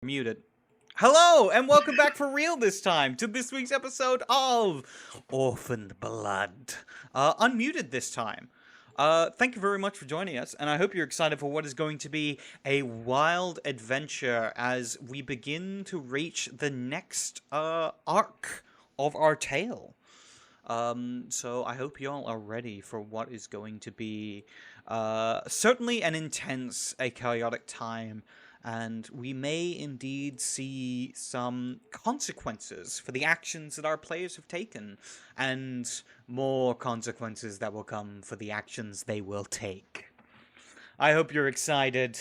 Muted. Hello, and welcome back for real this time to this week's episode of Orphaned Blood. Unmuted this time. Thank you very much for joining us, and I hope you're excited for what is going to be a wild adventure as we begin to reach the next arc of our tale. So I hope y'all are ready for what is going to be certainly an intense, a chaotic time. And we may indeed see some consequences for the actions that our players have taken, and more consequences that will come for the actions they will take. I hope you're excited,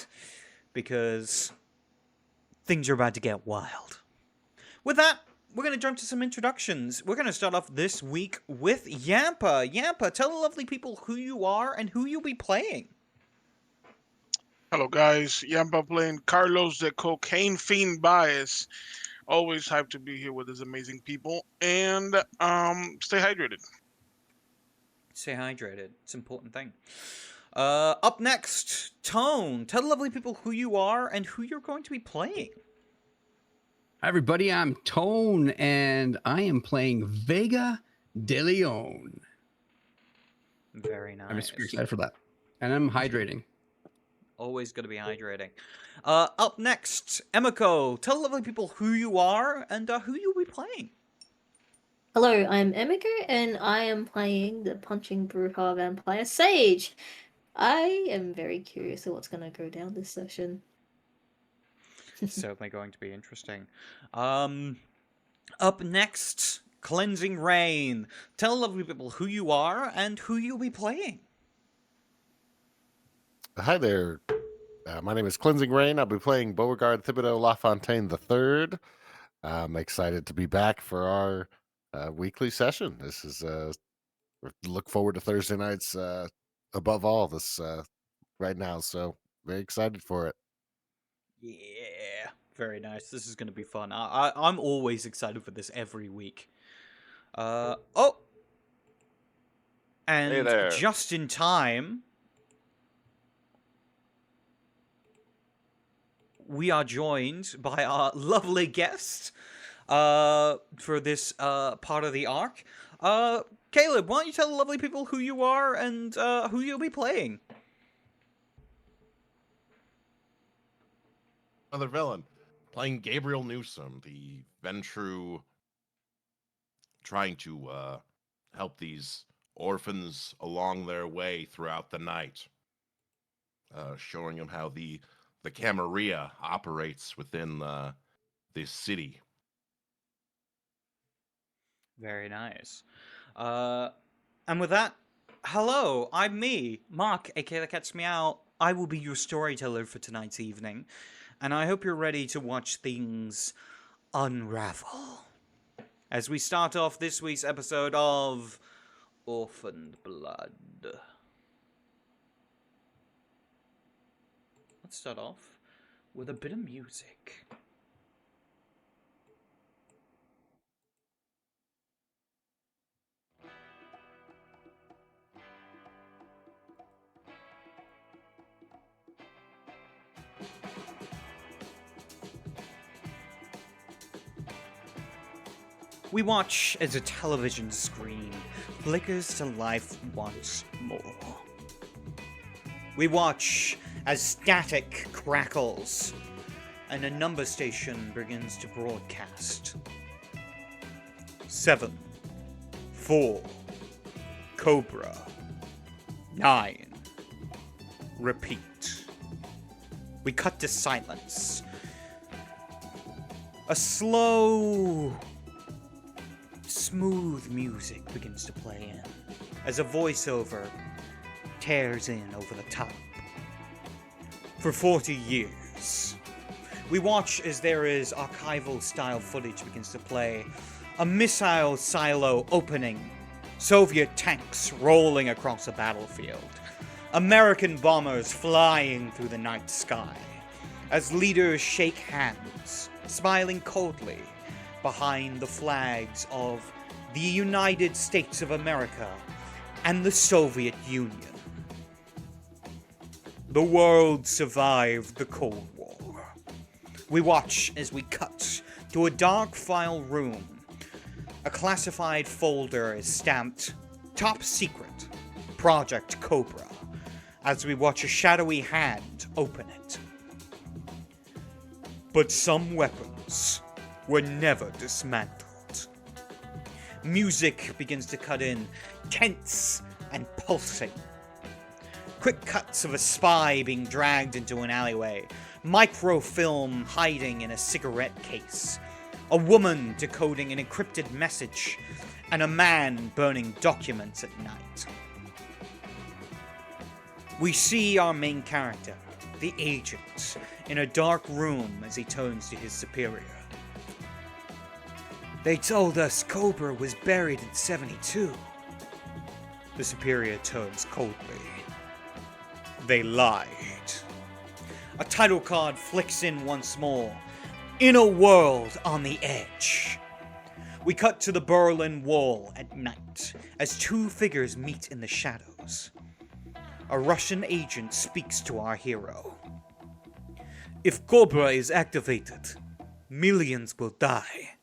because things are about to get wild. With that, we're going to jump to some introductions. We're going to start off this week with Yampa. Yampa, tell the lovely people who you are and who you'll be playing. Hello guys, Yamba playing Carlos the Cocaine Fiend Bias. Always hyped to be here with these amazing people, and stay hydrated. Stay hydrated. It's an important thing. Up next, Tone. Tell the lovely people who you are and who you're going to be playing. Hi everybody, I'm Tone, and I am playing Vega de Leon. Very nice. I'm super excited for that. And I'm hydrating. Always going to be hydrating. Up next, Emiko. Tell the lovely people who you are and who you'll be playing. Hello, I'm Emiko, and I am playing the Punching Bruja Vampire Sage. I am very curious of what's going to go down this session. Certainly going to be interesting. Up next, Cleansing Rain. Tell the lovely people who you are and who you'll be playing. Hi there. My name is Cleansing Rain. I'll be playing Beauregard Thibodeau LaFontaine III. I'm excited to be back for our weekly session. This is look forward to Thursday nights above all this right now. So very excited for it. Yeah, very nice. This is going to be fun. I'm always excited for this every week. And Hey there. just in time, we are joined by our lovely guest for this part of the arc. Caleb, why don't you tell the lovely people who you are and who you'll be playing? Another villain, playing Gabriel Newsom, the Ventru, trying to help these orphans along their way throughout the night, showing them how the Camarilla operates within this city. Very nice. And with that, hello, I'm me, Mark, aka TheCatsMeow. I will be your storyteller for tonight's evening, and I hope you're ready to watch things unravel as we start off this week's episode of Orphaned Blood. Let's start off with a bit of music. We watch as a television screen flickers to life once more. We watch as static crackles and a number station begins to broadcast. 7, 4, Cobra, 9, repeat. We cut to silence. A slow, smooth music begins to play in as a voiceover tears in over the top. For 40 years, we watch as there is archival style footage begins to play. A missile silo opening, Soviet tanks rolling across a battlefield, American bombers flying through the night sky, as leaders shake hands, smiling coldly behind the flags of the United States of America and the Soviet Union. The world survived the Cold War. We watch as we cut to a dark file room. A classified folder is stamped Top Secret, Project Cobra, as we watch a shadowy hand open it. But some weapons were never dismantled. Music begins to cut in, tense and pulsing. Quick cuts of a spy being dragged into an alleyway, microfilm hiding in a cigarette case, a woman decoding an encrypted message, and a man burning documents at night. We see our main character, the agent, in a dark room as he turns to his superior. They told us Cobra was buried in 72. The superior turns coldly. They lied. A title card flicks in once more. In a world on the edge. We cut to the Berlin Wall at night as two figures meet in the shadows. A Russian agent speaks to our hero. If Cobra is activated, millions will die.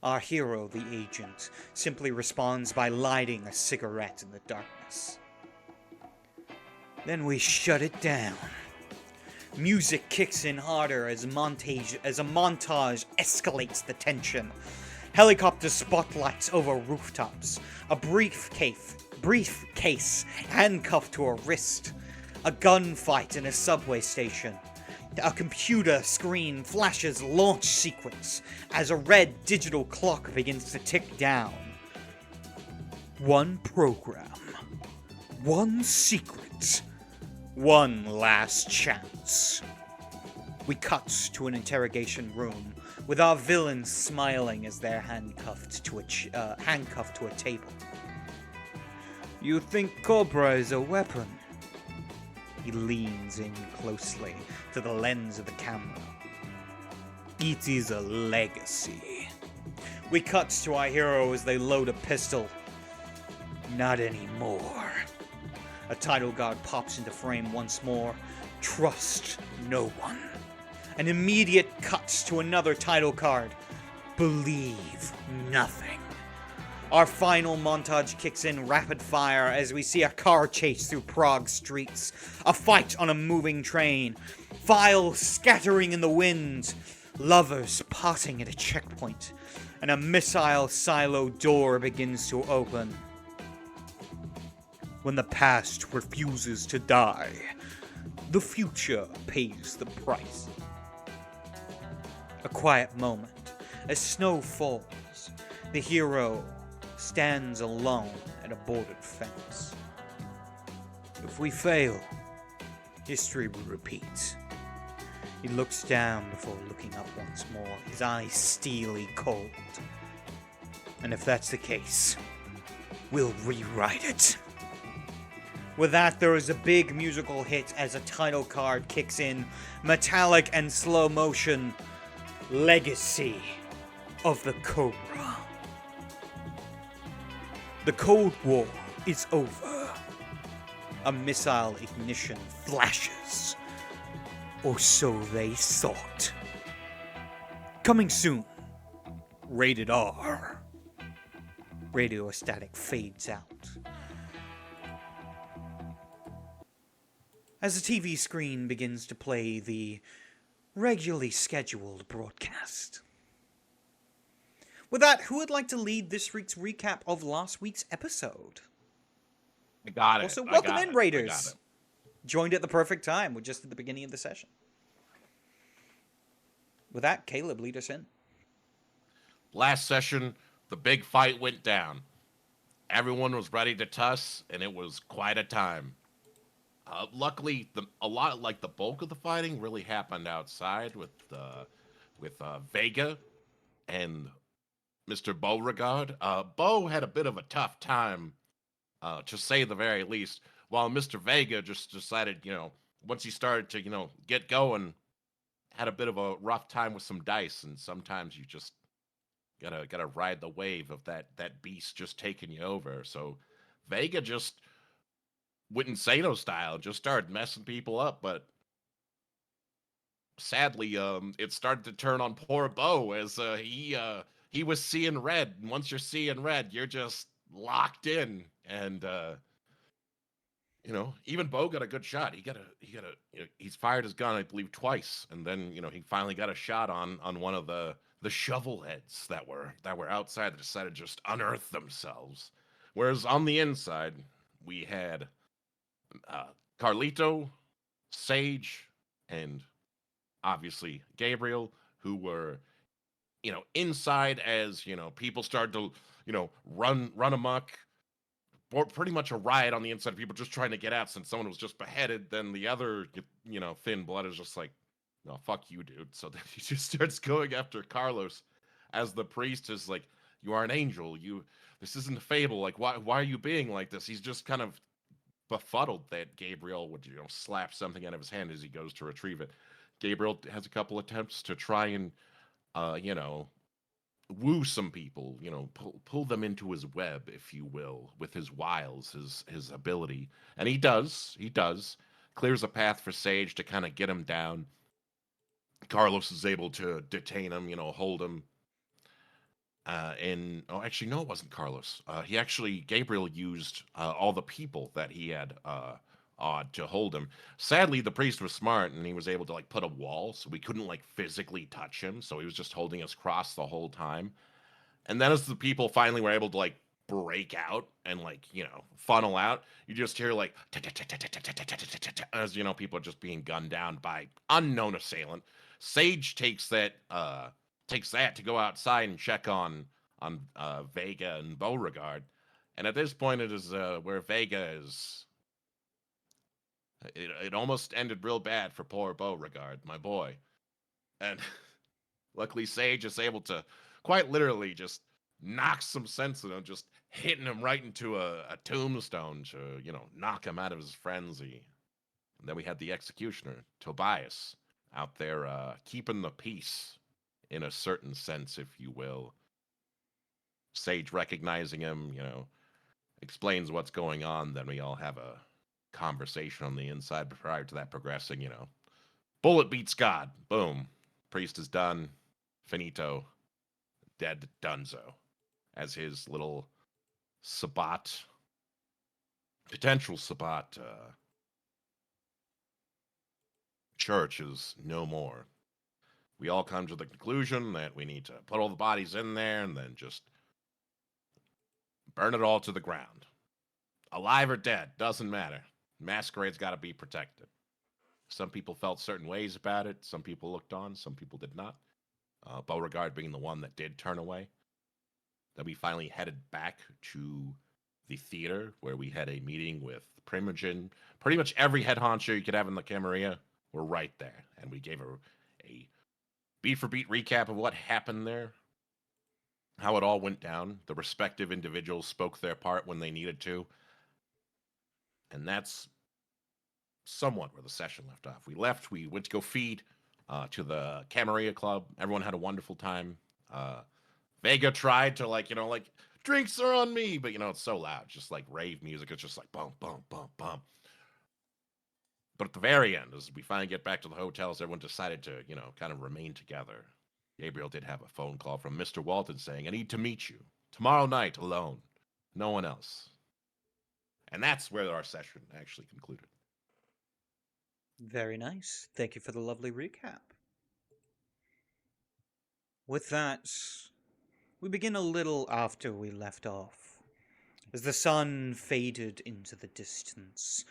Our hero, the agent, simply responds by lighting a cigarette in the darkness. Then we shut it down. Music kicks in harder as a montage escalates the tension. Helicopter spotlights over rooftops. A briefcase handcuffed to a wrist. A gunfight in a subway station. A computer screen flashes launch sequence as a red digital clock begins to tick down. One program. One secret. One last chance. We cut to an interrogation room with our villains smiling as they're handcuffed to a table. You think Cobra is a weapon? He leans in closely to the lens of the camera. It is a legacy. We cut to our hero as they load a pistol. Not anymore. A title guard pops into frame once more. Trust no one. An immediate cut to another title card. Believe nothing. Our final montage kicks in rapid fire as we see a car chase through Prague streets, a fight on a moving train, files scattering in the wind, lovers parting at a checkpoint, and a missile silo door begins to open. When the past refuses to die, the future pays the price. A quiet moment as snow falls. The hero stands alone at a boarded fence. If we fail, history will repeat. He looks down before looking up once more, his eyes steely cold. And if that's the case, we'll rewrite it. With that, there is a big musical hit as a title card kicks in, metallic and slow motion. Legacy of the Cobra. The Cold War is over. A missile ignition flashes. Or so they thought. Coming soon. Rated R. Radio static fades out. As the TV screen begins to play the regularly scheduled broadcast. With that, who would like to lead this week's recap of last week's episode? I got it. Also, I welcome got in, it. Raiders. Joined at the perfect time. We're just at the beginning of the session. With that, Caleb, lead us in. Last session, the big fight went down. Everyone was ready to tuss, and it was quite a time. Luckily, the bulk of the fighting really happened outside with Vega and Mr. Beauregard. Beau had a bit of a tough time, to say the very least, while Mr. Vega just decided, once he started to, get going, had a bit of a rough time with some dice, and sometimes you just gotta ride the wave of that beast just taking you over. So Vega just went insano style, just started messing people up, but sadly, it started to turn on poor Bo as he was seeing red. And once you're seeing red, you're just locked in. And even Bo got a good shot. He's fired his gun, I believe, twice, and then he finally got a shot on one of the shovel heads that were outside that decided to just unearth themselves. Whereas on the inside, we had Carlito, Sage, and obviously Gabriel, who were inside as people started to run amok, or pretty much a riot on the inside, people just trying to get out since someone was just beheaded. Then the other thin blood is just like, no, fuck you, dude. So then he just starts going after Carlos as the priest is like, you are an angel, this isn't a fable, like why are you being like this? He's just kind of befuddled that Gabriel would slap something out of his hand as he goes to retrieve it. Gabriel has a couple attempts to try and woo some people, pull them into his web, if you will, with his wiles, his ability. And he does. Clears a path for Sage to kind of get him down. Carlos is able to detain him, hold him. Actually, no, it wasn't Carlos. Gabriel used all the people that he had to hold him. Sadly, the priest was smart and he was able to put a wall so we couldn't physically touch him. So he was just holding us cross the whole time. And then as the people finally were able to break out and funnel out, you just hear as people are just being gunned down by unknown assailant. Sage takes that to go outside and check on Vega and Beauregard. And at this point, it is where Vega is. It almost ended real bad for poor Beauregard, my boy. And luckily, Sage is able to quite literally just knock some sense in him, just hitting him right into a tombstone to, knock him out of his frenzy. And then we had the executioner, Tobias, out there keeping the peace in a certain sense, if you will. Sage recognizing him, explains what's going on. Then we all have a conversation on the inside. But prior to that progressing, bullet beats God. Boom. Priest is done. Finito. Dead Dunzo. As his little Sabbat, potential Sabbat church is no more. We all come to the conclusion that we need to put all the bodies in there and then just burn it all to the ground. Alive or dead, doesn't matter. Masquerade's got to be protected. Some people felt certain ways about it. Some people looked on. Some people did not. Beauregard being the one that did turn away. Then we finally headed back to the theater where we had a meeting with Primogen. Pretty much every head honcho you could have in the Camarilla were right there. And we gave a beat-for-beat recap of what happened there, how it all went down. The respective individuals spoke their part when they needed to. And that's somewhat where the session left off. We left, we went to go feed to the Camarilla Club. Everyone had a wonderful time. Vega tried to drinks are on me, but it's so loud, just rave music. It's just bum, bum, bum, bum. But at the very end, as we finally get back to the hotels, everyone decided to, kind of remain together. Gabriel did have a phone call from Mr. Walton saying, I need to meet you tomorrow night alone. No one else. And that's where our session actually concluded. Very nice. Thank you for the lovely recap. With that, we begin a little after we left off, as the sun faded into the distance.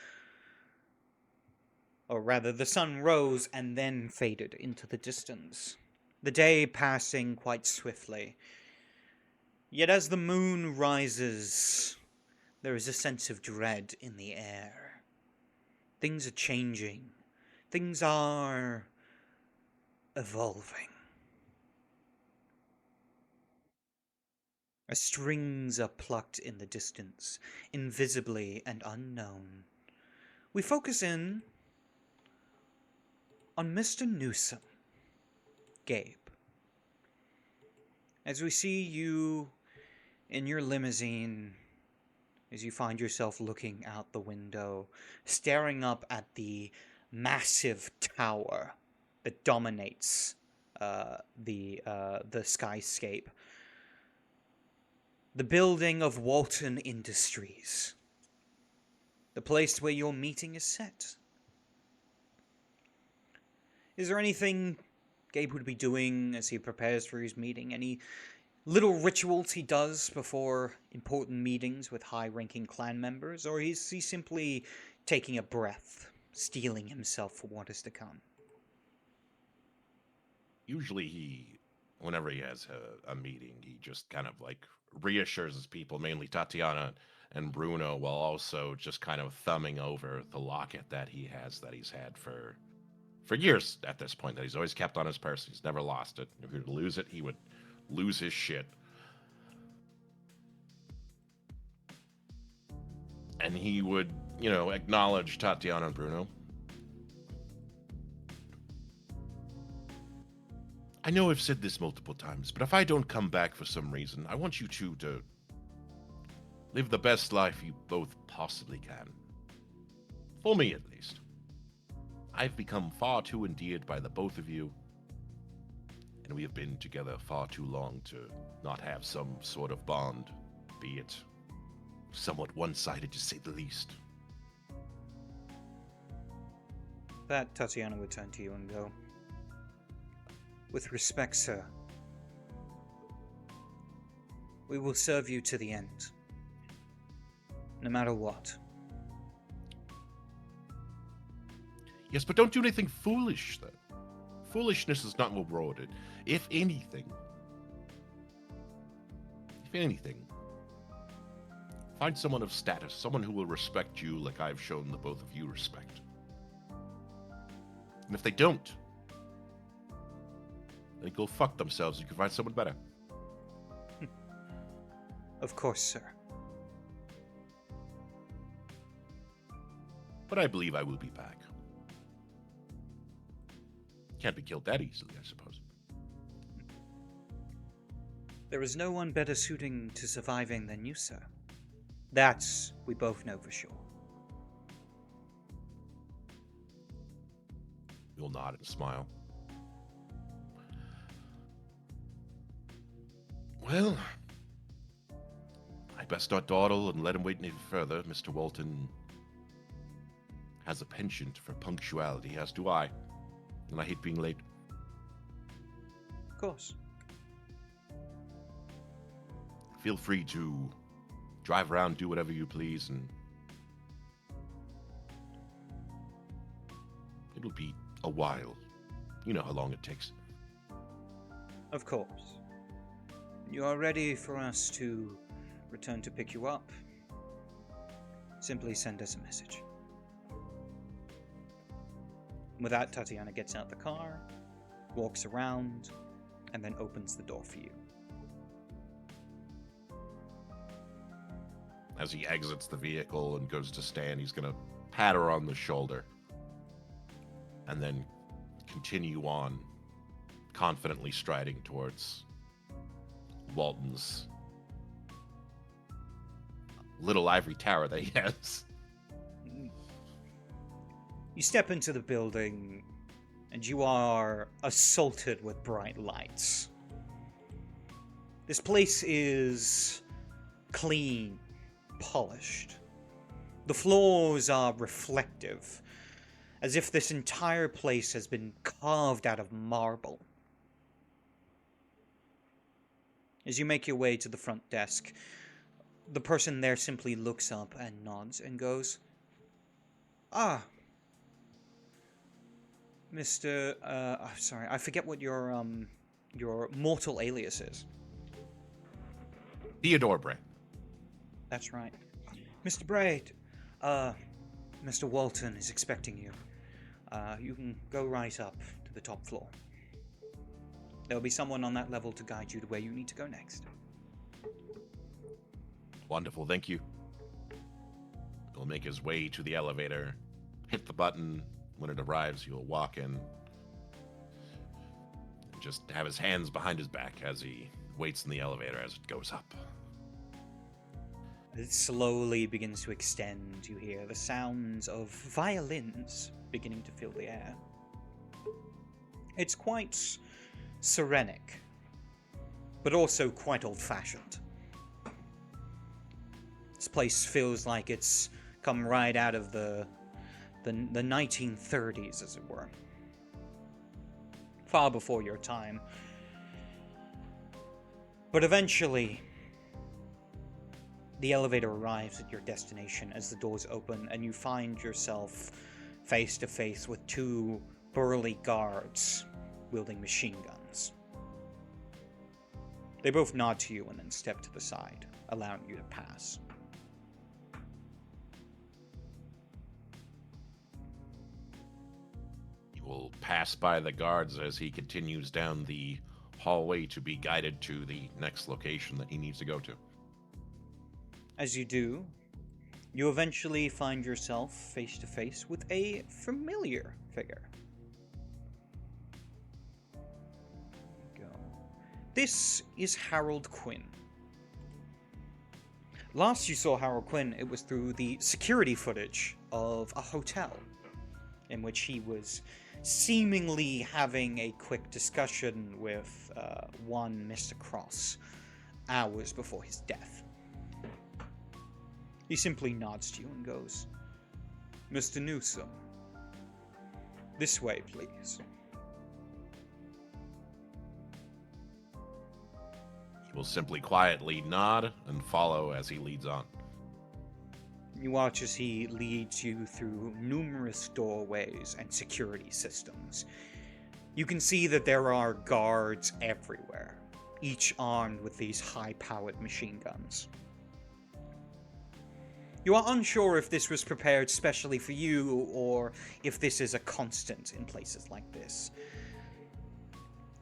Or rather, the sun rose and then faded into the distance, the day passing quite swiftly. Yet as the moon rises, there is a sense of dread in the air. Things are changing. Things are evolving. As strings are plucked in the distance, invisibly and unknown, we focus in on Mr. Newsom, Gabe. As we see you in your limousine, as you find yourself looking out the window, staring up at the massive tower that dominates the skyscape. The building of Walton Industries. The place where your meeting is set. Is there anything Gabe would be doing as he prepares for his meeting? Any little rituals he does before important meetings with high-ranking clan members? Or is he simply taking a breath, steeling himself for what is to come? Usually whenever he has a meeting, he just kind of like reassures his people, mainly Tatiana and Bruno, while also just kind of thumbing over the locket that he's had for years at this point, that he's always kept on his person. He's never lost it. If he were to lose it, he would lose his shit. And he would, acknowledge Tatiana and Bruno. I know I've said this multiple times, but if I don't come back for some reason, I want you two to live the best life you both possibly can. For me, at least. I've become far too endeared by the both of you, and we have been together far too long to not have some sort of bond, be it somewhat one-sided to say the least. That Tatiana would turn to you and go, "With respect, sir, we will serve you to the end, no matter what." Yes, but don't do anything foolish, then. Foolishness is not rewarded. If anything, find someone of status, someone who will respect you like I've shown the both of you respect. And if they don't, then go fuck themselves. You can find someone better. Of course, sir. But I believe I will be back. Can't be killed that easily, I suppose. There is no one better suiting to surviving than you, sir. That's we both know for sure. You'll nod and smile. Well, I best not dawdle and let him wait any further. Mr. Walton has a penchant for punctuality, as do I. And I hate being late. Of course. Feel free to drive around, do whatever you please, and it'll be a while. You know how long it takes. Of course. You are ready for us to return to pick you up? Simply send us a message. With that, Tatiana gets out the car, walks around, and then opens the door for you. As he exits the vehicle and goes to stand, he's going to pat her on the shoulder and then continue on, confidently striding towards Walton's little ivory tower that he has. You step into the building, and you are assaulted with bright lights. This place is clean, polished. The floors are reflective, as if this entire place has been carved out of marble. As you make your way to the front desk, the person there simply looks up and nods and goes, "Ah, Mr. Sorry, I forget what your mortal alias is." Theodore Bray. That's right. Mr. Braid, Mr. Walton is expecting you. You can go right up to the top floor. There'll be someone on that level to guide you to where you need to go next. Wonderful, thank you. He'll make his way to the elevator, hit the button. When it arrives, he'll walk in and just have his hands behind his back as he waits in the elevator as it goes up. As it slowly begins to extend, you hear the sounds of violins beginning to fill the air. It's quite serenic, but also quite old-fashioned. This place feels like it's come right out of the 1930s, as it were. Far before your time. But eventually, the elevator arrives at your destination as the doors open, and you find yourself face to face with two burly guards wielding machine guns. They both nod to you and then step to the side, allowing you to pass. He will pass by the guards as he continues down the hallway to be guided to the next location that he needs to go to. As you do, you eventually find yourself face to face with a familiar figure. This is Harold Quinn. Last you saw Harold Quinn, it was through the security footage of a hotel in which he was seemingly having a quick discussion with one Mr. Cross hours before his death. He simply nods to you and goes, "Mr. Newsom, this way, please." He will simply quietly nod and follow as he leads on. You watch as he leads you through numerous doorways and security systems. You can see that there are guards everywhere, each armed with these high-powered machine guns. You are unsure if this was prepared specially for you, or if this is a constant in places like this.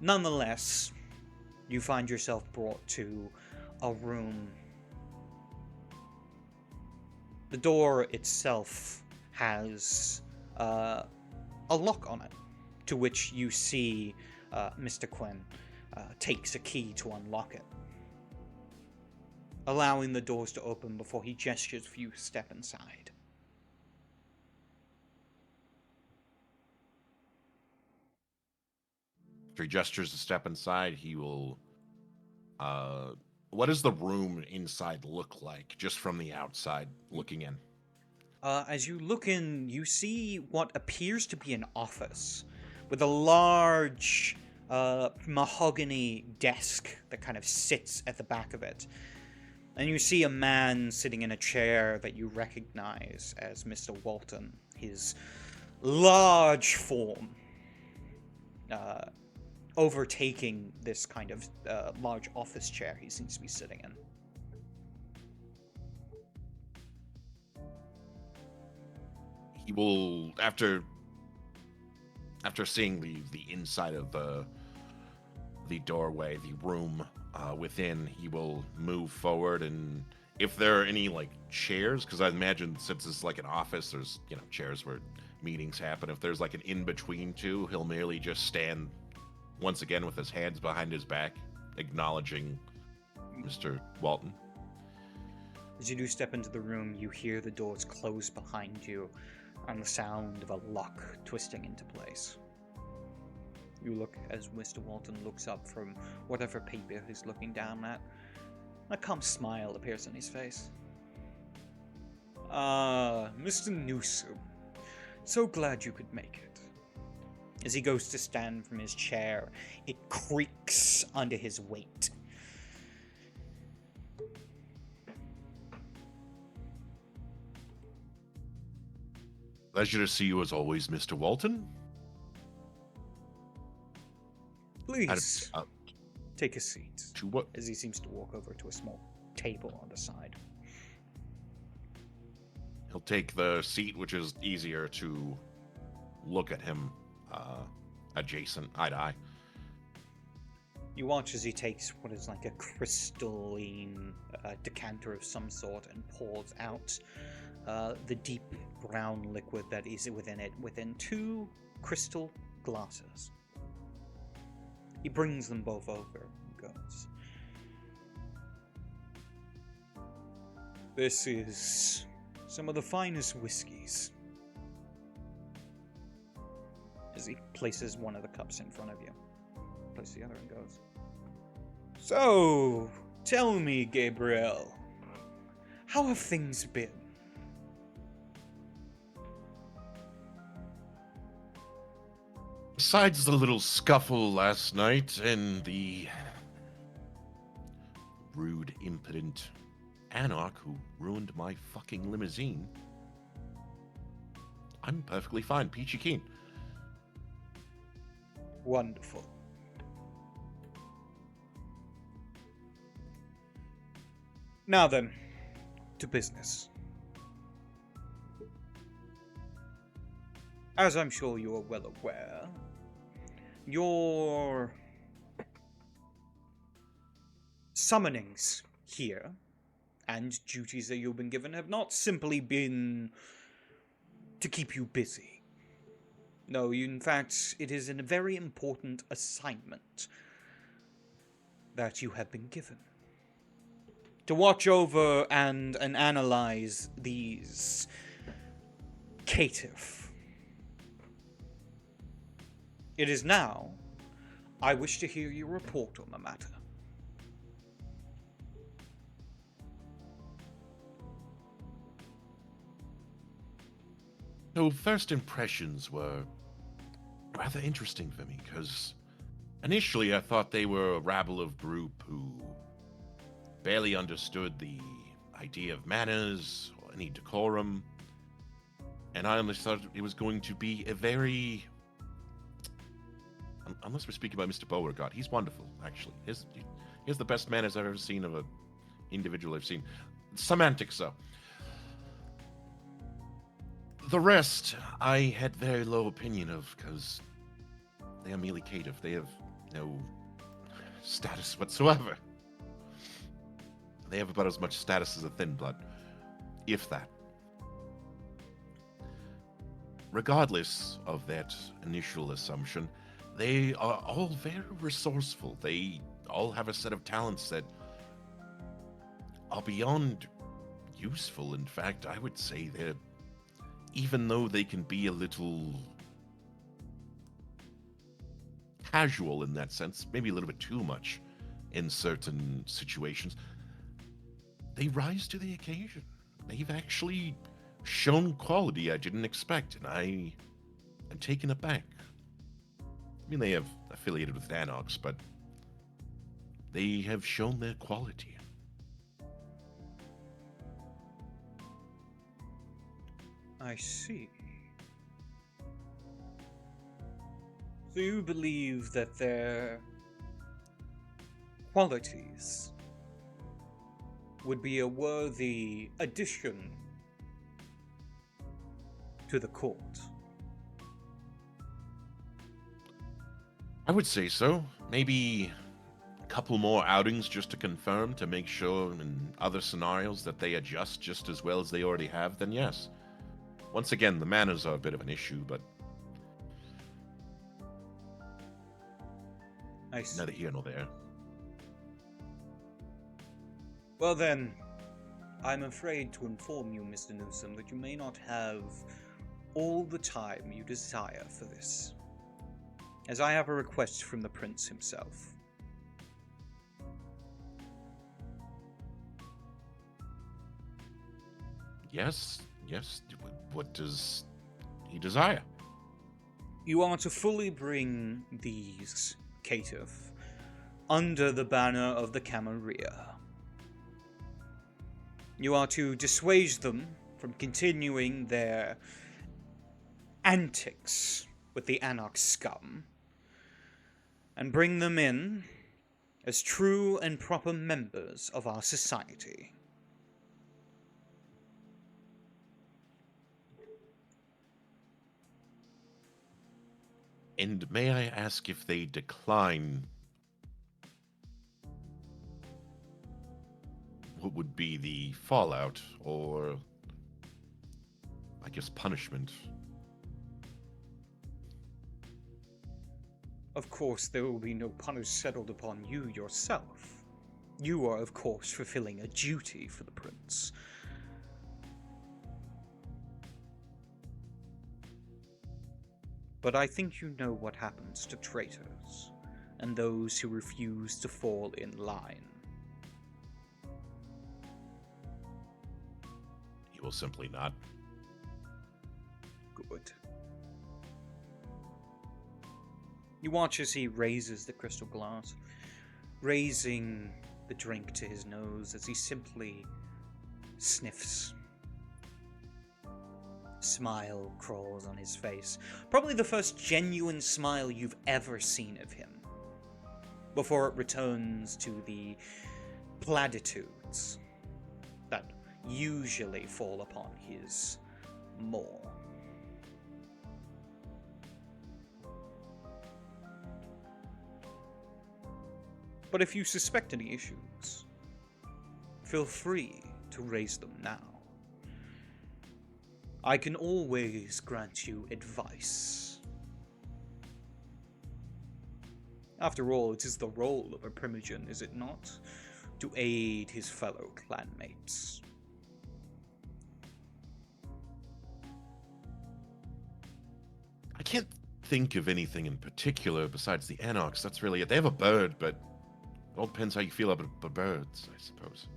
Nonetheless, you find yourself brought to a room. The door itself has a lock on it, to which you see Mr. Quinn takes a key to unlock it, allowing the doors to open before he gestures for you to step inside. After he gestures to step inside, he will... what does the room inside look like, just from the outside, looking in? As you look in, you see what appears to be an office, with a large mahogany desk that kind of sits at the back of it. And you see a man sitting in a chair that you recognize as Mr. Walton, his large form overtaking this kind of large office chair he seems to be sitting in. He will, after seeing the inside of the doorway, the room within, he will move forward, and if there are any like chairs, because I imagine since it's like an office, there's chairs where meetings happen. If there's like an in between two, he'll merely just stand once again with his hands behind his back, acknowledging Mr. Walton. As you do step into the room, you hear the doors close behind you and the sound of a lock twisting into place. You look as Mr. Walton looks up from whatever paper he's looking down at. A calm smile appears on his face. Mr. Newsom. So glad you could make it. As he goes to stand from his chair, it creaks under his weight. Pleasure to see you as always, Mr. Walton. Please, take a seat. To what? As he seems to walk over to a small table on the side. He'll take the seat, which is easier to look at him adjacent, eye to eye. You watch as he takes what is like a crystalline decanter of some sort and pours out the deep brown liquid that is within it within two crystal glasses. He brings them both over and goes, "This is some of the finest whiskeys." As as he places one of the cups in front of you. Place the other and goes, "So, tell me, Gabriel, how have things been?" Besides the little scuffle last night and the rude, impudent Anarch who ruined my fucking limousine, I'm perfectly fine, peachy keen. Wonderful. Now then, to business. As I'm sure you are well aware, your summonings here and duties that you've been given have not simply been to keep you busy. No, in fact, it is a very important assignment that you have been given. To watch over and analyze these caitiff. It is now I wish to hear your report on the matter. So first impressions were rather interesting for me, because initially I thought they were a rabble of group who barely understood the idea of manners or any decorum, and I honestly thought it was going to be a very... Unless we're speaking about Mr. Beauregard, he's wonderful, actually. He has the best manners I've ever seen of an individual I've seen. Semantics, though. The rest, I had very low opinion of, because they are merely caitiff. They have no status whatsoever. They have about as much status as a thin blood, if that. Regardless of that initial assumption, they are all very resourceful. They all have a set of talents that are beyond useful. In fact, I would say they're, even though they can be a little casual in that sense, maybe a little bit too much in certain situations, they rise to the occasion. They've actually shown quality I didn't expect, and I am taken aback. I mean, they have affiliated with Anarchs, but they have shown their quality. I see. So you believe that their qualities would be a worthy addition to the court? I would say so. Maybe a couple more outings just to confirm, to make sure in other scenarios that they adjust just as well as they already have, then yes. Once again, the manners are a bit of an issue, but I see. neither here nor there. Well then, I'm afraid to inform you, Mr. Newsom, that you may not have all the time you desire for this, as I have a request from the prince himself. Yes. What does he desire? You are to fully bring these caitiff under the banner of the Camarilla. You are to dissuade them from continuing their antics with the Anarch scum, and bring them in as true and proper members of our society. And may I ask, if they decline, what would be the fallout, or I guess punishment? Of course, there will be no punishment settled upon you yourself. You are, of course, fulfilling a duty for the prince. but I think you know what happens to traitors and those who refuse to fall in line. He will simply not. Good. You watch as he raises the crystal glass, raising the drink to his nose as he simply sniffs. Smile crawls on his face. Probably the first genuine smile you've ever seen of him, before it returns to the platitudes that usually fall upon his maw. But if you suspect any issues, feel free to raise them now. I can always grant you advice. After all, it is the role of a Primogen, is it not? To aid his fellow clanmates. I can't think of anything in particular besides the Anarchs. That's really it. They have a bird, but it all depends how you feel about birds, I suppose.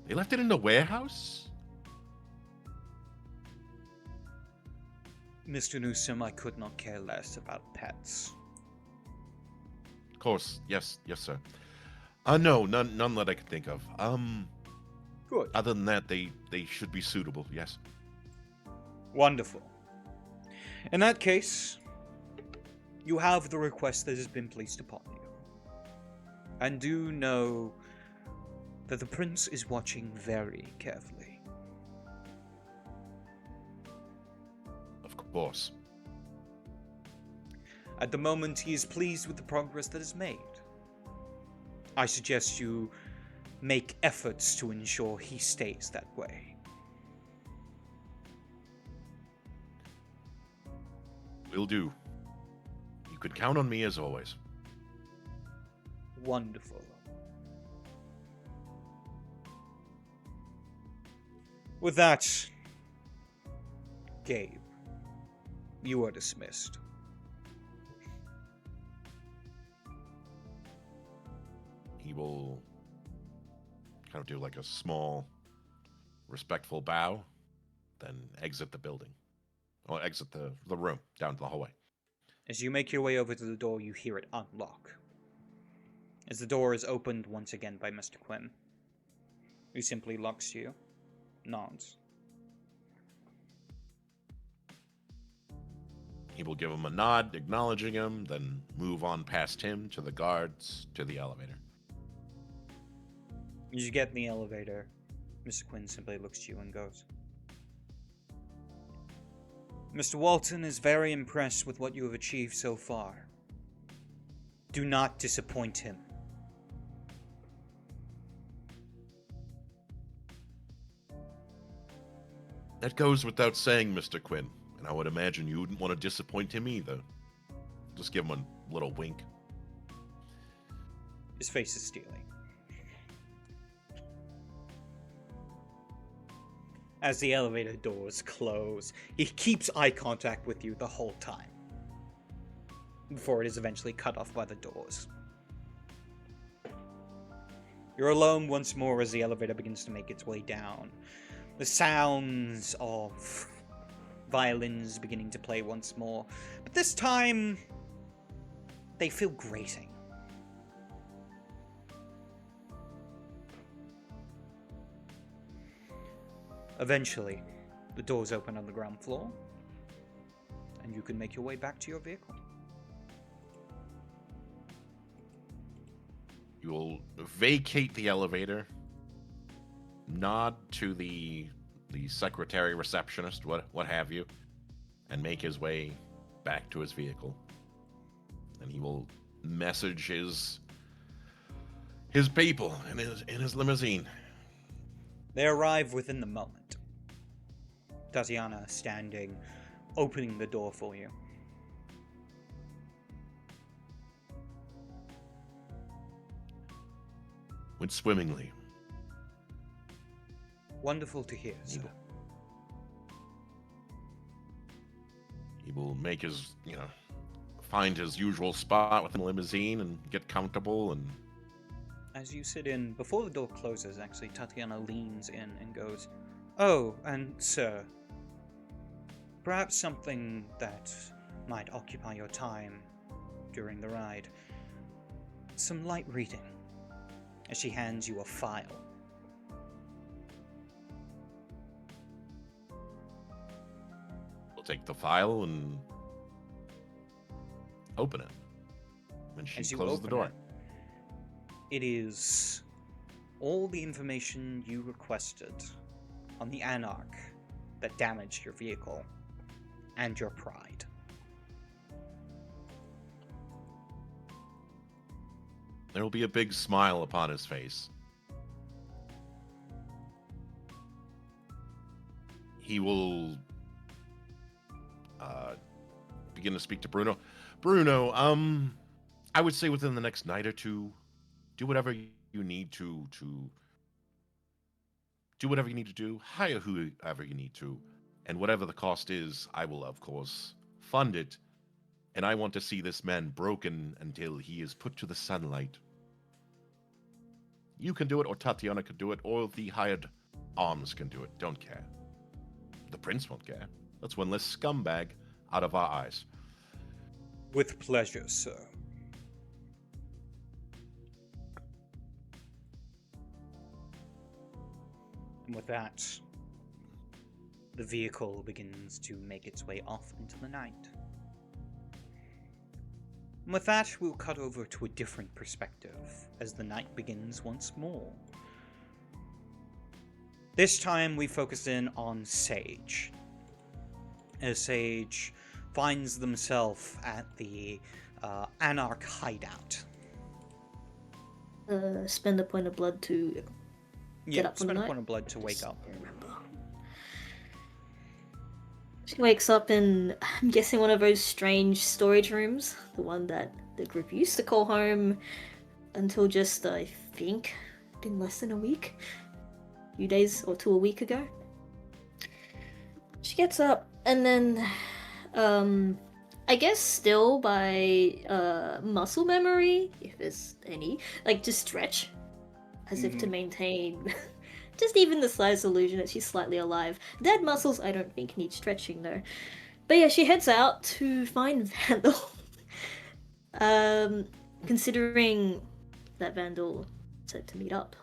They left it in the warehouse? Mr. Newsom, I could not care less about pets. Of course, yes, sir. No, none that I can think of. Good. Other than that, they should be suitable, yes. Wonderful. In that case, you have the request that has been placed upon you. And do know that the prince is watching very carefully. Of course. At the moment, he is pleased with the progress that is made. I suggest you make efforts to ensure he stays that way. Will do. You can count on me as always. Wonderful. With that, Gabe, you are dismissed. He will kind of do like a small, respectful bow, then exit the building. Or exit the room, down to the hallway. As you make your way over to the door, you hear it unlock. As the door is opened once again by Mr. Quinn, who simply looks to you, nods. He will give him a nod, acknowledging him, then move on past him to the guards, to the elevator. As you get in the elevator, Mr. Quinn simply looks to you and goes, Mr. Walton is very impressed with what you have achieved so far. Do not disappoint him. That goes without saying, Mr. Quinn, and I would imagine you wouldn't want to disappoint him either. Just give him a little wink. His face is steely. As the elevator doors close, he keeps eye contact with you the whole time, before it is eventually cut off by the doors. You're alone once more as the elevator begins to make its way down. The sounds of violins beginning to play once more, but this time they feel grating. Eventually, the doors open on the ground floor, and you can make your way back to your vehicle. You will vacate the elevator, nod to the secretary, receptionist, what have you, and make his way back to his vehicle. And he will message his people in his limousine. They arrive within the moment. Tatiana standing, opening the door for you. Went swimmingly. Wonderful to hear, sir. He will make his, find his usual spot within the limousine and get comfortable. And As you sit in, before the door closes, actually, Tatiana leans in and goes, "Oh, and sir, perhaps something that might occupy your time during the ride. Some light reading." As she hands you a file. we'll take the file and open it. When she As you closes the open door. it is all the information you requested on the Anarch that damaged your vehicle and your pride. There will be a big smile upon his face. He will begin to speak to Bruno. Bruno, I would say within the next night or two, do whatever you need to do whatever you need to do, hire whoever you need to, and whatever the cost is, I will, of course, fund it, and I want to see this man broken until he is put to the sunlight. You can do it, or Tatiana can do it, or the hired arms can do it. Don't care. The prince won't care. That's one less scumbag out of our eyes. With pleasure, sir. And with that, the vehicle begins to make its way off into the night. And with that, we'll cut over to a different perspective as the night begins once more. This time we focus in on Sage. As Sage finds themselves at the Anarch hideout. Spend a point of blood to get up from the spend a night. point of blood to wake up. She wakes up in, I'm guessing, one of those strange storage rooms. The one that the group used to call home until just, I think, been less than a week. A few days or to a week ago. She gets up and then, I guess still by muscle memory, if there's any, like to stretch as if to maintain just even the slightest illusion that she's slightly alive. Dead muscles, I don't think, need stretching though. But yeah, she heads out to find Vandal. Considering that Vandal said to meet up.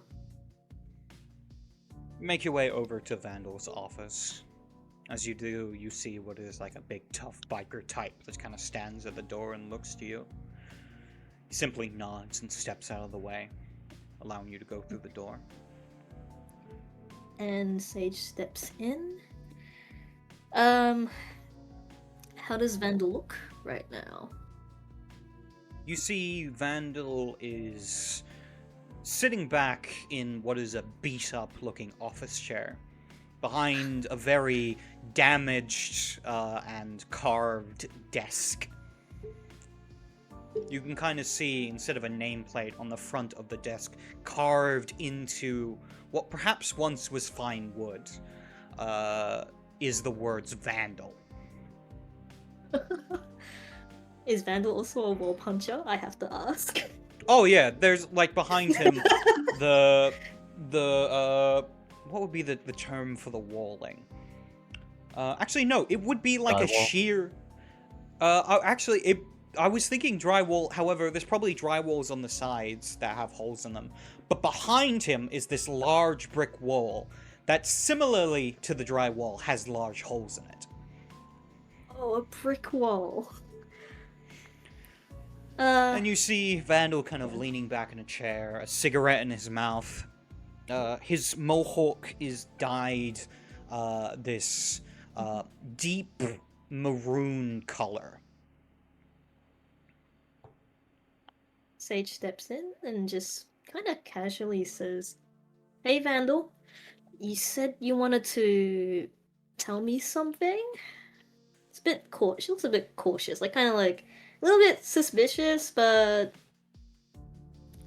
Make your way over to Vandal's office. As you do, you see what is like a big tough biker type that kind of stands at the door and looks to you. He simply nods and steps out of the way, allowing you to go through the door. And Sage steps in. How does Vandal look right now? You see Vandal is sitting back in what is a beat-up looking office chair behind a very damaged and carved desk. You can kind of see, instead of a nameplate on the front of the desk, carved into what perhaps once was fine wood, is the words Vandal. Is Vandal also a wall puncher? I have to ask. Oh yeah, there's like behind him the what would be the term for the walling? Actually no, it would be like a Drywall? sheer I was thinking drywall, however, there's probably drywalls on the sides that have holes in them. But behind him is this large brick wall that, similarly to the drywall, has large holes in it. Oh, a brick wall. And you see Vandal kind of leaning back in a chair, a cigarette in his mouth. His mohawk is dyed this deep maroon color. Sage steps in and just kind of casually says, "Hey Vandal, you said you wanted to tell me something?" It's a bit cautious. She looks a bit cautious, like kind of like a little bit suspicious, but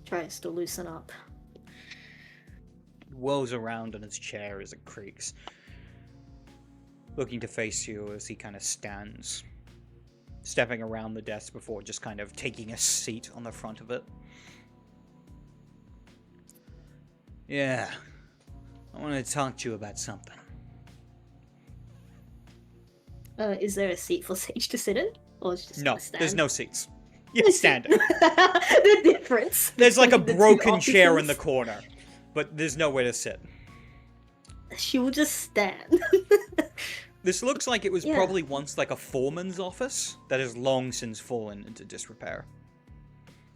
tries to loosen up. Whirls around in his chair as it creaks, looking to face you as he kind of stands stepping around the desk before just kind of taking a seat on the front of it. Yeah, I want to talk to you about something. Is there a seat for Sage to sit in? Or is just No, gonna stand? there's no seats. You're standing. The difference. There's like a between the two broken chair in the offices. corner, but there's nowhere to sit. She will just stand. This looks like it was Yeah. probably once like a foreman's office that has long since fallen into disrepair.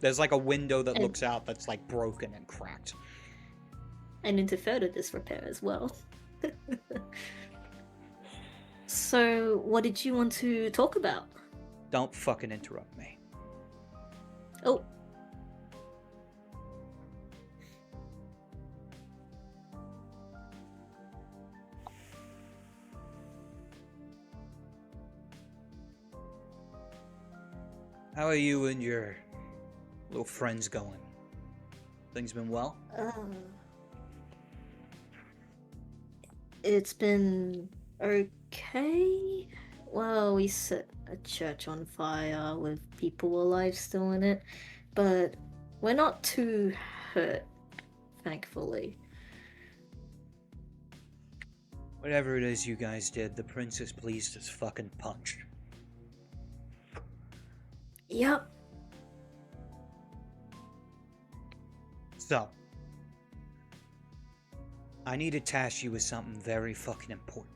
There's like a window that And- looks out that's like broken and cracked. And into further disrepair as well. So, what did you want to talk about? Don't fucking interrupt me. Oh. How are you and your little friends going? Things been well? It's been okay. Well, we set a church on fire with people alive still in it, but we're not too hurt, thankfully. Whatever it is you guys did, the princess pleased as fucking punch. Yep. So, I need to task you with something very fucking important.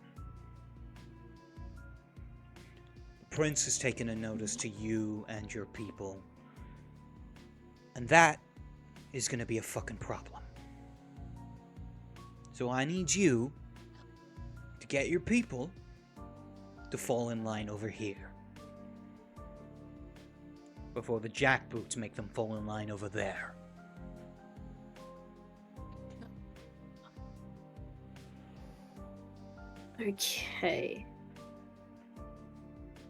The prince has taken a notice to you and your people, and that is gonna be a fucking problem. So I need you to get your people to fall in line over here, before the jackboots make them fall in line over there. Okay.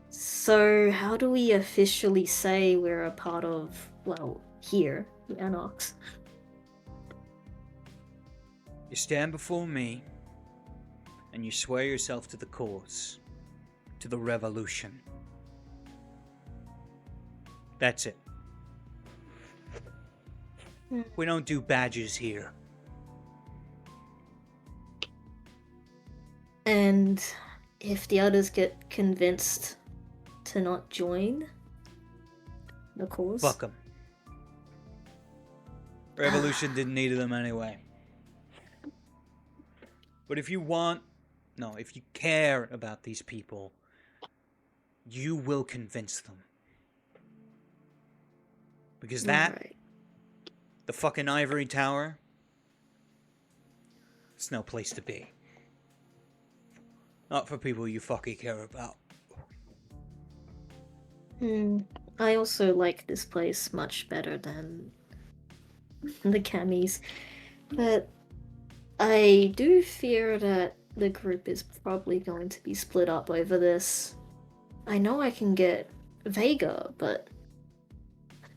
So, how do we officially say we're a part of, well, here, the Anarchs? You stand before me, and you swear yourself to the cause, to the revolution. That's it. We don't do badges here. And if the others get convinced to not join the cause? Fuck them. Revolution didn't need them anyway. But if you if you care about these people, you will convince them. Because that, Right. the fucking ivory tower, it's no place to be. Not for people you fucking care about. I also like this place much better than the Camis, but I do fear that the group is probably going to be split up over this. I know I can get Vega,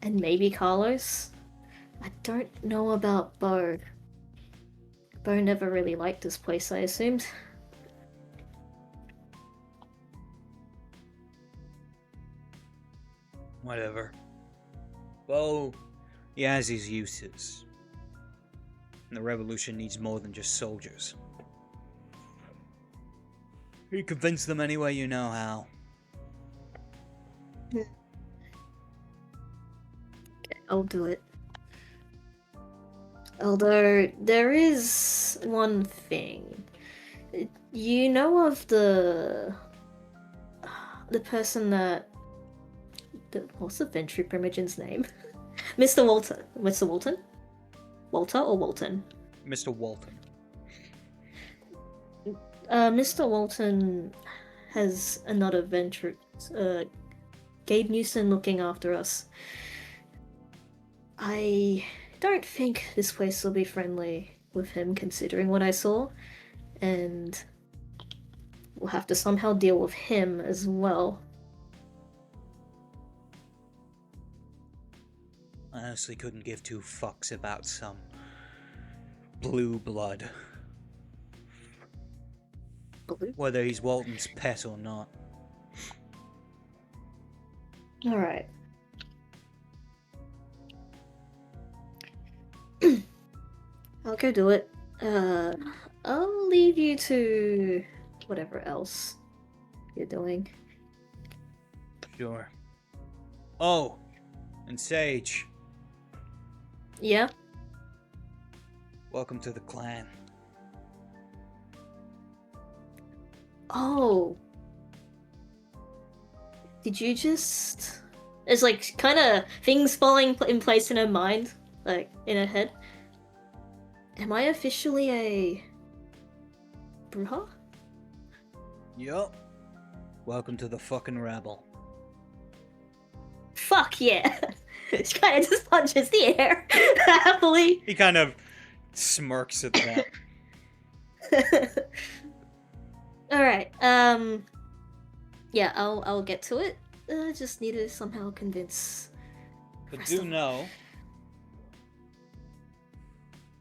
and maybe Carlos. I don't know about Bo. Bo never really liked this place, I assumed. Whatever. Bo, he has his uses. And the revolution needs more than just soldiers. You convince them any way you know how. I'll do it. Although, there is one thing. You know of the person that... what's the Ventry Primogen's name? Mr. Walton. Mr. Walton? Walter or Walton? Mr. Walton. Mr. Walton has another Ventry... Gabe Newson looking after us. I don't think this place will be friendly with him, considering what I saw, and we'll have to somehow deal with him as well. I honestly couldn't give two fucks about some blue blood. Blue? Whether he's Walton's pet or not. All right. I'll go do it. I'll leave you to whatever else you're doing. Sure. Oh, and Sage, Yeah? welcome to the clan. Oh. Did you just... There's like kind of things falling in place in her mind, like in her head. Am I officially a... Bruja? Yup. Welcome to the fucking rabble. Fuck yeah! She kind of just punches the air happily. He kind of smirks at that. All right. Yeah, I'll get to it. I just need to somehow convince. But rest do of- know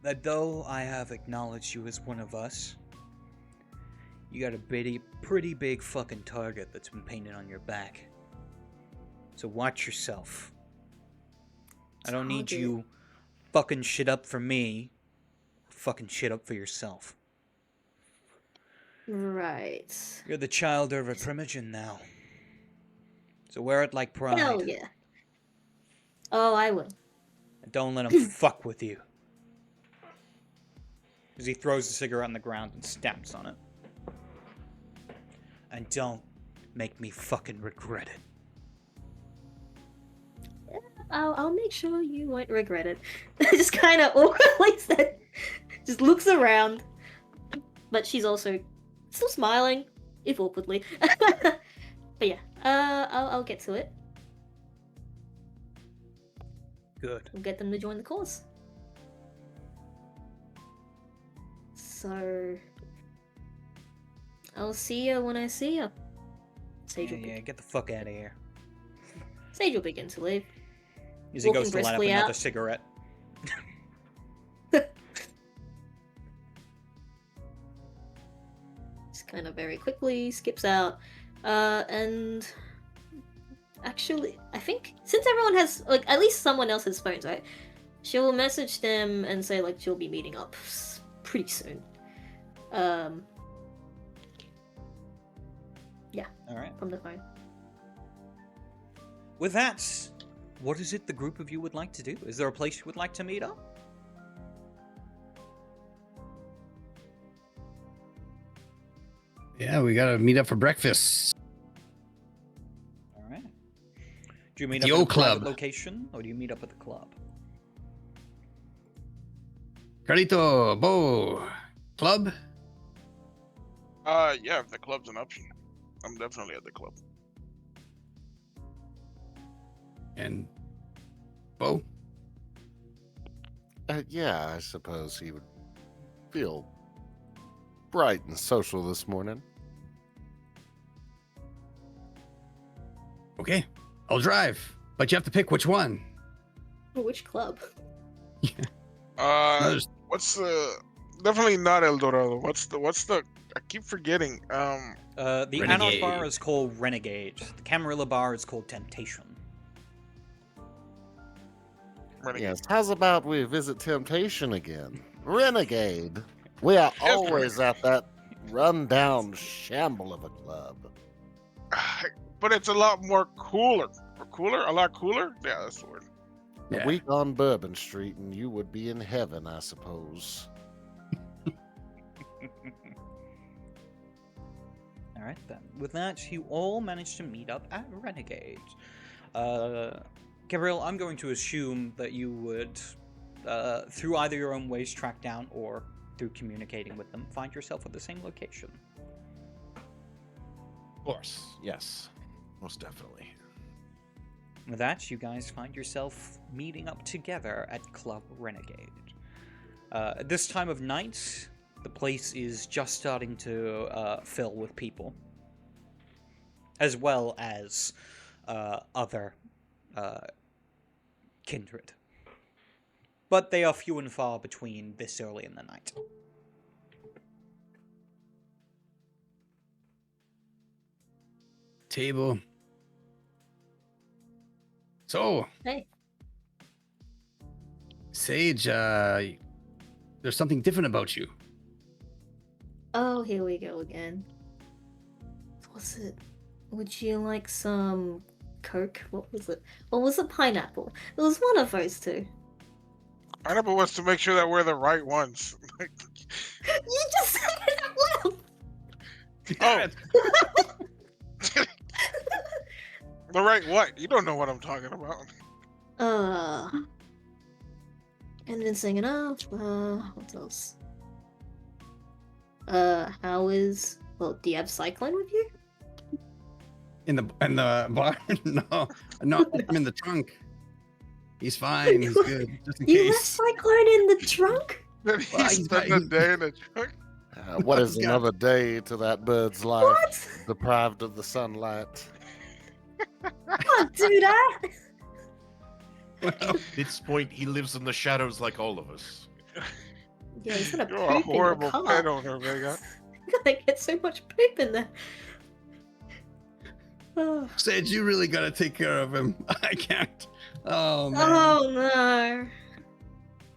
that though I have acknowledged you as one of us, you got a pretty big fucking target that's been painted on your back. So watch yourself. I don't need Target? you fucking shit up for me. Fucking shit up for yourself. Right. You're the child of a primogen now. So wear it like pride. Hell yeah. Oh, I will. And don't let him fuck with you. As he throws the cigarette on the ground and stamps on it. And don't make me fucking regret it. I'll make sure you won't regret it. Just kind of awkwardly said. Just looks around, but she's also still smiling, if awkwardly. But yeah, I'll get to it. Good. We'll get them to join the cause. So I'll see you when I see you. Sage, Yeah, get the fuck out of here. Sage will begin to leave. As he Walking goes to light up briskly another out. cigarette. Just kind of very quickly skips out. And actually, I think since everyone has, like, at least someone else has phones, right? She'll message them and say, like, she'll be meeting up pretty soon. Yeah, Alright. from the phone. With that, what is it the group of you would like to do? Is there a place you would like to meet up? Yeah, we gotta meet up for breakfast. Alright. Do you meet The up at a old private club. location, or do you meet up at the club? Carlito, Bo, club. Yeah, if the club's an option, I'm definitely at the club. And Bo. Yeah, I suppose he would feel bright and social this morning. Okay, I'll drive, but you have to pick which one. Which club? There's- What's the? Definitely not El Dorado. What's the? I keep forgetting. The Renegade. Anarch bar is called Renegade. The Camarilla bar is called Temptation. Renegade. Yes, how's about we visit Temptation again? Renegade. We are Yes, always at that rundown shamble of a club. But it's a lot more cooler. Or cooler? A lot cooler? Yeah, that's the word. Yeah. A week on Bourbon Street, and you would be in heaven, I suppose. Alright then. With that, you all managed to meet up at Renegade. Gabriel, I'm going to assume that you would, through either your own ways track down or through communicating with them, find yourself at the same location. Of course, yes, most definitely. With that, you guys find yourself meeting up together at Club Renegade. At this time of night, the place is just starting to fill with people, as well as other kindred. But they are few and far between this early in the night. Table. So, Hey. Sage, there's something different about you. Oh, here we go again. What's it? Would you like some Coke? What was it? Or was it pineapple? It was one of those two. Pineapple wants to make sure that we're the right ones. You just said it out loud! Oh. The right what? You don't know what I'm talking about. And then singing off. What else? How is? Well, do you have Cyclone with you? In the bar? No, I'm in the trunk. He's fine. He's good. Just in You left case. Cyclone in the trunk? Did he Well, he's spend got- the day in the truck? What is He's got- another day to that bird's life What? deprived of the sunlight? Can't do that. Well, At this point, he lives in the shadows like all of us. Yeah, he's gonna You're poop a in horrible the car. pet owner, Vega. Gonna get so much poop in there. Oh, Sage, you really gotta take care of him. I can't. Oh man. oh no.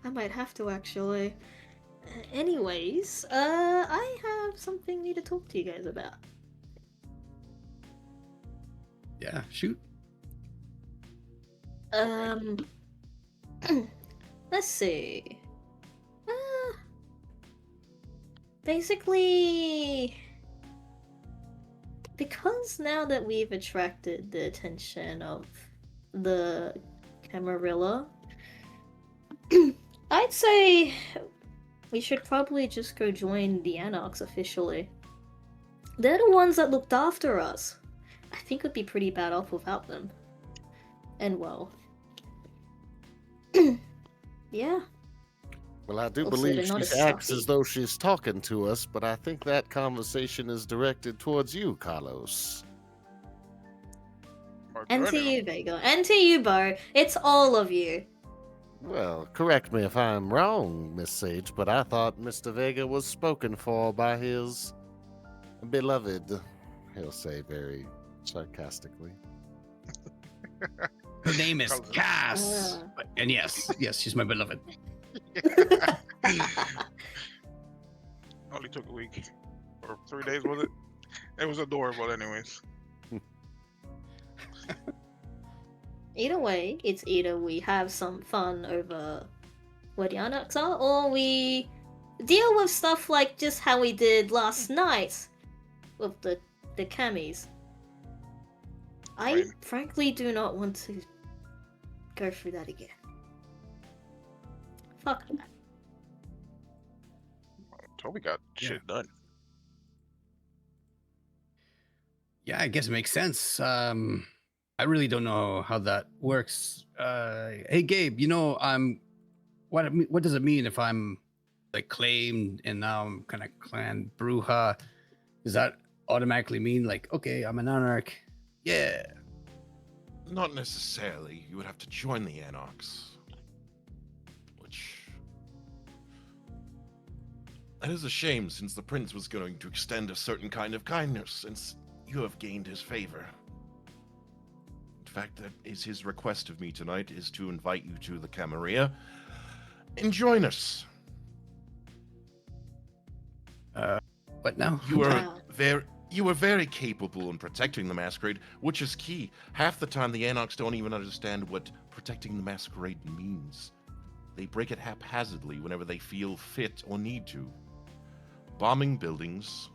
I might have to actually. Anyways, I have something I need to talk to you guys about. Yeah, shoot. Let's see. Basically, because now that we've attracted the attention of the Camarilla, I'd say we should probably just go join the Anarchs officially. They're the ones that looked after us. I think we'd be pretty bad off without them. And well, yeah. Well, I do Looks like believe they're not she as acts stuffy. as though she's talking to us, but I think that conversation is directed towards you, Carlos. And to you, Vega. And to you, Bo. It's all of you. Well, correct me if I'm wrong, Miss Sage, but I thought Mr. Vega was spoken for by his beloved, he'll say very sarcastically. Her name is Carlos. Cass. And yes, she's my beloved. Only took a week. Or 3 days, was it? It was adorable, anyways. Either way, it's either we have some fun over where the Anarchs are, or we deal with stuff like just how we did last night with the camis. I Right. frankly do not want to go through that again. Fuck that. Toby got shit done. Yeah, I guess it makes sense. I really don't know how that works. Hey, Gabe, you know, what does it mean if I'm like claimed and now I'm kind of clan Bruja? Does that automatically mean like, okay, I'm an Anarch? Yeah. Not necessarily. You would have to join the Anarchs. Which... That is a shame, since the prince was going to extend a certain kind of kindness, since you have gained his favor. In fact, that is his request of me tonight, is to invite you to the Camarilla and join us. What now? You are Wow. very capable in protecting the Masquerade, which is key. Half the time, the Anarchs don't even understand what protecting the Masquerade means. They break it haphazardly whenever they feel fit or need to. Bombing buildings,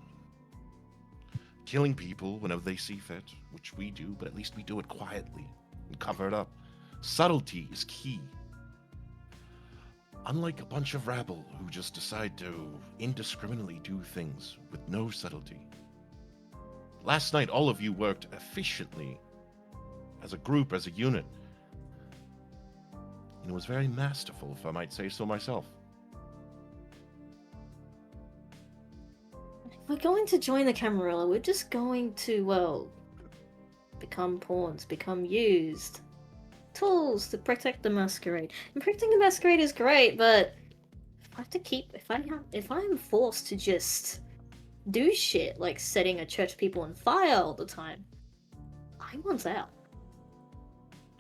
killing people whenever they see fit, which we do, but at least we do it quietly and cover it up. Subtlety is key. Unlike a bunch of rabble who just decide to indiscriminately do things with no subtlety. Last night, all of you worked efficiently as a group, as a unit. And it was very masterful, if I might say so myself. If we're going to join the Camarilla, we're just going to, well, become pawns, become used. Tools to protect the Masquerade. And protecting the Masquerade is great, but if I'm forced to just do shit like setting a church of people on fire all the time, I want out.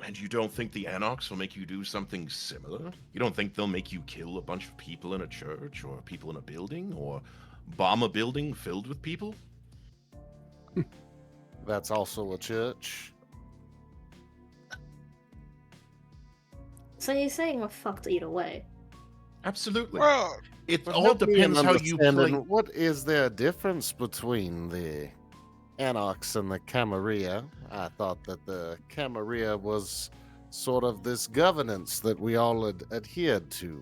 And you don't think the Anox will make you do something similar? You don't think they'll make you kill a bunch of people in a church, or people in a building, or bomb a building filled with people? That's also a church. So you're saying we're fucked either way? Absolutely. Well, It But all help me in depends how you understanding, play. what is there a difference between the Anox and the Camarilla? I thought that the Camarilla was sort of this governance that we all adhered to.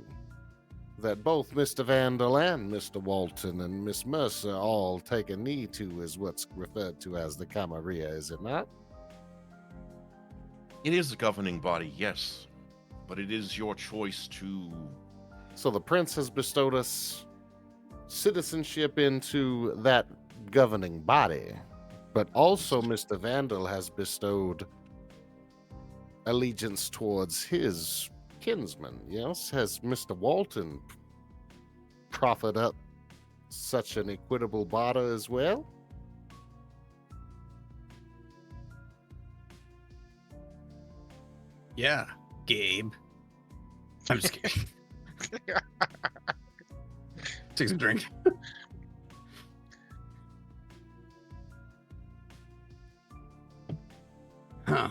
That both Mr. Vandal and Mr. Walton and Miss Mercer all take a knee to is what's referred to as the Camarilla, is it not? It is a governing body, yes. But it is your choice to. So the prince has bestowed us citizenship into that governing body, but also Mr. Vandal has bestowed allegiance towards his kinsman. Yes, has Mr. Walton proffered up such an equitable barter as well? Yeah, Gabe. I'm just kidding. Take some drink. Huh.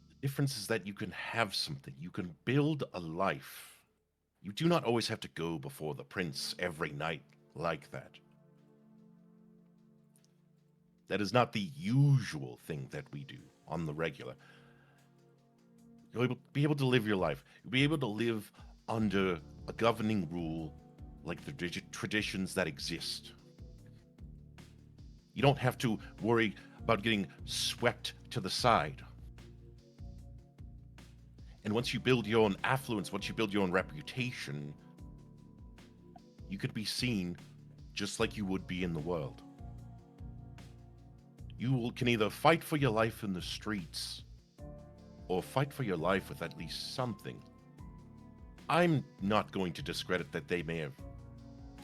The difference is that you can have something. You can build a life. You do not always have to go before the prince every night like that. That is not the usual thing that we do on the regular. You'll be able to live your life. You'll be able to live under a governing rule like the traditions that exist. You don't have to worry about getting swept to the side. And once you build your own affluence, once you build your own reputation, you could be seen just like you would be in the world. You can either fight for your life in the streets or fight for your life with at least something. I'm not going to discredit that they may have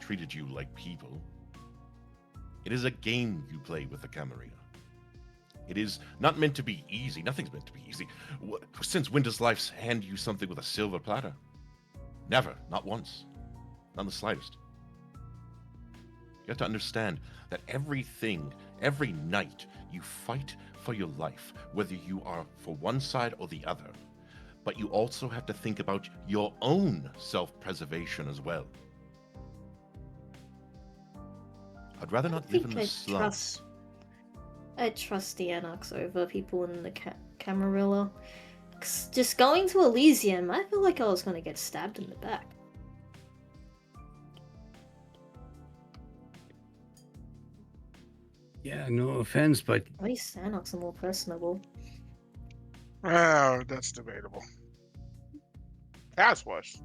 treated you like people. It is a game you play with the Camarilla. It is not meant to be easy. Nothing's meant to be easy. Since when does life hand you something with a silver platter? Never. Not once. Not the slightest. You have to understand that everything, every night, you fight for your life, whether you are for one side or the other. But you also have to think about your own self-preservation as well. I'd rather not live in the slums. I trust the Anox over people in the Camarilla. Just going to Elysium, I feel like I was gonna get stabbed in the back. Yeah, no offense, but At least Anox are more personable. Oh, that's debatable. That's worse.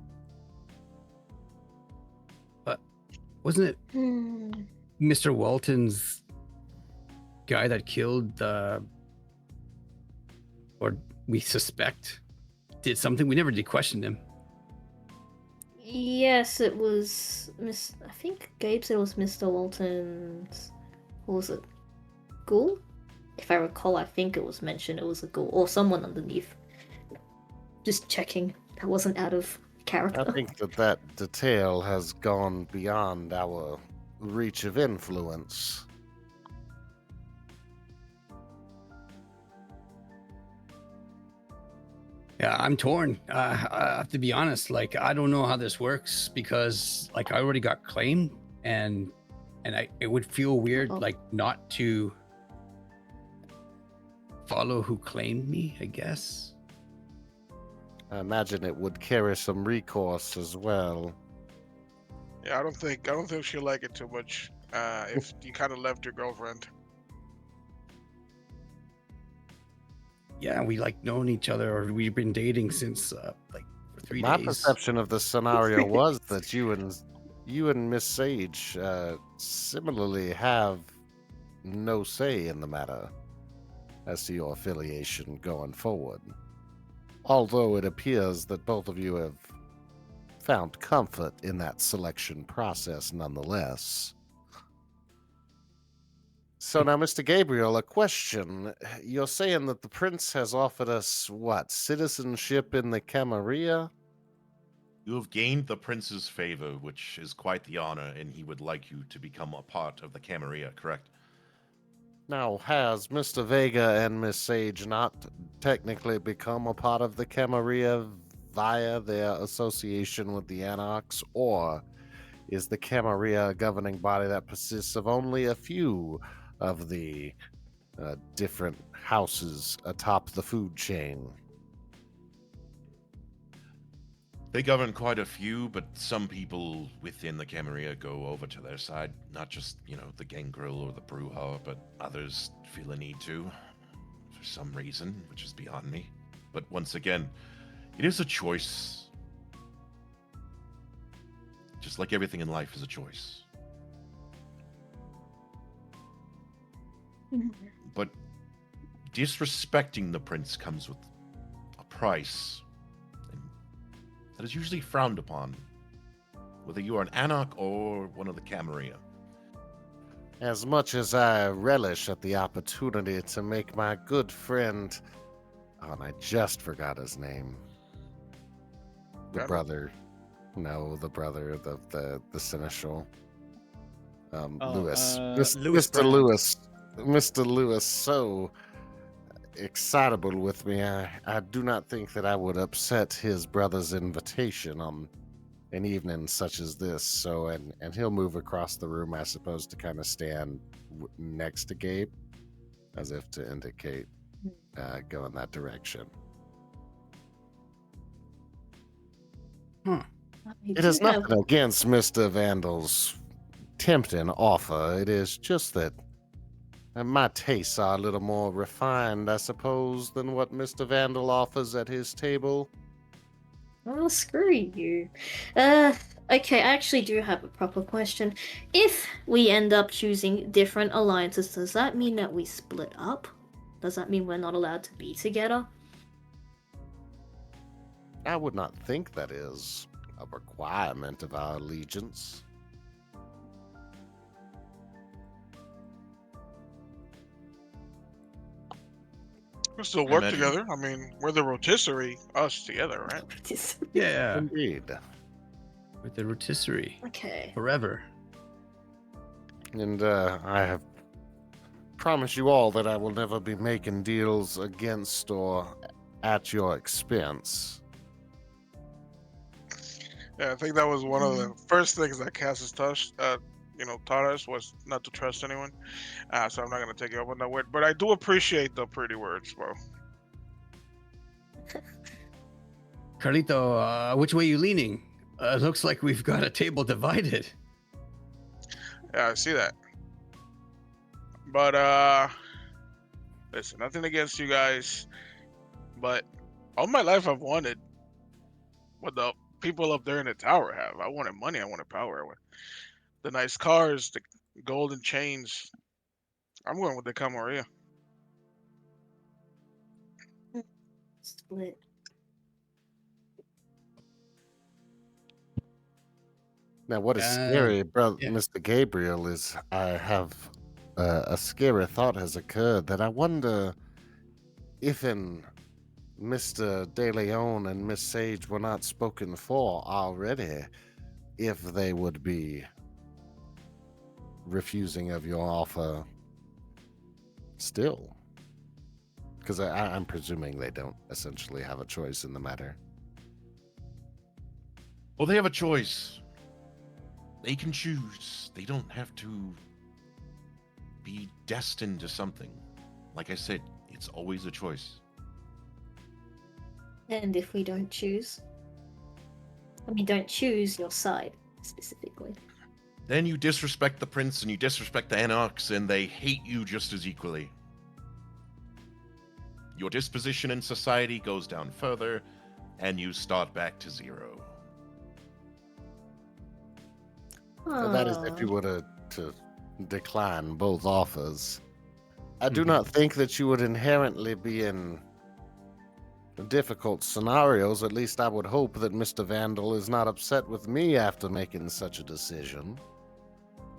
wasn't it Hmm. Mr. Walton's guy that killed the, or we suspect did something? We never did question him. Yes, it was I think Gabe said it was Mr. Walton's. What was it? Ghoul? If I recall, I think it was mentioned it was a ghoul or someone underneath. Just checking. That wasn't out of character. I think that detail has gone beyond our reach of influence. Yeah, I'm torn. I have to be honest. Like, I don't know how this works because, like, I already got claimed, and it would feel weird, like, not to follow who claimed me, I guess. I imagine it would carry some recourse as well. Yeah, I don't think she'll like it too much. If you kind of left your girlfriend. Yeah, we like known each other, or we've been dating since like for 3 My days. perception of the scenario was that you and Miss Sage similarly have no say in the matter as to your affiliation going forward. Although it appears that both of you have found comfort in that selection process nonetheless. So now, Mr. Gabriel, a question. You're saying that the prince has offered us, what, citizenship in the Camarilla? You have gained the prince's favor, which is quite the honor, and he would like you to become a part of the Camarilla, correct? Now, has Mr. Vega and Miss Sage not technically become a part of the Camarilla via their association with the Anarchs, or is the Camarilla a governing body that persists of only a few of the different houses atop the food chain? They govern quite a few, but some people within the Camarilla go over to their side. Not just, the Gangrel or the Brewha, but others feel a need to, for some reason, which is beyond me. But once again, it is a choice. Just like everything in life is a choice. But disrespecting the prince comes with a price. That is usually frowned upon, whether you are an Anarch or one of the Camarilla. As much as I relish at the opportunity to make my good friend, oh, and I just forgot his name, the Randall? brother, no, the brother of the seneschal, Lewis, Lewis Mr. Brown. Mr. Lewis, so excitable with me, I do not think that I would upset his brother's invitation on an evening such as this. So, and he'll move across the room, I suppose, to kind of stand next to Gabe, as if to indicate go in that direction. It is nothing against Mr. Vandal's tempting offer. It is just that my tastes are a little more refined, I suppose, than what Mr. Vandal offers at his table. Oh, screw you. Okay, I actually do have a proper question. If we end up choosing different alliances, does that mean that we split up? Does that mean we're not allowed to be together? I would not think that is a requirement of our allegiance. We still I work imagine- together. I mean, we're the rotisserie, us together, right? Yeah, Indeed. with the rotisserie Okay. forever. And I have promised you all that I will never be making deals against or at your expense. Yeah, I think that was one of the first things that Cass has taught us was not to trust anyone. So I'm not gonna take you up on that word, but I do appreciate the pretty words, bro. Carlito, which way you leaning? Looks like we've got a table divided. Yeah, I see that. But listen, nothing against you guys, but all my life I've wanted what the people up there in the tower have. I wanted money, I wanted power, I wanted the nice cars, the golden chains. I'm going with the Camarilla. Split. Now, what is scary, brother, yeah. Mr. Gabriel, is I have a scary thought has occurred that I wonder if Mr. De Leon and Miss Sage were not spoken for already, if they would be refusing of your offer still. Because I'm presuming they don't essentially have a choice in the matter. Well, they have a choice. They can choose. They don't have to be destined to something. Like I said, it's always a choice. And if we don't choose? I mean, don't choose your side, specifically. Then you disrespect the prince and you disrespect the Anarchs, and they hate you just as equally. Your disposition in society goes down further, and you start back to zero. That is if you were to decline both offers. I do not think that you would inherently be in difficult scenarios. At least I would hope that Mr. Vandal is not upset with me after making such a decision.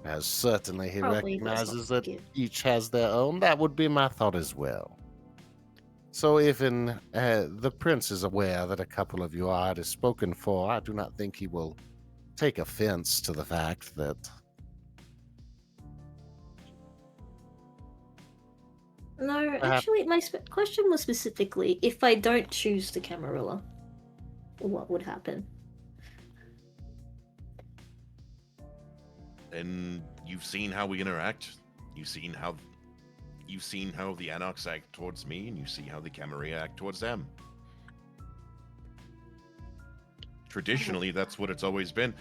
as certainly he Probably best not recognizes to that give. each has their own. That would be my thought as well. So even the prince is aware that a couple of you are spoken for, I do not think he will take offense to the fact that No, Perhaps- actually, my question was specifically if I don't choose the Camarilla, what would happen? And you've seen how we interact. You've seen how the Anarchs act towards me, and you see how the Camarilla act towards them. Traditionally, that's what it's always been.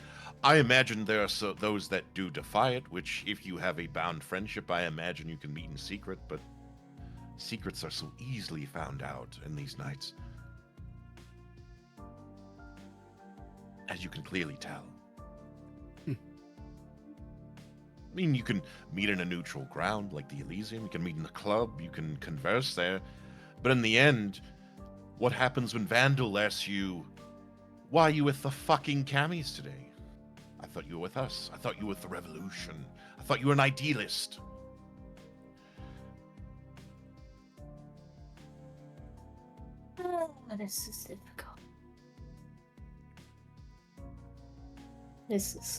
I imagine there are those that do defy it, which, if you have a bound friendship, I imagine you can meet in secret, but secrets are so easily found out in these nights. As you can clearly tell. I mean, you can meet in a neutral ground like the Elysium, you can meet in a club, you can converse there. But in the end, what happens when Vandal asks you, why are you with the fucking Cammies today? I thought you were with us. I thought you were with the Revolution. I thought you were an idealist. This is difficult. This is.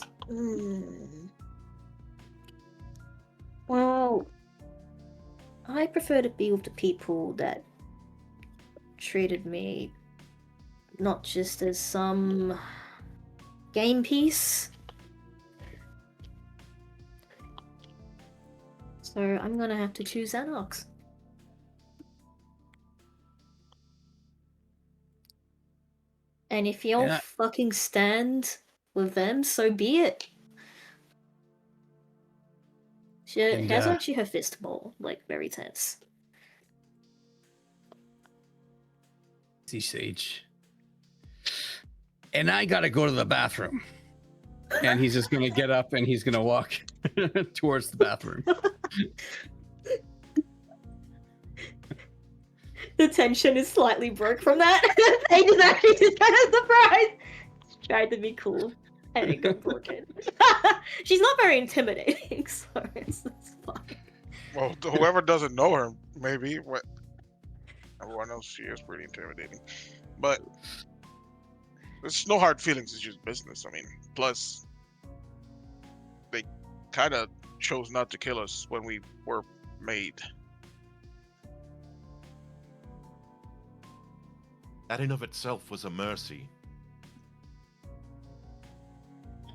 Well, I prefer to be with the people that treated me not just as some game piece. So I'm gonna have to choose Anarchs. And if you'll Yeah. fucking stand with them, so be it. She And, has actually her fist ball, like, very tense. See, Sage. And I gotta go to the bathroom. And he's just gonna get up and he's gonna walk towards the bathroom. The tension is slightly broke from that. Paige is actually just kind of surprised. She tried to be cool, and it got broken. She's not very intimidating, so it's fine. Well, whoever doesn't know her, maybe. What? Everyone else, she is pretty intimidating. But there's no hard feelings. It's just business. I mean, plus they kind of chose not to kill us when we were made. That in of itself was a mercy.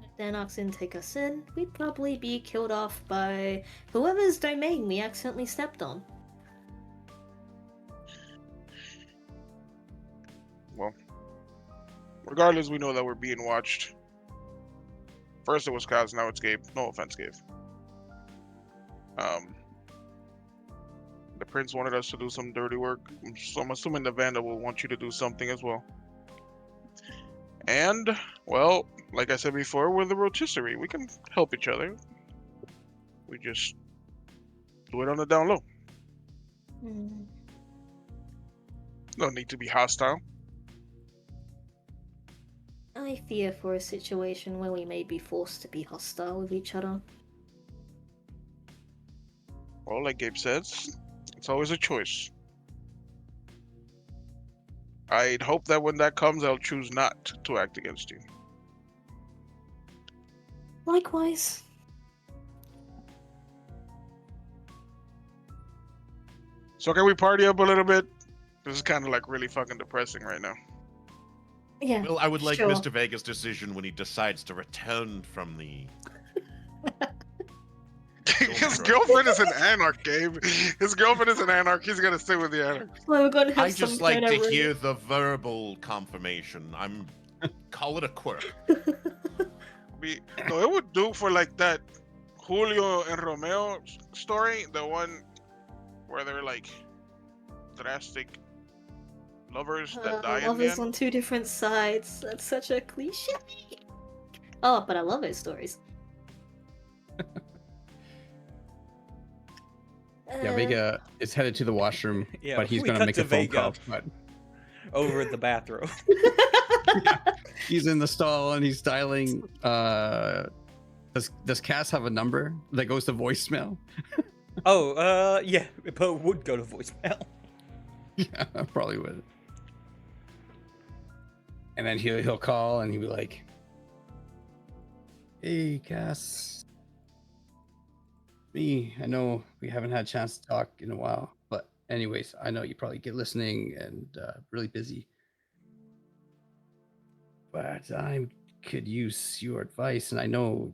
If the Anarchs didn't take us in, we'd probably be killed off by whoever's domain we accidentally stepped on. Well, regardless, we know that we're being watched. First it was Kaz, now it's Gabe. No offense, Gabe. The prince wanted us to do some dirty work, so I'm assuming the Vandal will want you to do something as well. And, well, like I said before, we're the rotisserie. We can help each other. We just do it on the down low. No need to be hostile. I fear for a situation where we may be forced to be hostile with each other. Well, like Gabe says, it's always a choice. I'd hope that when that comes, I'll choose not to act against you. Likewise. So can we party up a little bit? This is kind of like really fucking depressing right now. Yeah. Well, I would like sure. Mr. Vega's decision when he decides to return from the... His girlfriend is an anarch, Gabe. His girlfriend is an anarch. He's gonna stay with the anarch. Well, we're gonna have I some just like kind to of hear the verbal confirmation. Call it a quirk. No, it would do for like that Julio and Romeo story, the one where they're like drastic lovers that die in the lovers end. on two different sides. That's such a cliche. Oh, but I love those stories. Yeah, Vega is headed to the washroom, Yeah, but he's we gonna cut make to a phone Vega. call. But Over at the bathroom. he's in the stall and he's dialing the Does Cass have a number that goes to voicemail? Oh, yeah, but it would go to voicemail. Yeah, I probably would. And then he'll call and he'll be like, "Hey, Cass, me. I know we haven't had a chance to talk in a while, but anyways, I know you probably get listening and really busy. But I could use your advice, and I know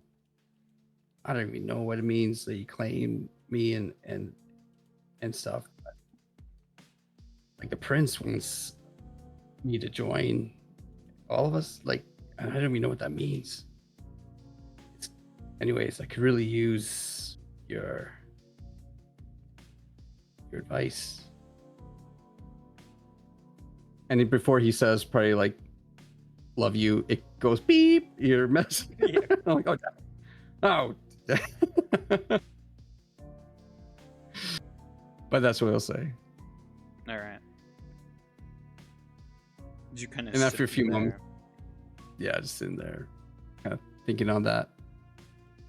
I don't even know what it means that you claim me and stuff. But, like the prince wants me to join all of us. Like I don't even know what that means. Anyways, I could really use your advice." And before he says probably like "love you," it goes beep. Your mess. Yeah. I'm like, oh. But that's what he'll say. All right. You kind of. And after a few moments, yeah, just in there, kind of thinking on that.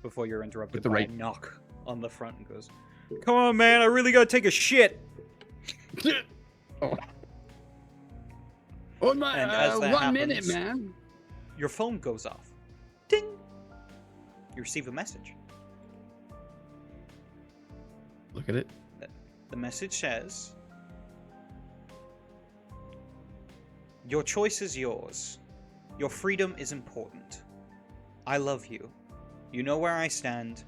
Before you're interrupted With the by right- a knock on the front and goes, "Come on, man! I really gotta take a shit." Oh, oh my! And as that 1 minute, happens- man. Your phone goes off. Ding! You receive a message. Look at it. The message says, "Your choice is yours. Your freedom is important. I love you. You know where I stand.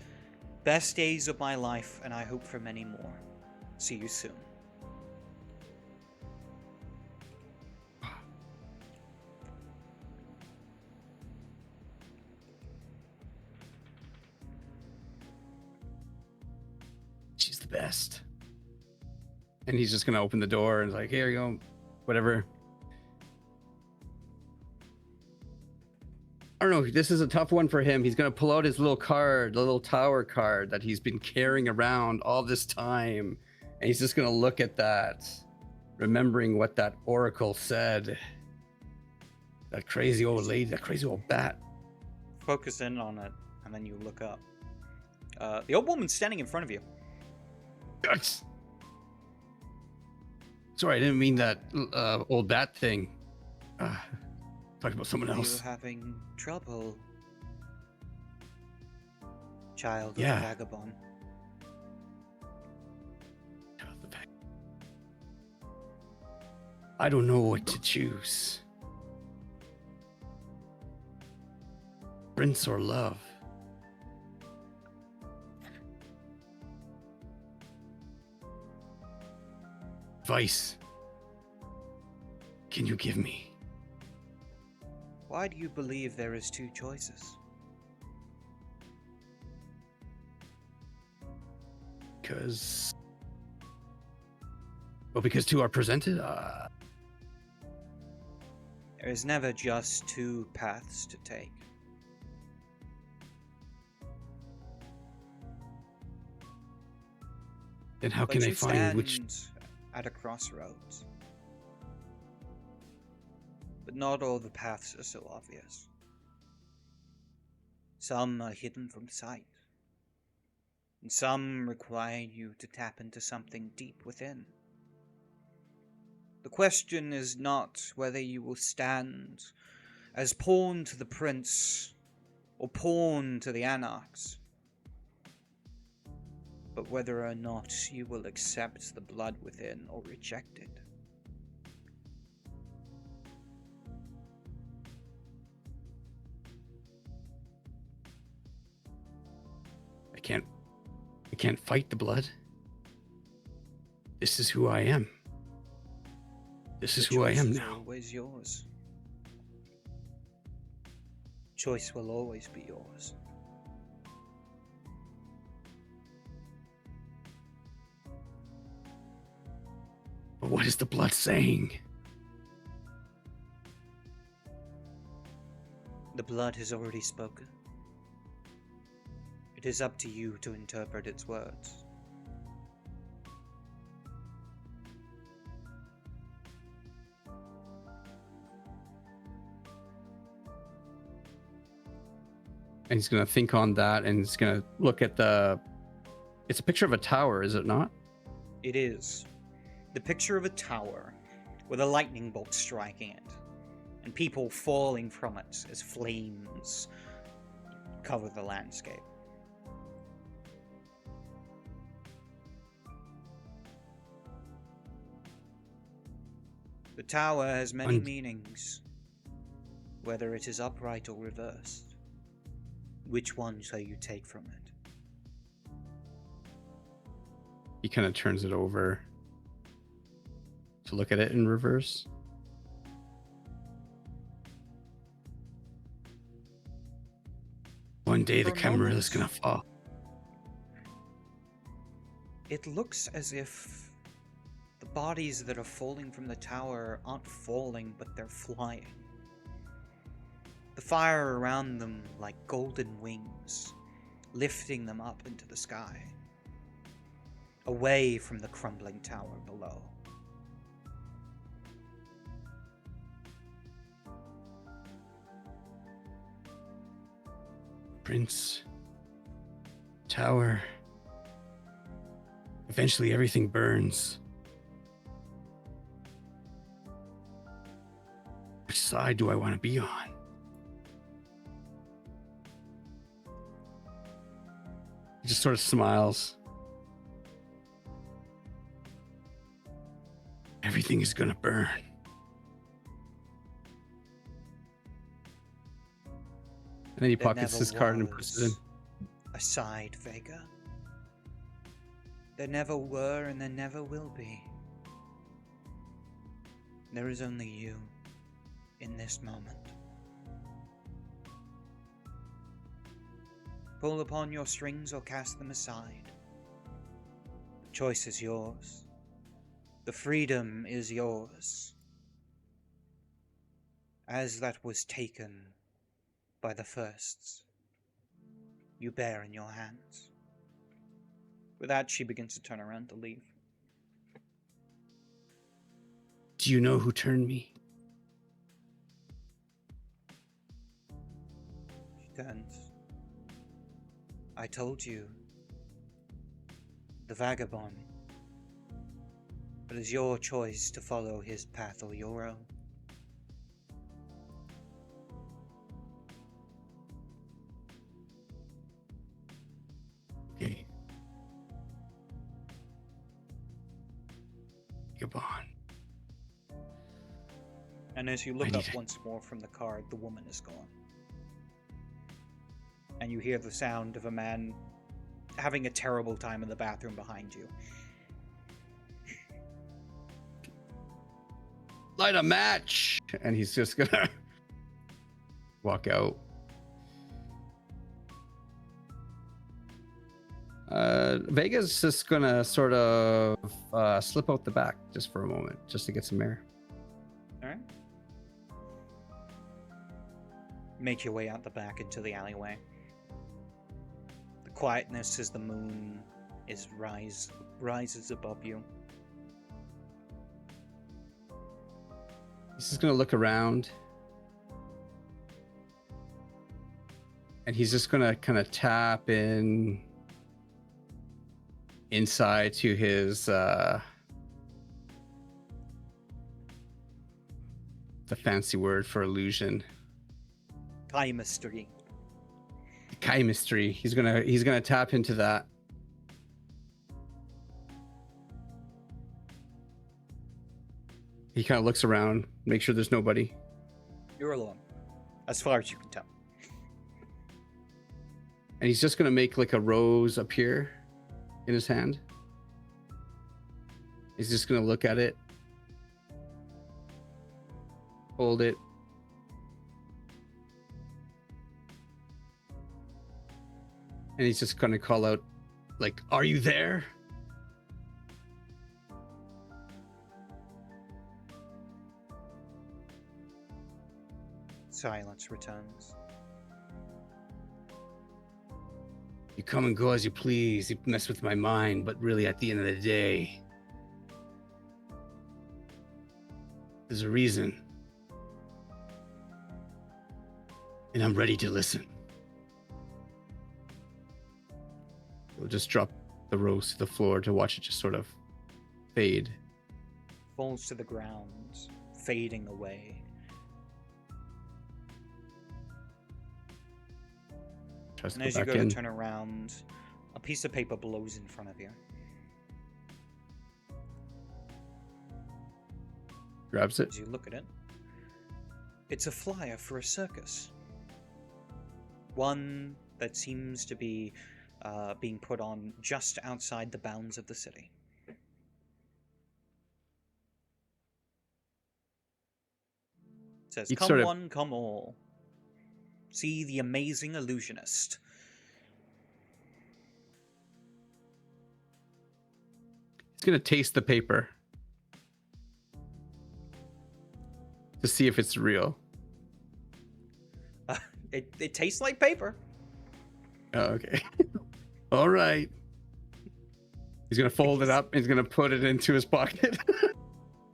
Best days of my life, and I hope for many more. See you soon." She's the best. And he's just gonna open the door and like, "Here you go, whatever." I don't know. This is a tough one for him. He's gonna pull out his little card, the little tower card that he's been carrying around all this time, and he's just gonna look at that, remembering what that oracle said. That crazy old lady, that crazy old bat. Focus in on it, and then you look up. The old woman's standing in front of you. Yes. Sorry, I didn't mean that old bat thing. Talking about someone Are you else. having trouble, child of Yeah. the vagabond? I don't know what to choose. Prince or love? Advice. Can you give me? Why do you believe there is two choices? Because... Well, because two are presented? There is never just two paths to take. Then how But can I you find which... stand at a crossroads. But not all the paths are so obvious. Some are hidden from sight, and some require you to tap into something deep within. The question is not whether you will stand as pawn to the prince or pawn to the anarchs, but whether or not you will accept the blood within or reject it. I can't fight the blood. This is who I am. This is The who I choice am is now. always yours. Choice will always be yours. But what is the blood saying? The blood has already spoken. It is up to you to interpret its words. And he's gonna think on that, and he's gonna look at the. It's a picture of a tower, is it not? It is the picture of a tower with a lightning bolt striking it, and people falling from it as flames cover the landscape. The tower has many meanings, whether it is upright or reversed. Which one shall you take from it? He kind of turns it over to look at it in reverse. One day For the a Camarilla is moment, gonna fall. It looks as if the bodies that are falling from the tower aren't falling, but they're flying. The fire around them like golden wings, lifting them up into the sky, away from the crumbling tower below. Prince. Tower. Eventually everything burns. Which side do I want to be on? He just sort of smiles. Everything is gonna burn. And then he There pockets never his card and puts it in. was a side, Vega. There never were and there never will be. There is only you in this moment. Pull upon your strings or cast them aside. The choice is yours. The freedom is yours. As that was taken by the firsts, you bear in your hands. With that, she begins to turn around to leave. Do you know who turned me? She turns. I told you. The vagabond. But it's your choice to follow his path or your own. Okay. Vagabond. And as you look I up need it. once more from the card, the woman is gone. And you hear the sound of a man having a terrible time in the bathroom behind you. Light a match! And he's just gonna walk out. Vega's just gonna sort of slip out the back just for a moment, just to get some air. Alright? Make your way out the back into the alleyway. The quietness as the moon rises above you. He's just gonna look around. And he's just gonna kind of tap inside to his the fancy word for illusion. Chemistry. Chemistry. He's gonna tap into that. He kind of looks around, make sure there's nobody. You're alone. As far as you can tell. And he's just gonna make like a rose appear in his hand. He's just gonna look at it, hold it, and he's just gonna call out, like, "Are you there?" Silence returns. You come and go as you please. You mess with my mind, but really, at the end of the day, there's a reason. And I'm ready to listen. We'll just drop the rose to the floor to watch it just sort of fade. Falls to the ground, fading away. Tries to And go as you back go in. to turn around, a piece of paper blows in front of you. Grabs it. As you look at it, it's a flyer for a circus. One that seems to be being put on just outside the bounds of the city. It says, You'd "Come sort of- one, come all. See the amazing illusionist." He's gonna taste the paper to see if it's real. It tastes like paper. Oh, okay. All right. He's gonna fold it up. He's gonna put it into his pocket.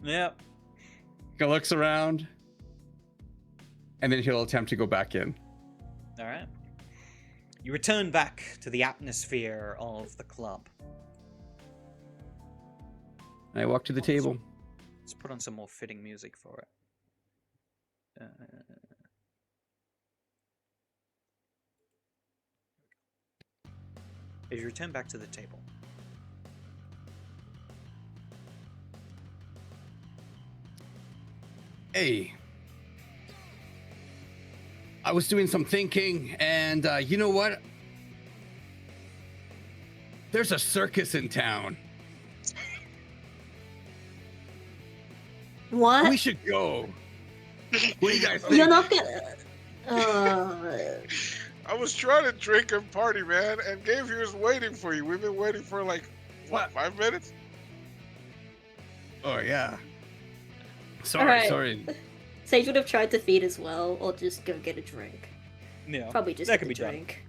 Yep. He looks around, and then he'll attempt to go back in. All right. You return back to the atmosphere of the club. And I walk to the table. Let's put on some more fitting music for it. As you return back to the table, Hey, I was doing some thinking, and you know what? There's a circus in town. What? We should go. What do you guys think? You're not gonna. I was trying to drink and party, man, and Gabe here is waiting for you. We've been waiting for like, what, 5 minutes? Oh yeah. Sorry, Alright. sorry. Sage would have tried to feed as well, or just go get a drink. yeah, Probably just that get could a be done. drink.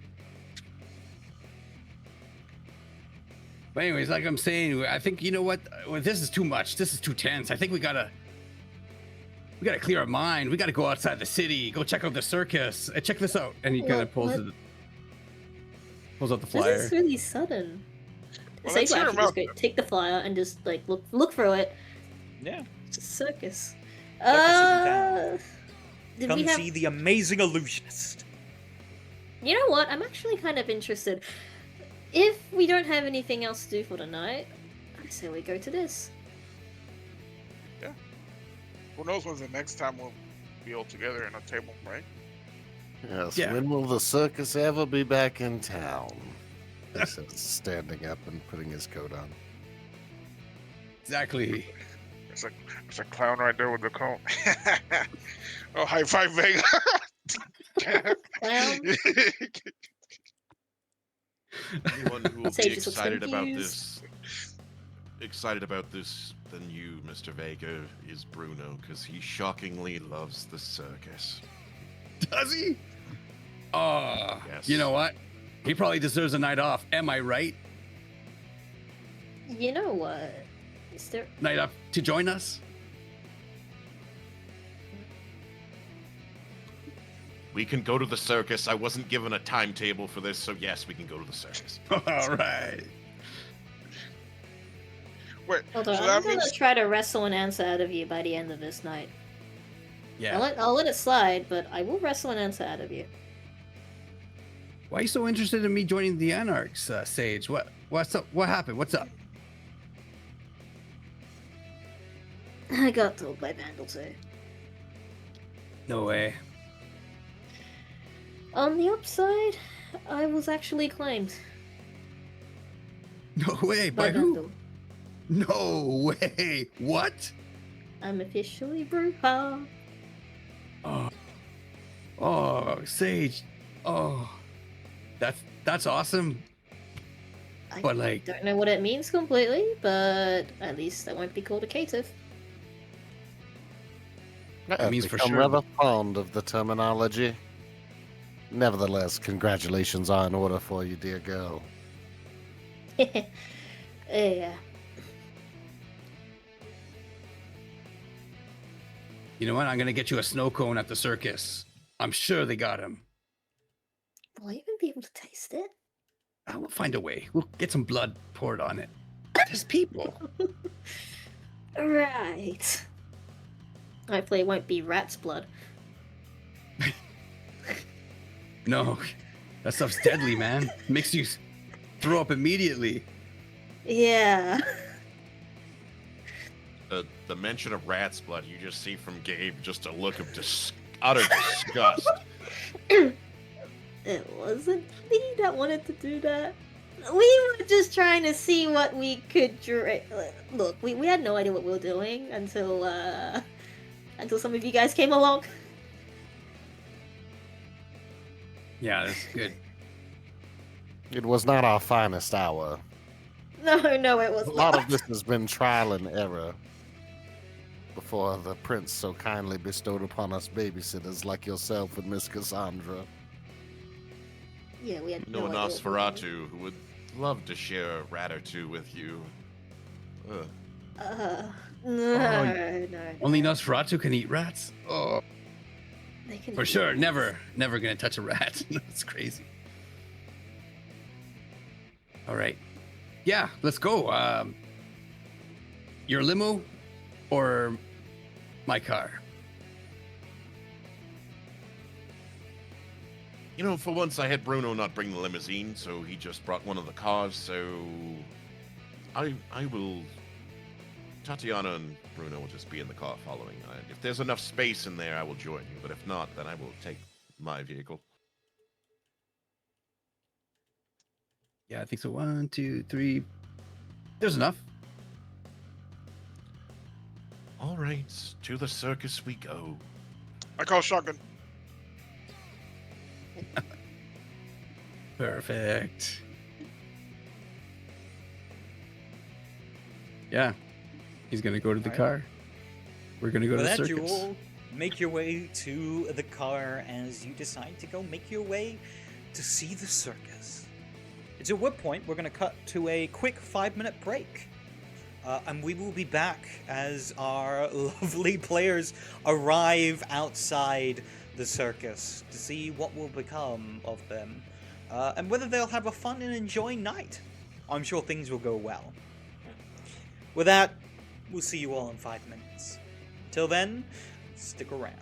But anyways, like I'm saying, I think you know what? Well, this is too much. This is too tense. I think we gotta clear our mind. We gotta go outside the city. Go check out the circus. Check this out. And he kind of What- pulls out the This flyer. is really sudden. Well, Sage let's will hear actually him just go take the flyer and just like look through it. Yeah. It's a circus. Circus Did Come we have? see the amazing illusionist. You know what? I'm actually kind of interested. If we don't have anything else to do for the night, I say we go to this. Who knows when's the next time we'll be all together in a table, right? Yes. Yeah. When will the circus ever be back in town? He says, standing up and putting his coat on. Exactly. It's a clown right there with the cone. Oh, high five, Vega. Clown? Anyone who will be Sage just looks excited about confused. this than you, Mr. Vega, is Bruno, because he shockingly loves the circus. Does he? Oh, Yes. You know what? He probably deserves a night off. Am I right? You know what? Is there? Night off to join us? We can go to the circus. I wasn't given a timetable for this, so yes, we can go to the circus. All right. Wait, Hold so on, I'm that gonna means try to wrestle an answer out of you by the end of this night. Yeah. I'll let it slide, but I will wrestle an answer out of you. Why are you so interested in me joining the Anarchs, Sage? What's up? What happened? What's up? I got told by Vandal too. No way. On the upside, I was actually claimed No way. by By who? Vandal. No way. What? I'm officially Bruja. Oh. Oh, Sage. Oh. That's awesome. I But like, don't know what it means completely, but at least I won't be called a caitiff. That means for become sure. rather fond of the terminology. Nevertheless, congratulations are in order for you, dear girl. Yeah. You know what? I'm gonna get you a snow cone at the circus. I'm sure they got him. Will I even be able to taste it? We'll find a way. We'll get some blood poured on it. There's people. Right. Hopefully it won't be rat's blood. No, that stuff's deadly, man. Makes you throw up immediately. Yeah. The mention of rat's blood, you just see from Gabe just a look of utter disgust. It wasn't me that wanted to do that. We were just trying to see what we could Look, we had no idea what we were doing until some of you guys came along. Yeah, that's good. It was not our finest hour. No, it was A lot not. of this has been trial and error before the prince so kindly bestowed upon us babysitters like yourself and Miss Cassandra. Yeah, we had No no idea. what we were doing. Nosferatu who would love to share a rat or two with you. Ugh. No. Only Nosferatu can eat rats. Oh, They can for eat sure. rats. Never gonna touch a rat. That's crazy. All right. Yeah, let's go. Your limo or my car? You know, for once I had Bruno not bring the limousine, so he just brought one of the cars, so I will... Tatiana and Bruno will just be in the car following. If there's enough space in there, I will join you, but if not, then I will take my vehicle. Yeah, I think so. 1, 2, 3. There's enough. All right, to the circus we go. I call shotgun. Perfect. Yeah, he's gonna go to the Alright. car. We're gonna go With to the that, you circus. all make your way to the car as you decide to go make your way to see the circus. It's at what point we're going to cut to a quick 5-minute break. And we will be back as our lovely players arrive outside the circus to see what will become of them. And whether they'll have a fun and enjoying night. I'm sure things will go well. With that, we'll see you all in 5 minutes. Till then, stick around.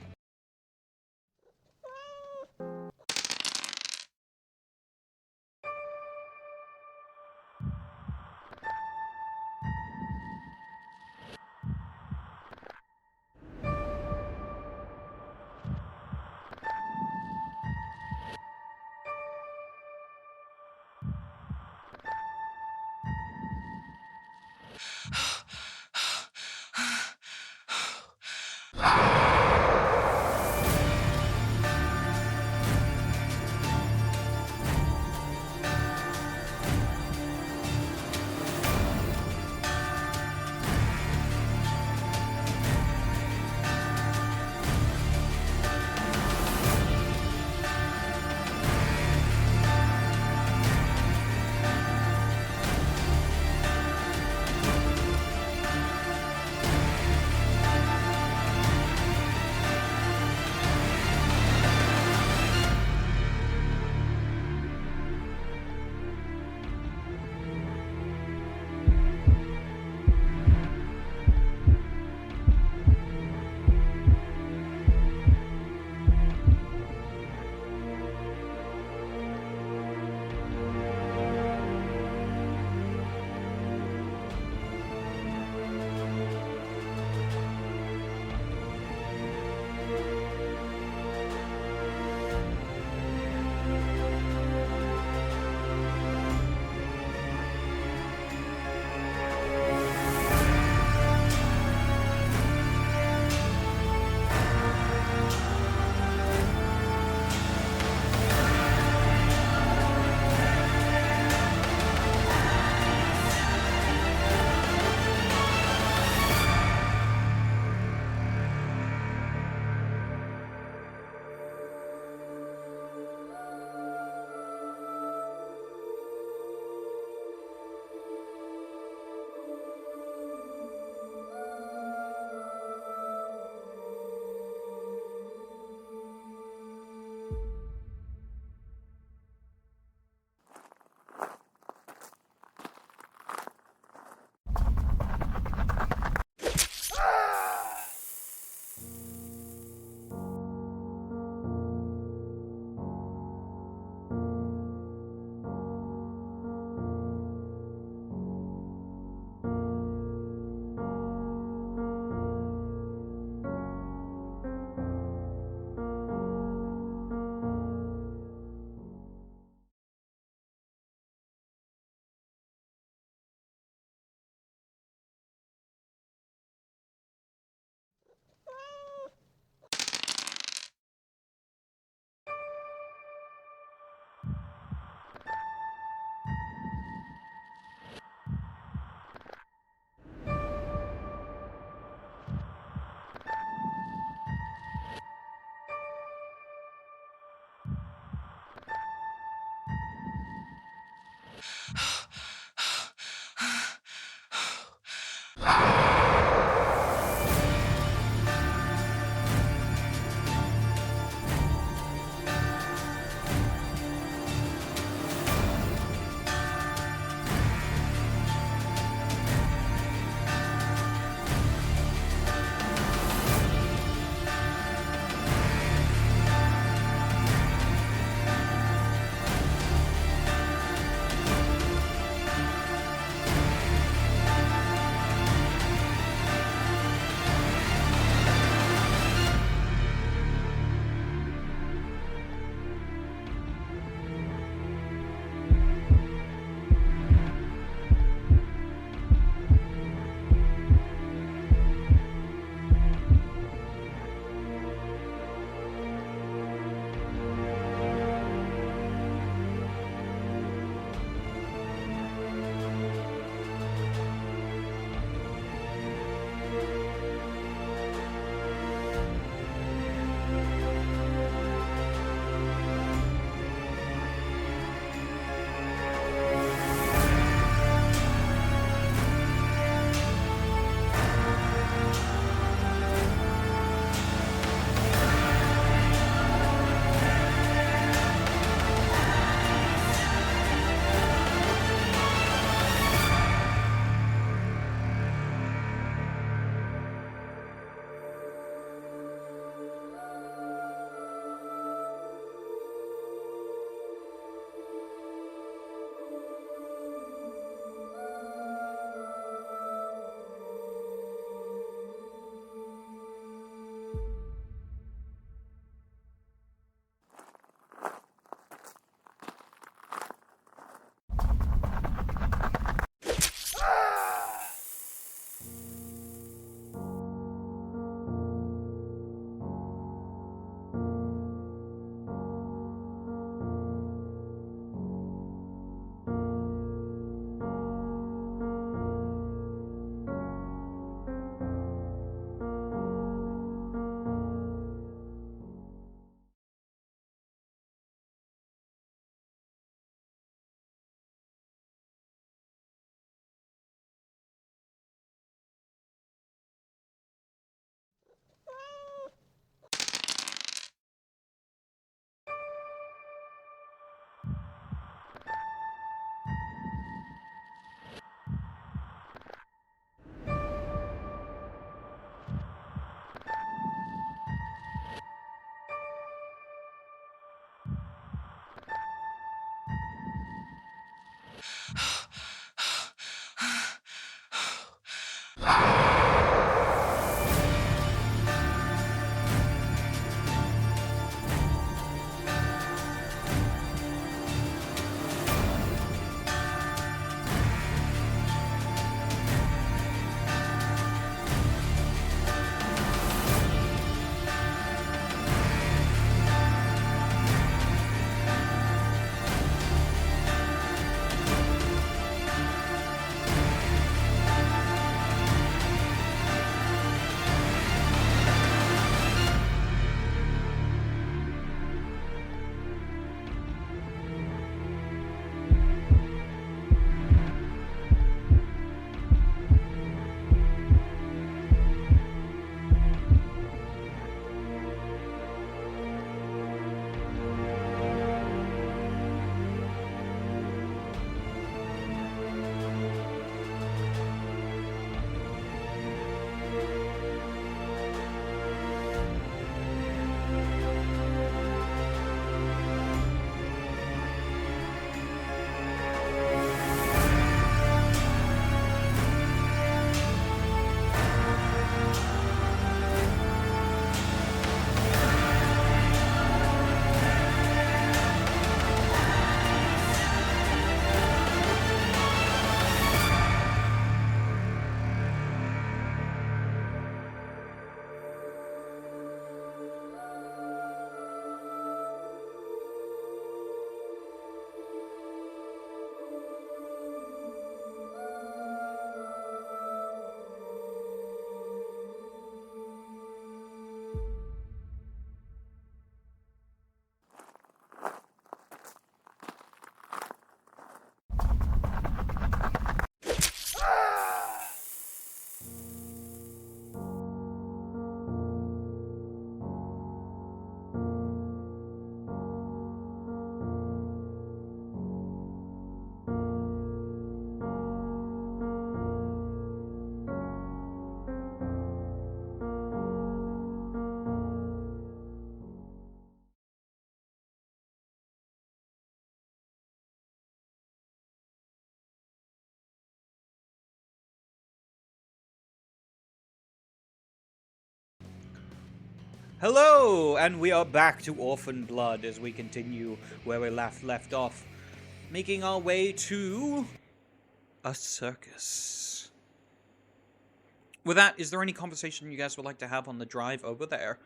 Hello, and we are back to Orphaned Blood as we continue where we left off, making our way to a circus. With that, is there any conversation you guys would like to have on the drive over there,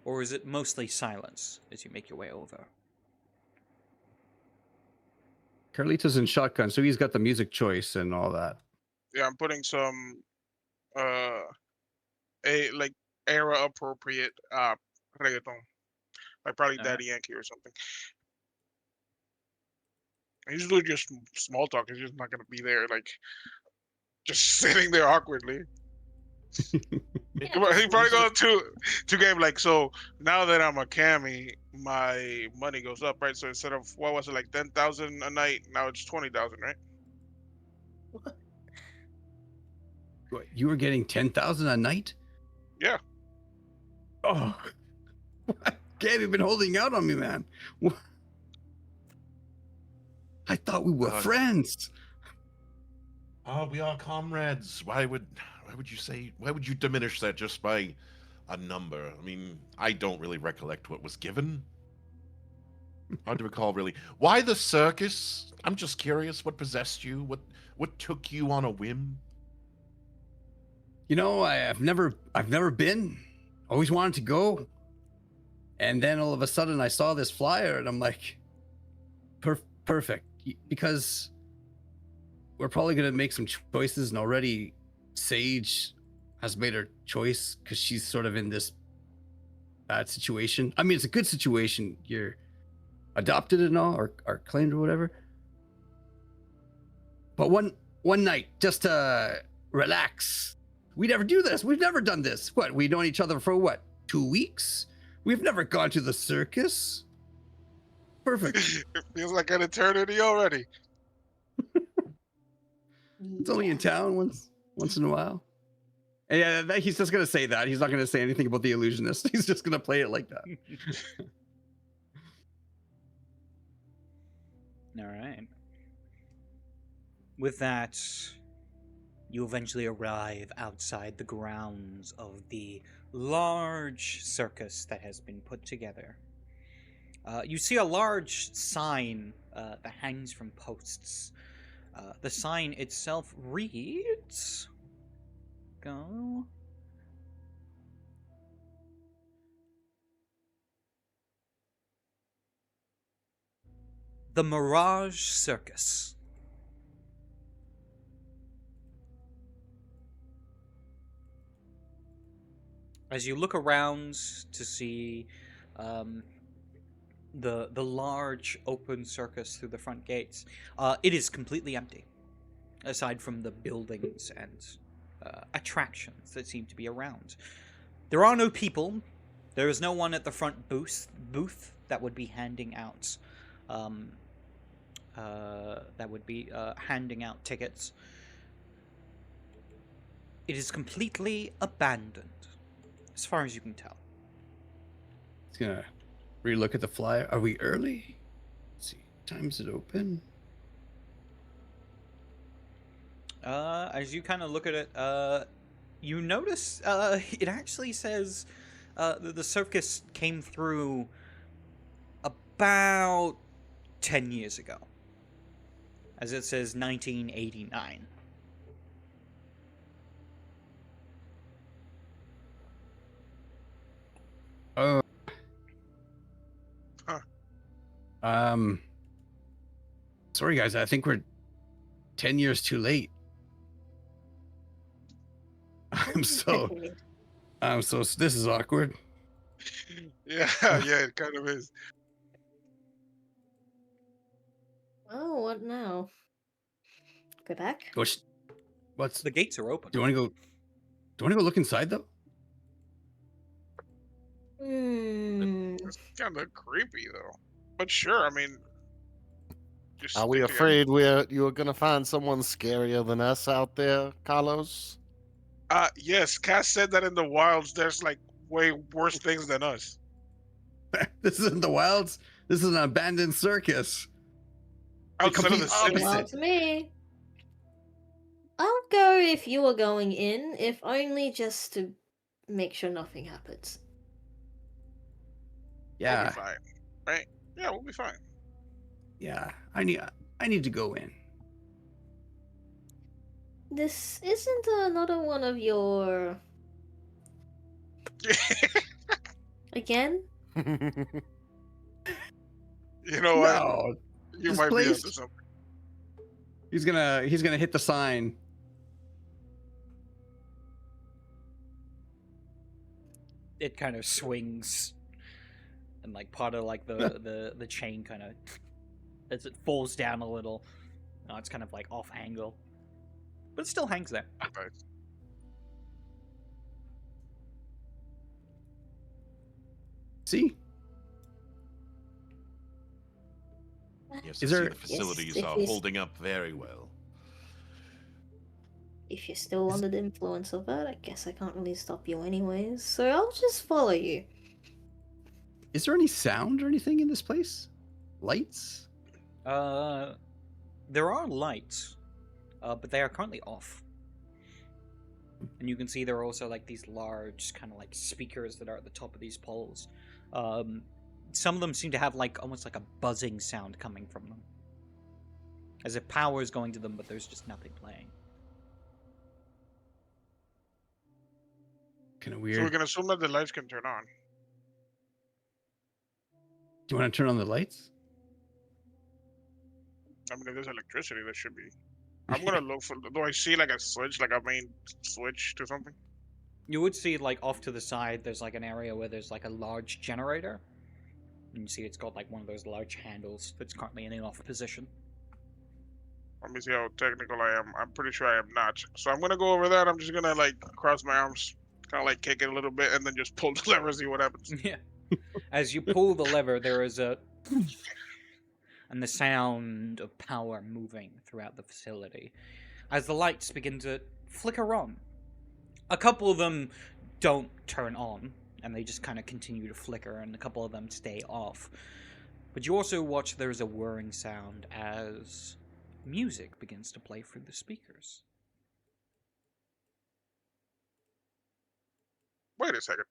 or is it mostly silence as you make your way over? Carlito's in shotgun, so he's got the music choice and all that. Yeah, I'm putting some like era appropriate reggaeton, like probably Alright. Daddy Yankee or something. Usually just small talk. He's just not gonna be there, like just sitting there awkwardly. He probably goes to game like, so now that I'm a cami, my money goes up, right? So instead of what was it, like 10,000 a night, now it's 20,000, right? What, you were getting 10,000 a night? Yeah. Oh, Gabe, you've been holding out on me, man. I thought we were friends. Oh, we are comrades. Why would you diminish that just by a number? I mean, I don't really recollect what was given. Hard to recall, really. Why the circus? I'm just curious. What possessed you? What took you on a whim? You know, I've never been. Always wanted to go. And then all of a sudden I saw this flyer and I'm like, perfect. Because we're probably going to make some choices, and already Sage has made her choice because she's sort of in this bad situation. I mean, it's a good situation. You're adopted and all, or claimed or whatever. But one night, just to relax. We never do this. We've never done this. What? We've known each other for what? 2 weeks? We've never gone to the circus. Perfect. It feels like an eternity already. It's only in town once in a while. And yeah, he's just gonna say that. He's not gonna say anything about the illusionist. He's just gonna play it like that. All right. With that, you eventually arrive outside the grounds of the large circus that has been put together. You see a large sign that hangs from posts. The sign itself reads... Go... The Mirage Circus. As you look around to see the large open circus through the front gates, it is completely empty, aside from the buildings and attractions that seem to be around. There are no people. There is no one at the front booth that would be handing out handing out tickets. It is completely abandoned, as far as you can tell. He's gonna relook at the flyer. Are we early? Let's see. What time is it open? As you kind of look at it, you notice it actually says the circus came through about 10 years ago. As it says 1989. Oh. Huh. Sorry guys, I think we're 10 years too late. This is awkward. Yeah, yeah, it kind of is. Oh, what now? Go back? What's The gates are open. Do you want to go look inside though? It's kind of creepy though. But sure, I mean, just Are we stick together. afraid you're gonna find someone scarier than us out there, Carlos? Yes, Cass said that in the wilds there's like way worse things than us. This isn't the wilds. This is an abandoned circus. The Outside of complete the city. opposite. Well, to me, I'll go if you are going in, if only just to make sure nothing happens. We'll Yeah, be fine, right? Yeah, we'll be fine. yeah. I need to go in. This isn't another one of your again. You know what? No, You this might be place- onto something. he's gonna hit the sign. It kind of swings, and like part of like the chain kind of as it falls down a little. It's kind of like off angle, but it still hangs there. Nice. See, Yes, Is I see there- the facilities if are we- holding up very well. If you're still under the influence of it, I guess I can't really stop you anyways. So I'll just follow you. is there any sound or anything in this place? Lights? There are lights, but they are currently off. And you can see there are also like these large kind of like speakers that are at the top of these poles. Some of them seem to have like almost like a buzzing sound coming from them, as if power is going to them, but there's just nothing playing. Kind of So weird. we can assume that the lights can turn on. Do you want to turn on the lights? I mean, if there's electricity, there should be. I'm gonna look for. Do I see like a switch, like a main switch to something? You would see like off to the side, there's like an area where there's like a large generator, and you see it's got like one of those large handles that's currently in an off position. Let me see how technical I am. I'm pretty sure I am not. So I'm gonna go over that. I'm just gonna like cross my arms, kind of like kick it a little bit, and then just pull the lever, see what happens. Yeah. As you pull the lever, there is a and the sound of power moving throughout the facility. As the lights begin to flicker on, a couple of them don't turn on, and they just kind of continue to flicker, and a couple of them stay off. But you also watch there's a whirring sound as music begins to play through the speakers. Wait a second.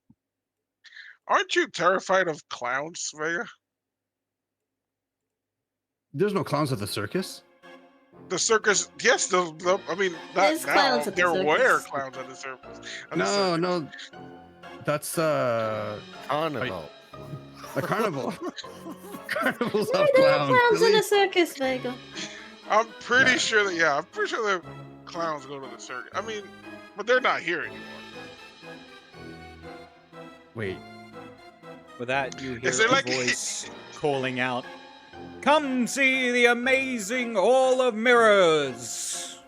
Aren't you terrified of clowns, Vega? There's no clowns at the circus. The circus, yes. I mean, not There's now. clowns at the There were circus. clowns at the circus. No, that's Carnival. a carnival. Carnivals Why have are there clowns. clowns in really? a circus, Vega? I'm pretty Yeah. sure that. Yeah, I'm pretty sure the clowns go to the circus. I mean, but they're not here anymore. Wait, With that, you hear Is there a like- voice calling out, "Come see the amazing Hall of Mirrors!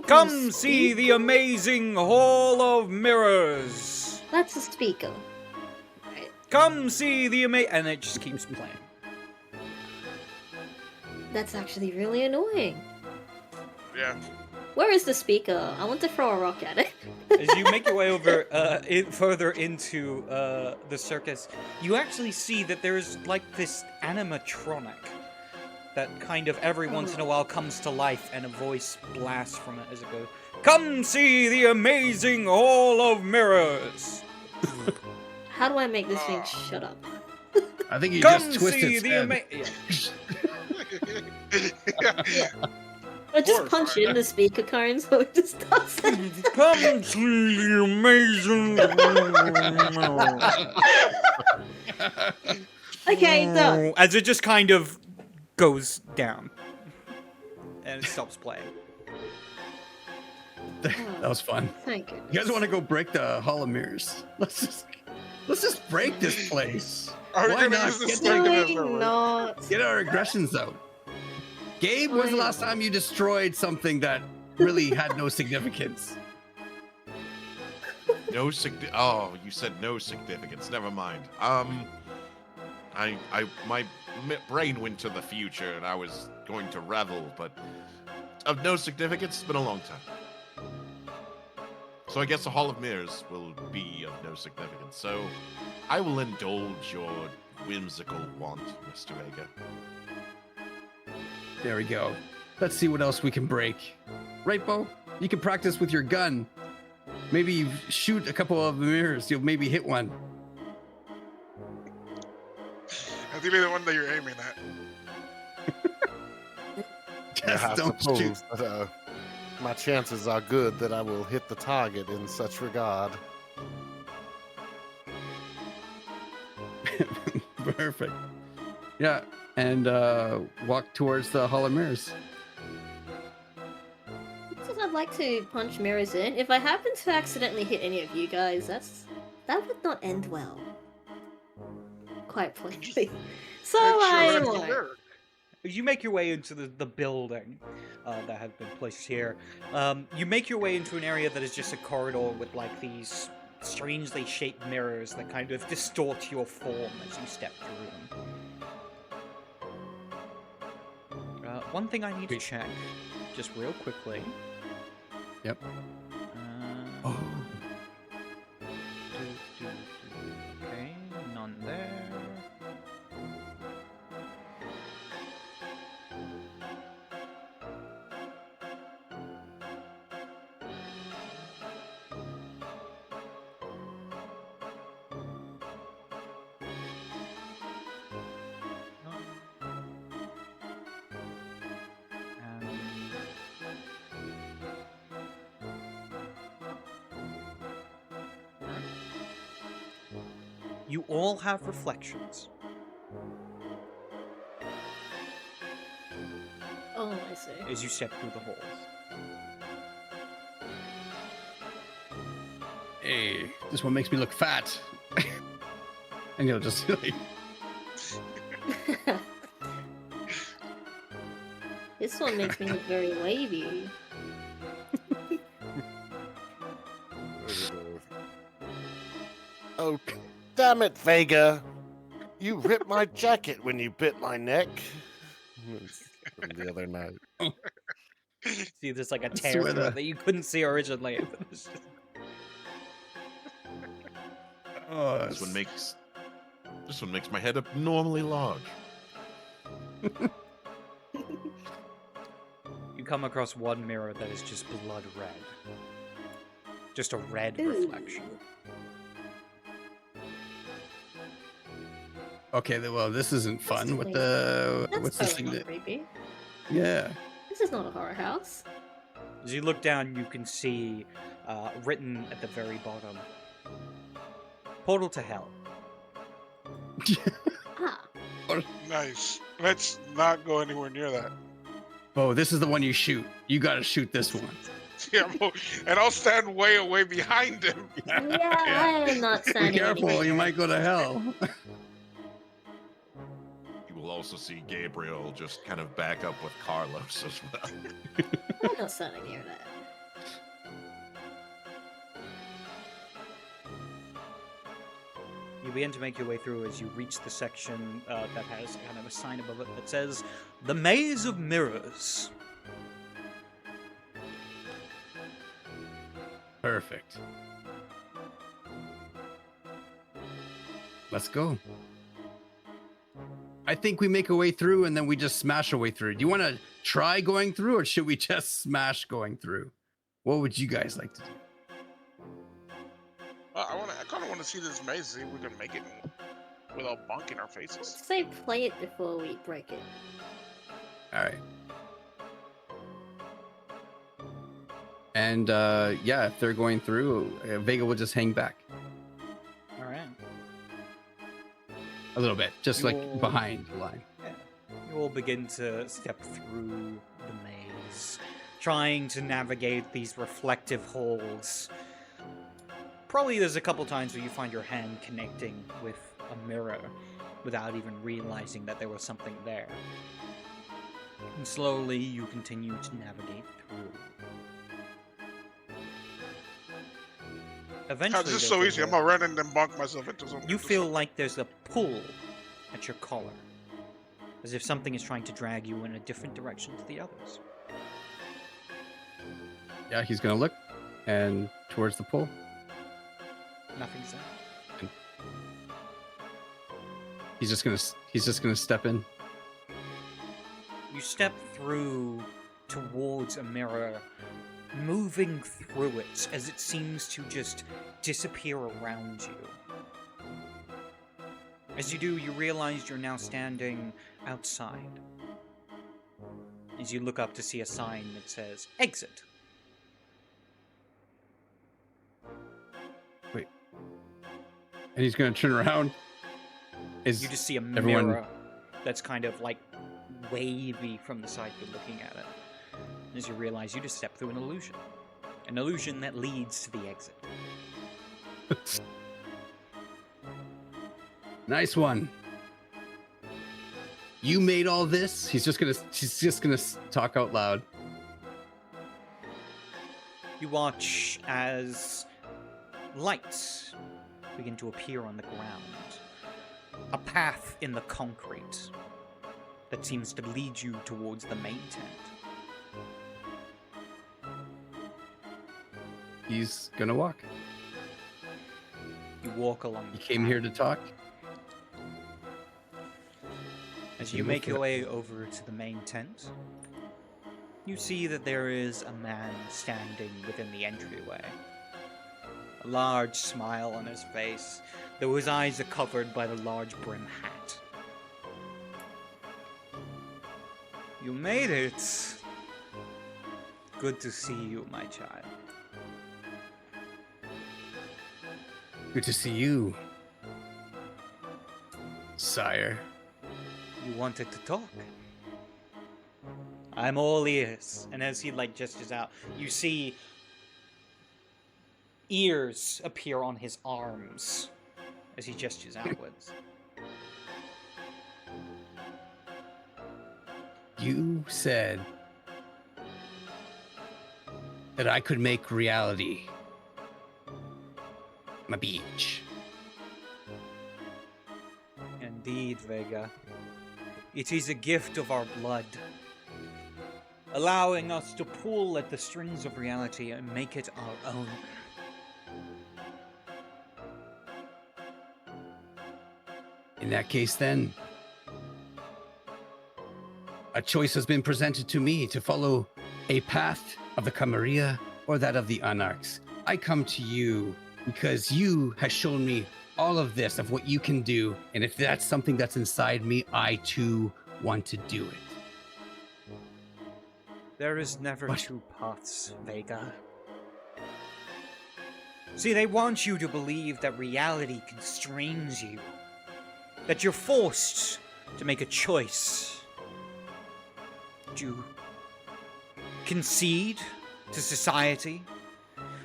Come see the amazing Hall of Mirrors! That's a speaker. Right. Come see the And it just keeps playing. That's actually really annoying. Yeah. Where is the speaker? I want to throw a rock at it. As you make your way over further into the circus, you actually see that there's like this animatronic that kind of every once in a while comes to life, and a voice blasts from it as it goes, "Come see the amazing Hall of Mirrors! How do I make this thing shut up? I think you Come just twist see its the head. Yeah. I just course, punch right. in the speaker cone so it just does it. Come see the amazing Okay, done. As it just kind of goes down. And it stops playing. That was fun. Thank goodness. You guys want to go break the Hall of Mirrors? Let's just break this place. Are we Why gonna not? use this Get thing the- as Doing a weapon? not. Get our aggressions out. Gabe, when's the last time you destroyed something that really had no significance? Oh, you said no significance. Never mind. My brain went to the future, and I was going to revel, but of no significance. It's been a long time. So I guess the Hall of Mirrors will be of no significance. So I will indulge your whimsical want, Mr. Vega. There we go. Let's see what else we can break. Right, Bo? You can practice with your gun. Maybe you shoot a couple of the mirrors. You'll maybe hit one. That's really the one that you're aiming at. Just I don't shoot. suppose that, my chances are good that I will hit the target in such regard. Perfect. Yeah, and walk towards the Hall of Mirrors. Because I'd like to punch mirrors in. If I happen to accidentally hit any of you guys, that would not end well. Quite plainly. So Make sure I that's the won't. mirror. As you make your way into the building that has been placed here, you make your way into an area that is just a corridor with like these strangely shaped mirrors that kind of distort your form as you step through them. One thing I need to check, just real quickly. Yep. Uh, Oh. Okay, none there. You all have reflections. Oh, I see. As you step through the halls. Hey, this one makes me look fat. And you'll just like, This one makes me look very wavy. Oh, damn it, Vega! You ripped my jacket when you bit my neck. From the other night. See, there's like a I tear swear through it to- that you couldn't see originally. It's just- oh, This one makes my head abnormally large. You come across one mirror that is just blood red. Just a red Ooh. reflection. Okay, well, this isn't fun. What That's the? That's What's this totally thing? not creepy. Yeah. This is not a horror house. As you look down, you can see written at the very bottom, "Portal to Hell." Ah, Nice. Let's not go anywhere near that. Oh, this is the one you shoot. You got to shoot this one. Yeah, and I'll stand way away behind him. yeah, I am not Be standing careful, anywhere. you might go to hell. You will also see Gabriel just kind of back up with Carlos as well. I'm not standing near that. You begin to make your way through as you reach the section that has kind of a sign above it that says, "The Maze of Mirrors." Perfect. Let's go. I think we make a way through and then we just smash our way through. Do you want to try going through or should we just smash going through? What would you guys like to do? I kind of want to see this maze, see if we can make it without bonking our faces. Let's say play it before we break it. All right. And yeah, if they're going through, Vega will just hang back All right. a little bit, just like You'll- behind the line. Yeah. You all begin to step through the maze, trying to navigate these reflective halls. Probably there's a couple times where you find your hand connecting with a mirror without even realizing that there was something there. And slowly you continue to navigate through. Eventually, This is there's so a easy. I'm door. gonna run and then bonk myself into something. You feel like there's a pull at your collar, as if something is trying to drag you in a different direction to the others. Yeah, he's gonna look and towards the pole. Nothing's there. He's just gonna step in. You step through towards a mirror, moving through it as it seems to just disappear around you. As you do, you realize you're now standing outside. As you look up to see a sign that says, exit. And he's going to turn around. You just see a everyone- mirror that's kind of like wavy from the side you're looking at it. As you realize you just stepped through an illusion. An illusion that leads to the exit. Nice one. You made all this? She's just gonna talk out loud. You watch as lights begin to appear on the ground. A path in the concrete that seems to lead you towards the main tent. He's gonna walk. You walk along the He came path. here to talk. As you make your way over to the main tent, you see that there is a man standing within the entryway. A large smile on his face, though his eyes are covered by the large brim hat. You made it. Good to see you, my child. Good to see you, sire. You wanted to talk. I'm all ears. And as he gestures out, you see ears appear on his arms as he gestures outwards. You said that I could make reality my beach. Indeed, Vega. It is a gift of our blood, allowing us to pull at the strings of reality and make it our own. In that case, then, a choice has been presented to me to follow a path of the Camarilla or that of the Anarchs. I come to you because you have shown me all of this, of what you can do, and if that's something that's inside me, I too want to do it. There is never What? two paths, Vega. See, they want you to believe that reality constrains you, that you're forced to make a choice. Do you concede to society,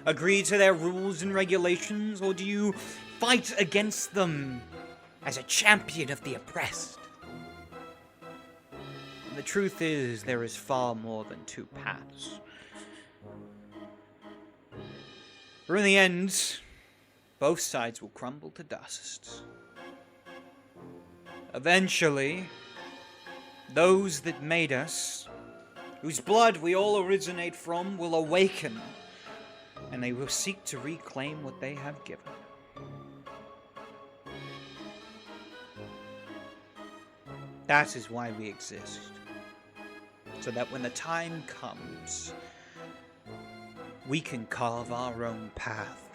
agree to their rules and regulations, or do you fight against them as a champion of the oppressed? And the truth is, there is far more than two paths. For in the end, both sides will crumble to dust. Eventually, those that made us, whose blood we all originate from, will awaken, and they will seek to reclaim what they have given. That is why we exist. So that when the time comes, we can carve our own path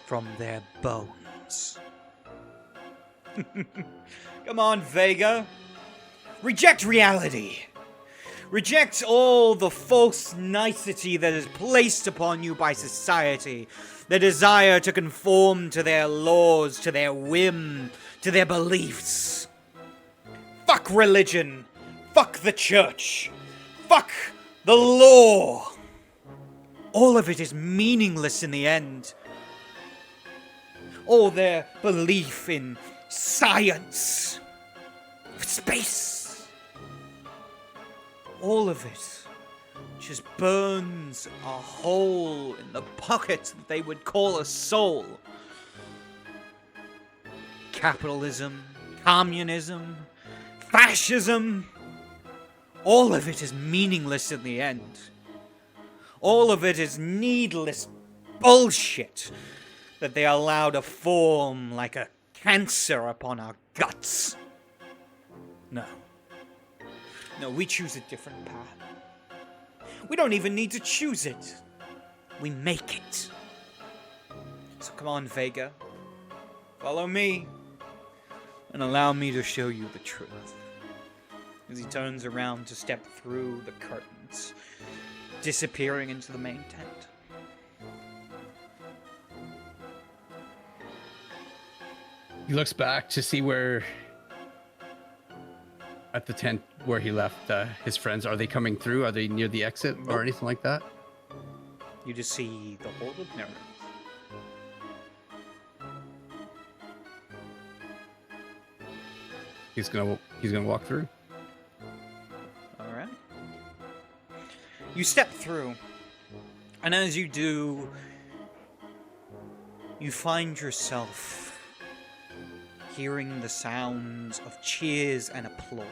from their bones. Come on, Vega. Reject reality. Reject all the false nicety that is placed upon you by society. The desire to conform to their laws, to their whim, to their beliefs. Fuck religion. Fuck the church. Fuck the law. All of it is meaningless in the end. All their belief in science, space, all of it just burns a hole in the pocket that they would call a soul. Capitalism, communism, fascism, all of it is meaningless in the end. All of it is needless bullshit that they allow to form like a cancer upon our guts. No. No, we choose a different path. We don't even need to choose it. We make it. So come on, Vega. Follow me. and allow me to show you the truth. As he turns around to step through the curtains, disappearing into the main tent. He looks back to see where, at the tent where he left his friends. Are they coming through? Are they near the exit or Nope. anything like that? You just see the Hall of Mirrors. He's gonna walk through. Alright. You step through, and as you do, you find yourself hearing the sounds of cheers and applaud.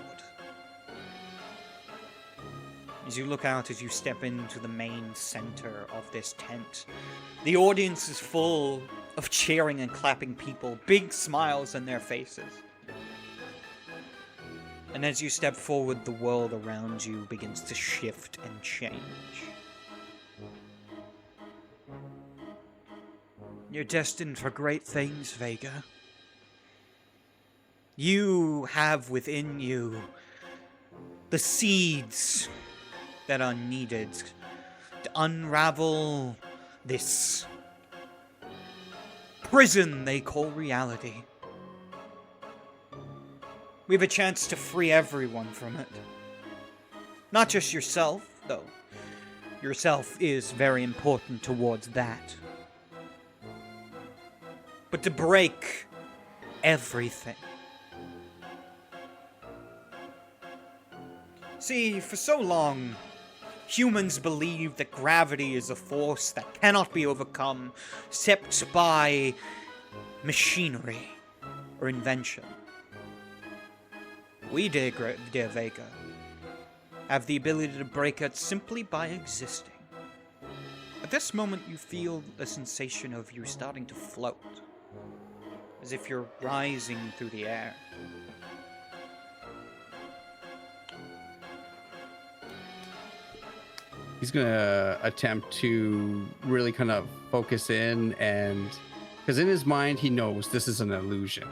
As you look out, as you step into the main center of this tent, the audience is full of cheering and clapping people, big smiles on their faces. And as you step forward, the world around you begins to shift and change. You're destined for great things, Vega. You have within you the seeds that are needed to unravel this prison they call reality. We have a chance to free everyone from it. Not just yourself, though. Yourself is very important towards that. But to break everything. See, for so long, humans believed that gravity is a force that cannot be overcome except by machinery or invention. We, dear Vega, have the ability to break it simply by existing. At this moment, you feel the sensation of you starting to float, as if you're rising through the air. He's gonna attempt to really kind of focus in, and because in his mind he knows this is an illusion.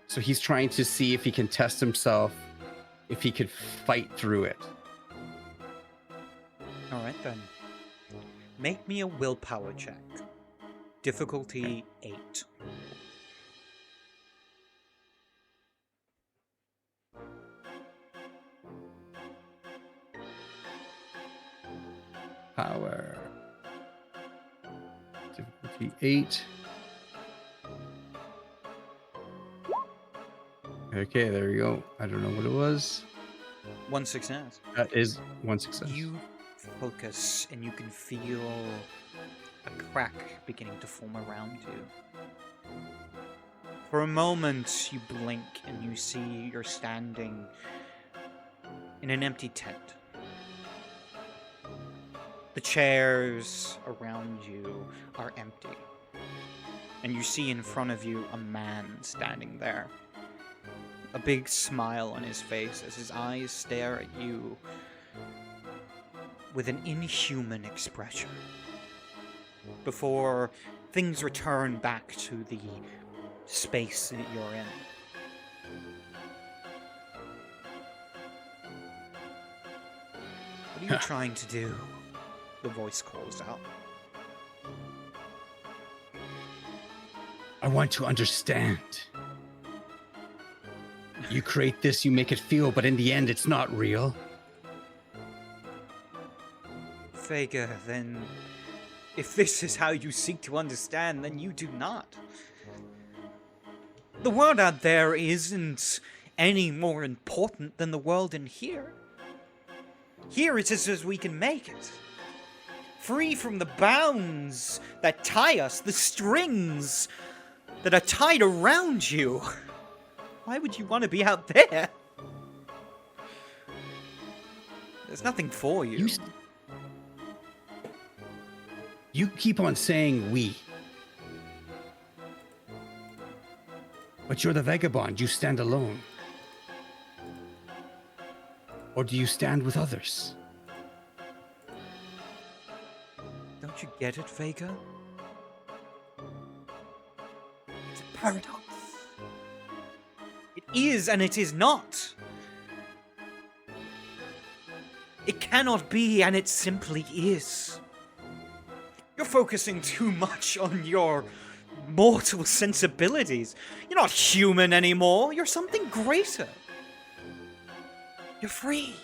So he's trying to see if he can test himself, if he could fight through it. Alright then. Make me a willpower check. Difficulty 8. Power. Difficulty 8. Okay, there you go. I don't know what it was. 1 success. That is one success. You focus and you can feel a crack beginning to form around you. For a moment, you blink and you see you're standing in an empty tent. The chairs around you are empty. And you see in front of you a man standing there. A big smile on his face as his eyes stare at you with an inhuman expression. Before things return back to the space that you're in. What are you trying to do? The voice calls out. I want to understand. You create this, you make it feel, but in the end, it's not real. Vega, then, if this is how you seek to understand, then you do not. The world out there isn't any more important than the world in here. Here it's as we can make it. Free from the bounds that tie us, the strings that are tied around you. Why would you want to be out there? There's nothing for you. You keep on saying we. But you're the vagabond. You stand alone. Or do you stand with others? Don't you get it, Vega? It's a paradox. is and it is not. It cannot be and it simply is. You're focusing too much on your mortal sensibilities. You're not human anymore. You're something greater. You're free.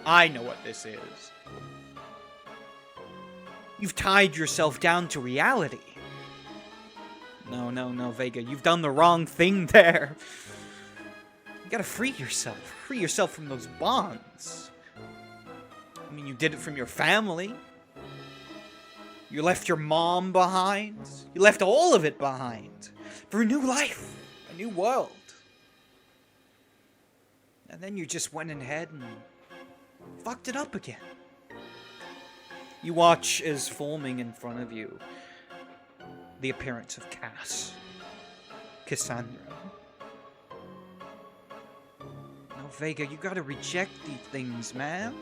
I know what this is. You've tied yourself down to reality. No, Vega. You've done the wrong thing there. You gotta free yourself. Free yourself from those bonds. I mean, you did it from your family. You left your mom behind. You left all of it behind. For a new life. A new world. And then you just went ahead and fucked it up again. You watch as forming in front of you the appearance of Cassandra. Now, Vega, you gotta reject these things, man.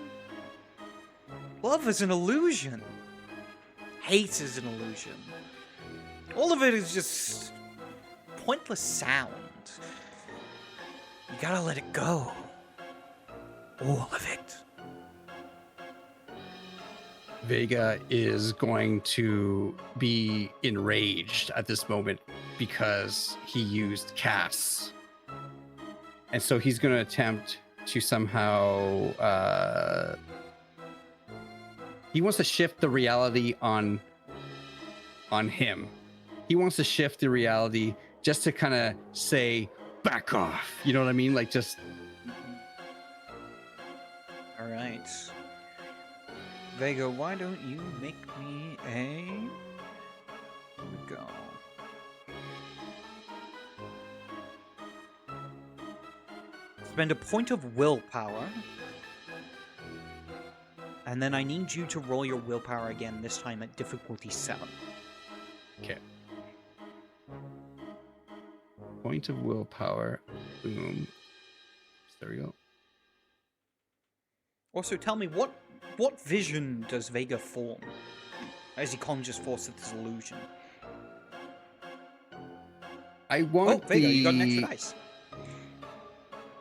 Love is an illusion. Hate is an illusion. All of it is just pointless sound. You gotta let it go. All of it. Vega is going to be enraged at this moment because he used Cass. And so he's going to attempt to somehow... he wants to shift the reality on him. He wants to shift the reality just to kind of say, back off. You know what I mean? Like, just... All right. Vega, why don't you make me a... Here we go. Spend a point of willpower. And then I need you to roll your willpower again, this time at difficulty 7. Okay. Point of willpower. Boom. There we go. Also, tell me, what vision does Vega form as he conjures forth this illusion? I want Vega, you got an extra dice.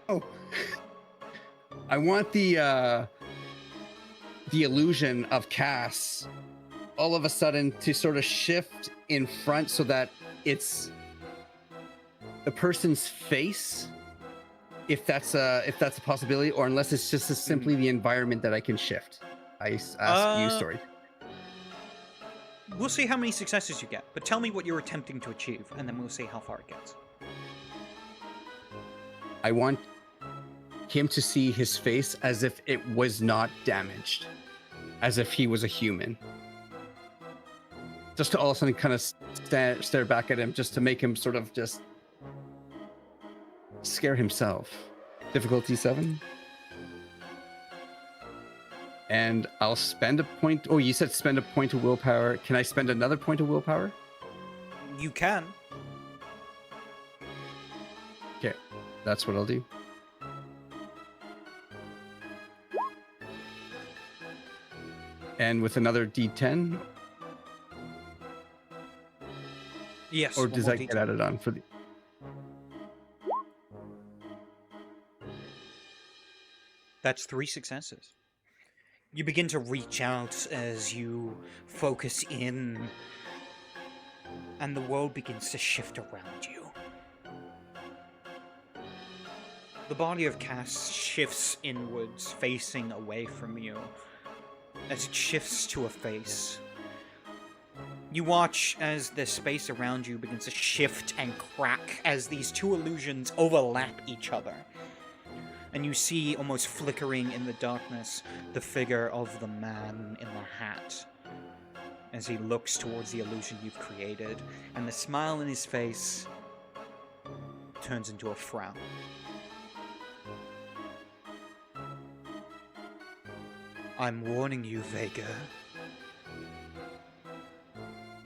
Oh. I want the illusion of Cass all of a sudden to sort of shift in front so that it's the person's face, if that's a possibility, or unless it's just simply the environment that I can shift. I ask you, Story. We'll see how many successes you get, but tell me what you're attempting to achieve, and then we'll see how far it gets. I want him to see his face as if it was not damaged, as if he was a human. Just to all of a sudden kind of stare back at him, just to make him sort of just scare himself. Difficulty 7. And I'll spend a point. Oh, you said spend a point of willpower. Can I spend another point of willpower? You can. Okay, that's what I'll do. And with another D10, Yes. or one does more that get D10. added on for the? That's 3 successes. You begin to reach out as you focus in, and the world begins to shift around you. The body of Cass shifts inwards, facing away from you, as it shifts to a face. You watch as the space around you begins to shift and crack as these two illusions overlap each other. And you see, almost flickering in the darkness, the figure of the man in the hat as he looks towards the illusion you've created, and the smile in his face turns into a frown. I'm warning you, Vega.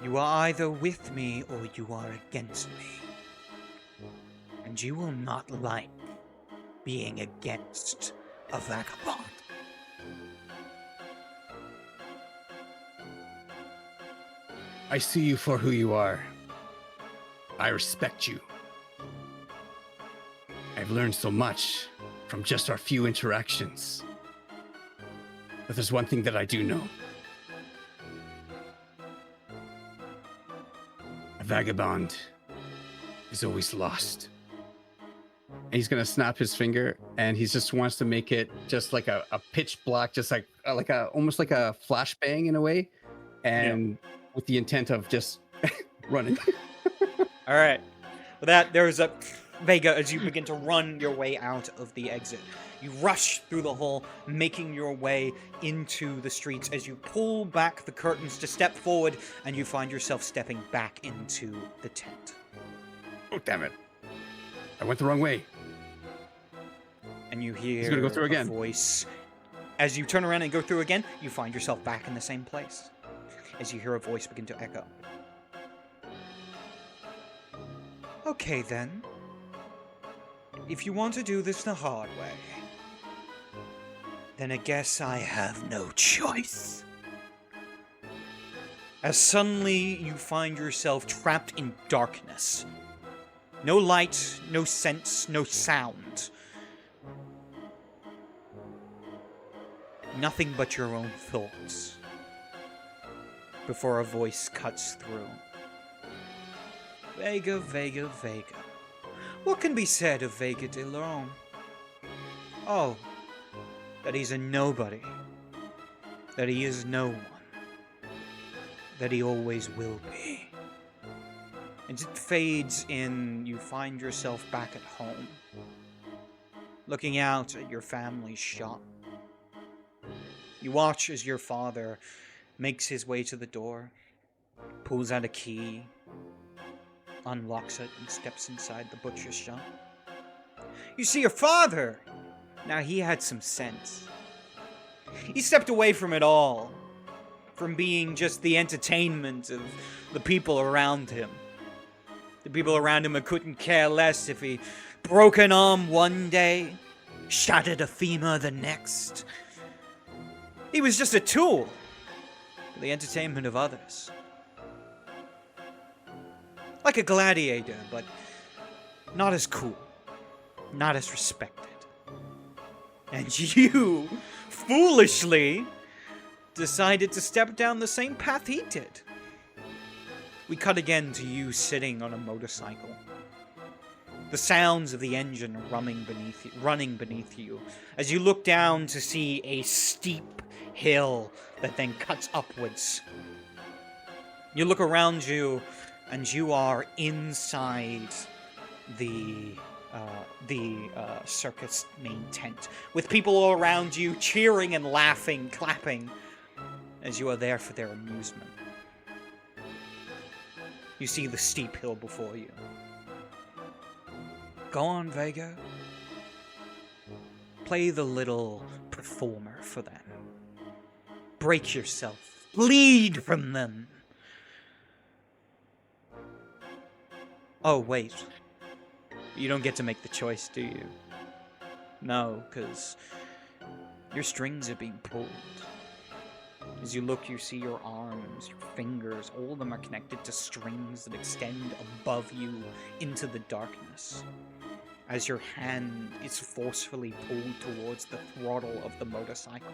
You are either with me or you are against me. And you will not like being against a vagabond. I see you for who you are. I respect you. I've learned so much from just our few interactions. But there's one thing that I do know. A vagabond is always lost. And he's gonna snap his finger, and he just wants to make it just like a pitch black, just like a almost like a flashbang in a way, and with the intent of just running. All right. With that, there is a Vega as you begin to run your way out of the exit. You rush through the hall, making your way into the streets as you pull back the curtains to step forward, and you find yourself stepping back into the tent. Oh, damn it. I went the wrong way. And you hear gonna go through a again. voice. As you turn around and go through again, you find yourself back in the same place. As you hear a voice begin to echo. Okay then. If you want to do this the hard way, then I guess I have no choice. As suddenly you find yourself trapped in darkness. No light, no sense, no sound. Nothing but your own thoughts. Before a voice cuts through. Vega, Vega, Vega. What can be said of Vega de Leon? Oh, that he's a nobody. That he is no one. That he always will be. As it fades in, you find yourself back at home. Looking out at your family's shop. You watch as your father makes his way to the door, pulls out a key, unlocks it, and steps inside the butcher's shop. You see your father! Now he had some sense. He stepped away from it all, from being just the entertainment of the people around him. The people around him who couldn't care less if he broke an arm one day, shattered a femur the next. He was just a tool for the entertainment of others. Like a gladiator, but not as cool, not as respected. And you, foolishly, decided to step down the same path he did. We cut again to you sitting on a motorcycle. The sounds of the engine running beneath you, as you look down to see a steep hill that then cuts upwards. You look around you, and you are inside the circus main tent, with people all around you cheering and laughing, clapping, as you are there for their amusement. You see the steep hill before you. Go on, Vega. Play the little performer for them. Break yourself. Bleed from them. Oh, wait. You don't get to make the choice, do you? No, because your strings are being pulled. As you look, you see your arms, your fingers, all of them are connected to strings that extend above you into the darkness. As your hand is forcefully pulled towards the throttle of the motorcycle.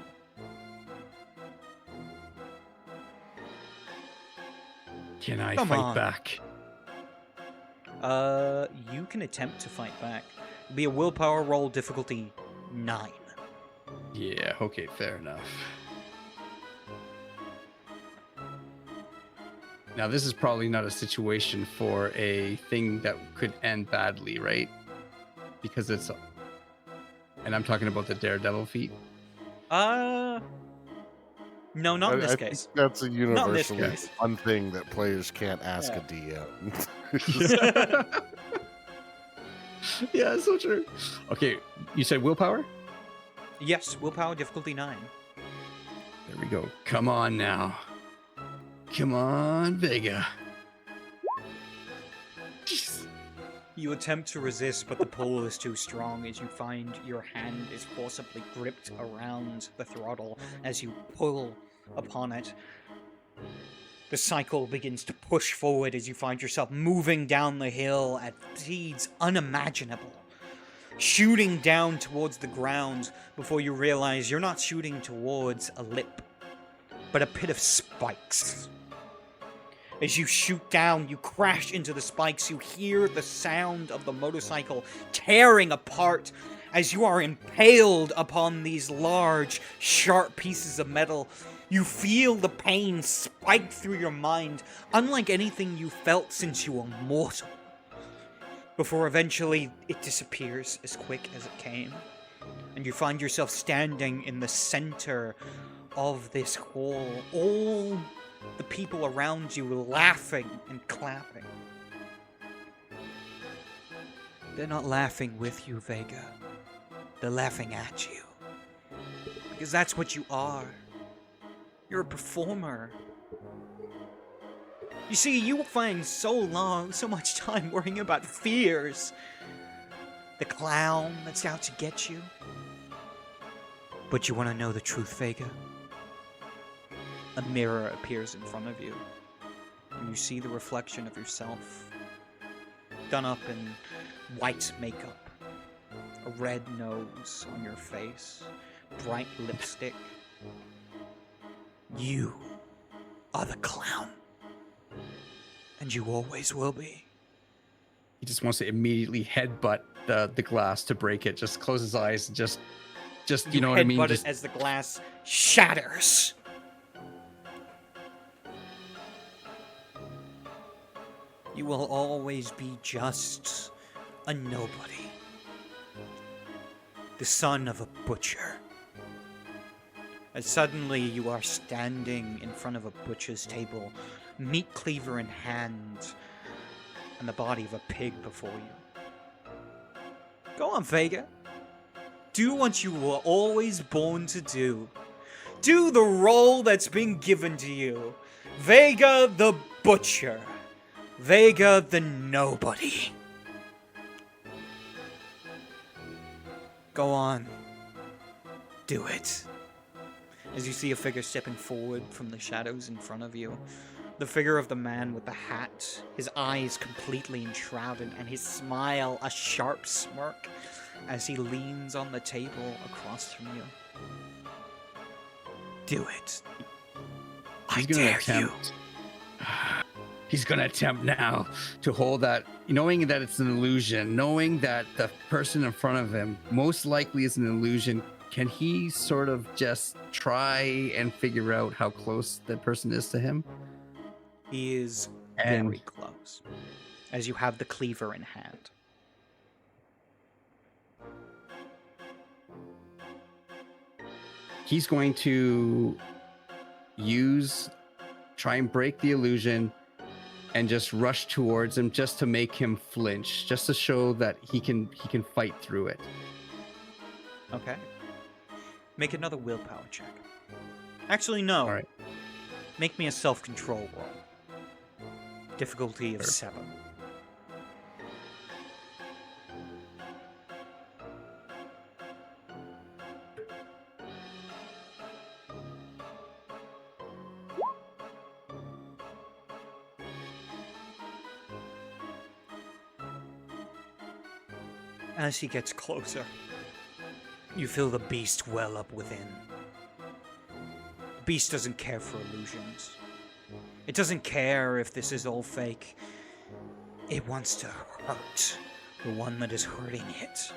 Can I Come fight on. back? You can attempt to fight back. It'll be a willpower roll, difficulty 9. Yeah, okay, fair enough. Now, this is probably not a situation for a thing that could end badly, right? Because it's... And I'm talking about the Daredevil feat. No, not in this I case. think that's a Not in this universally case. fun thing that players can't ask Yeah. a DM. Yeah, it's so true. Okay, you said willpower? Yes, willpower, difficulty 9. There we go. Come on now. Come on, Vega. Jeez. You attempt to resist, but the pull is too strong as you find your hand is forcibly gripped around the throttle as you pull upon it. The cycle begins to push forward as you find yourself moving down the hill at speeds unimaginable. shooting down towards the ground before you realize you're not shooting towards a lip, but a pit of spikes. As you shoot down, you crash into the spikes. You hear the sound of the motorcycle tearing apart as you are impaled upon these large, sharp pieces of metal. You feel the pain spike through your mind, unlike anything you felt since you were mortal. Before eventually it disappears as quick as it came, and you find yourself standing in the center of this hall, all the people around you laughing and clapping. They're not laughing with you, Vega. They're laughing at you. Because that's what you are. You're a performer. You see, you find so much time worrying about fears. The clown that's out to get you. But you want to know the truth, Vega? A mirror appears in front of you, and you see the reflection of yourself, done up in white makeup, a red nose on your face, bright lipstick. You are the clown, and you always will be. He just wants to immediately headbutt the glass to break it. Just close his eyes and just you know what I mean? Headbutt Just it as the glass shatters. You will always be just a nobody. The son of a butcher. And suddenly you are standing in front of a butcher's table, meat cleaver in hand, and the body of a pig before you. Go on, Vega. Do what you were always born to do. Do the role that's been given to you. Vega the Butcher. Vega the Nobody. Go on. Do it. As you see a figure stepping forward from the shadows in front of you. The figure of the man with the hat, his eyes completely enshrouded, and his smile a sharp smirk as he leans on the table across from you. Do it. I dare you. He's gonna attempt now to hold that, knowing that it's an illusion, knowing that the person in front of him most likely is an illusion. Can he sort of just try and figure out how close that person is to him? He is And- very close, as you have the cleaver in hand. He's going to try and break the illusion and just rush towards him just to make him flinch, just to show that he can fight through it. Okay. Make another willpower check. Actually, no. All right. Make me a self-control roll. Difficulty of Sure. 7. As he gets closer, you feel the beast well up within. The beast doesn't care for illusions. It doesn't care if this is all fake. It wants to hurt the one that is hurting it.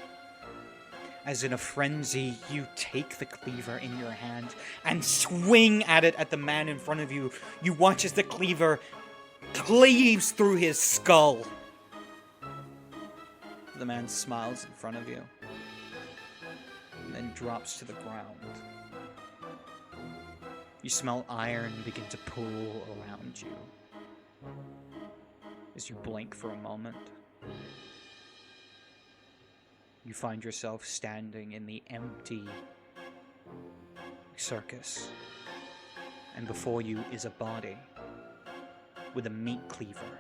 As in a frenzy, you take the cleaver in your hand and swing at it at the man in front of you. You watch as the cleaver cleaves through his skull. The man smiles in front of you, and then drops to the ground. You smell iron begin to pool around you as you blink for a moment. You find yourself standing in the empty circus, and before you is a body with a meat cleaver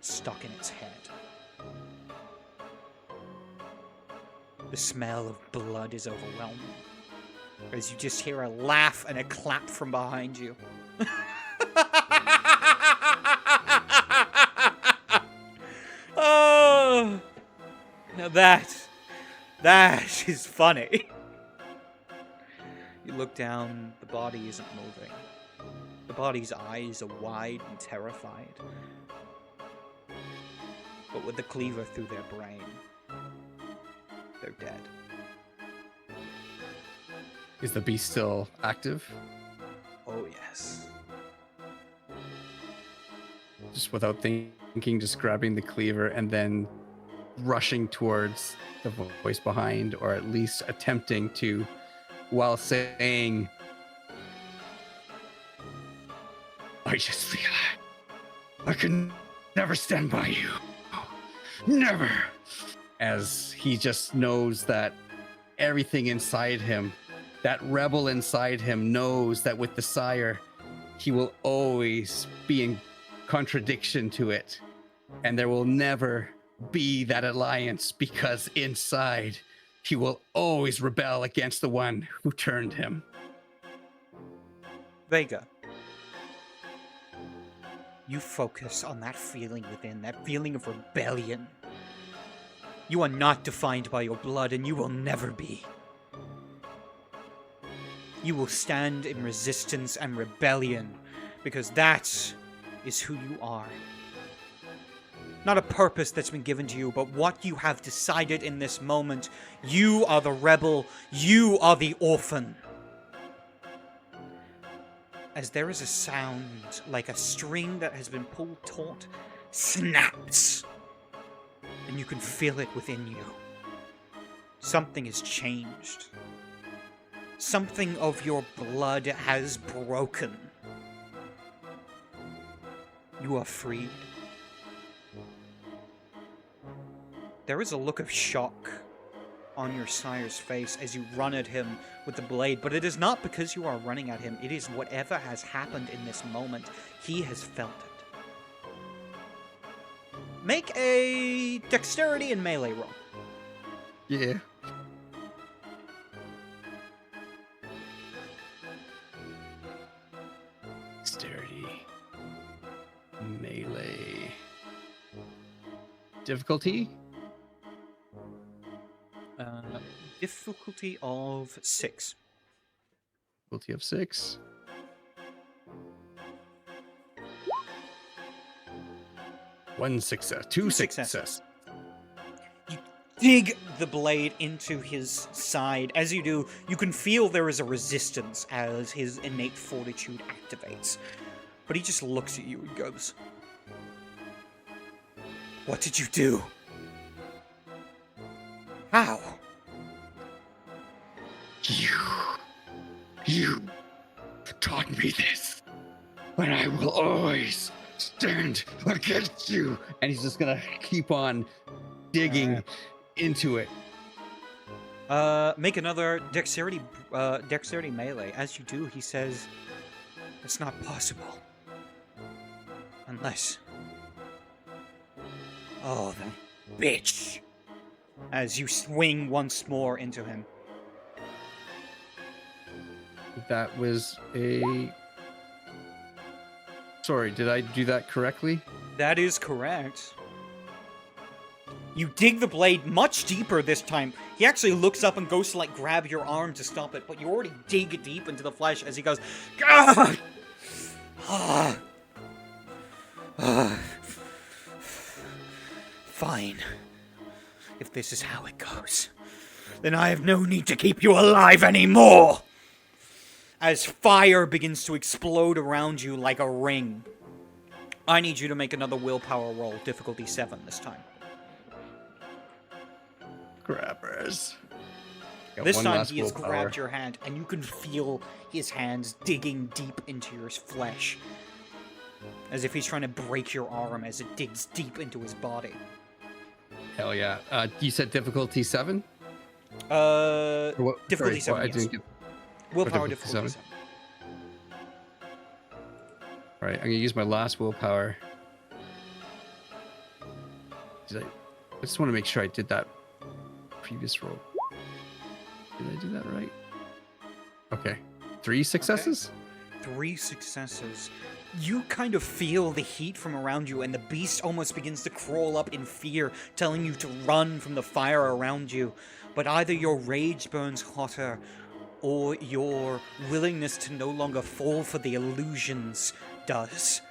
stuck in its head. The smell of blood is overwhelming, as you just hear a laugh and a clap from behind you. Oh, now that That is funny. You look down, the body isn't moving. The body's eyes are wide and terrified. But with the cleaver through their brain, they're dead. Is the beast still active? Oh, yes. Just without thinking, just grabbing the cleaver and then rushing towards the voice behind, or at least attempting to, while saying, I just feel I could never stand by you. Never. As he just knows that everything inside him, that rebel inside him, knows that with the sire, he will always be in contradiction to it. And there will never be that alliance, because inside he will always rebel against the one who turned him. Vega, you focus on that feeling within, that feeling of rebellion. You are not defined by your blood, and you will never be. You will stand in resistance and rebellion, because that is who you are. Not a purpose that's been given to you, but what you have decided in this moment. You are the rebel. You are the orphan. As there is a sound like a string that has been pulled taut, snaps. And you can feel it within you. Something has changed. Something of your blood has broken. You are freed. There is a look of shock on your sire's face as you run at him with the blade, but it is not because you are running at him. It is whatever has happened in this moment. He has felt it. Make a dexterity and melee roll. Yeah. Dexterity. Melee. Difficulty? Difficulty of 6. Difficulty of 6. One success. Two success. Dig the blade into his side. As you do, you can feel there is a resistance as his innate fortitude activates. But he just looks at you and goes, "What did you do? How?" You taught me this, but I will always stand against you. And he's just gonna keep on digging into it. Make another dexterity melee. As you do, he says, "It's not possible. Unless..." Oh, the bitch. As you swing once more into him. That was a... Sorry, did I do that correctly? That is correct. You dig the blade much deeper this time. He actually looks up and goes to, like, grab your arm to stop it, but you already dig deep into the flesh as he goes, "God! Fine. If this is how it goes, then I have no need to keep you alive anymore!" As fire begins to explode around you like a ring. I need you to make another willpower roll, difficulty 7 this time. Grabbers. Got This one time last he has willpower. grabbed your hand, and you can feel his hands digging deep into your flesh. As if he's trying to break your arm as it digs deep into his body. Hell yeah. You said difficulty 7? Difficulty 7, I yes. didn't get... Willpower difficulty difficulty 7? 7. Alright, I'm gonna use my last willpower. I just want to make sure I did that previous roll. Did I do that right? Okay. 3 successes? Okay. 3 successes. you kind of feel the heat from around you, and the beast almost begins to crawl up in fear, telling you to run from the fire around you. But either your rage burns hotter, or your willingness to no longer fall for the illusions does,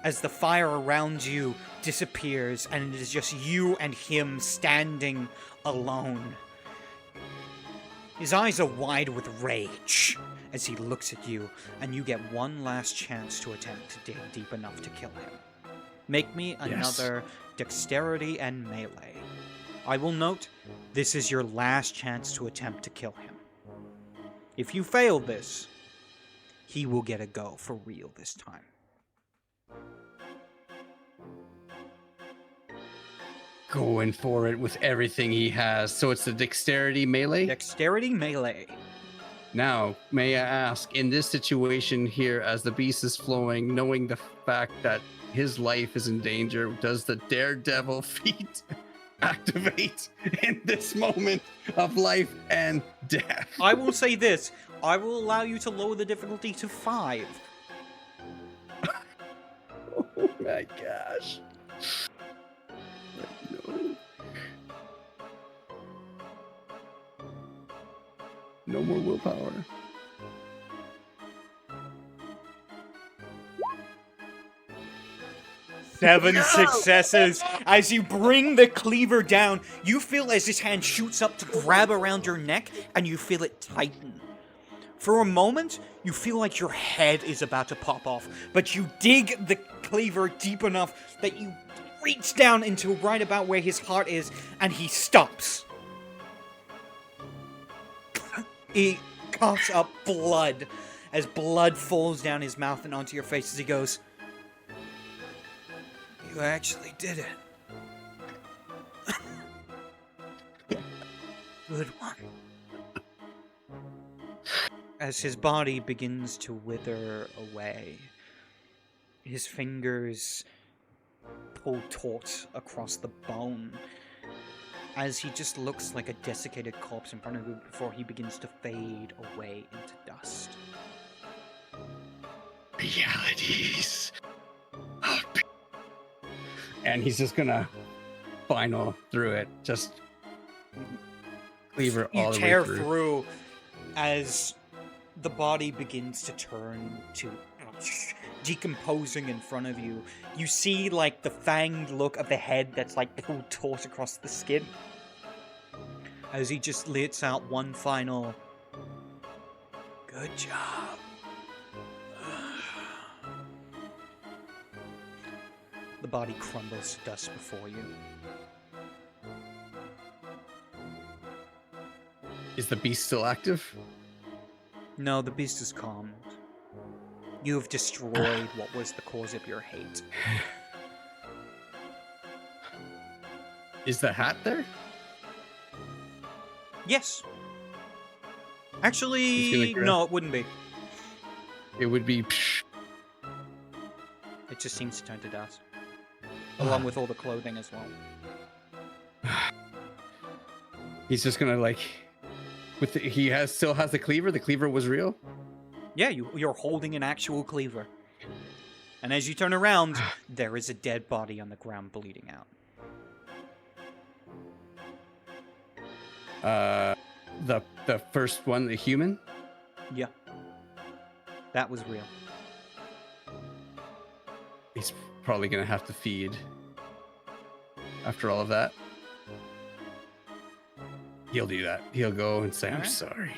as the fire around you disappears, and it is just you and him standing alone. His eyes are wide with rage as he looks at you, and you get one last chance to attempt to dig deep enough to kill him. Make me another dexterity and melee. I will note, this is your last chance to attempt to kill him. If you fail this, he will get a go for real this time. Going for it with everything he has. So it's the dexterity melee? Dexterity melee. Now, may I ask, in this situation here, as the beast is flowing, knowing the fact that his life is in danger, does the daredevil feat activate in this moment of life and death? I will say this. I will allow you to lower the difficulty to 5. Oh my gosh. No. No more willpower. Seven successes. As you bring the cleaver down, you feel as his hand shoots up to grab around your neck, and you feel it tighten. For a moment, you feel like your head is about to pop off, but you dig the cleaver deep enough that you reach down into right about where his heart is, and he stops. He coughs up blood as blood falls down his mouth and onto your face as he goes, "You actually did it. Good one." As his body begins to wither away, his fingers pull taut across the bone, as he just looks like a desiccated corpse in front of you before he begins to fade away into dust. Realities. And he's just gonna final through it, just cleaver all the way tear through. As the body begins to turn to decomposing in front of you. You see, like, the fanged look of the head that's, like, pulled taut across the skin. As he just lets out one final, "Good job." The body crumbles to dust before you. Is the beast still active? No, the beast is calmed. You have destroyed what was the cause of your hate. Is the hat there? Yes. He's Actually, gonna no, it wouldn't be. It would be. It just seems to turn to dust. Along with all the clothing as well. He's just gonna like. Still has the cleaver. The cleaver was real. Yeah, you're holding an actual cleaver. And as you turn around, there is a dead body on the ground bleeding out. The first one, the human. Yeah. That was real. He's probably gonna have to feed. After all of that, he'll do that. He'll go and say, "I'm Alright. sorry."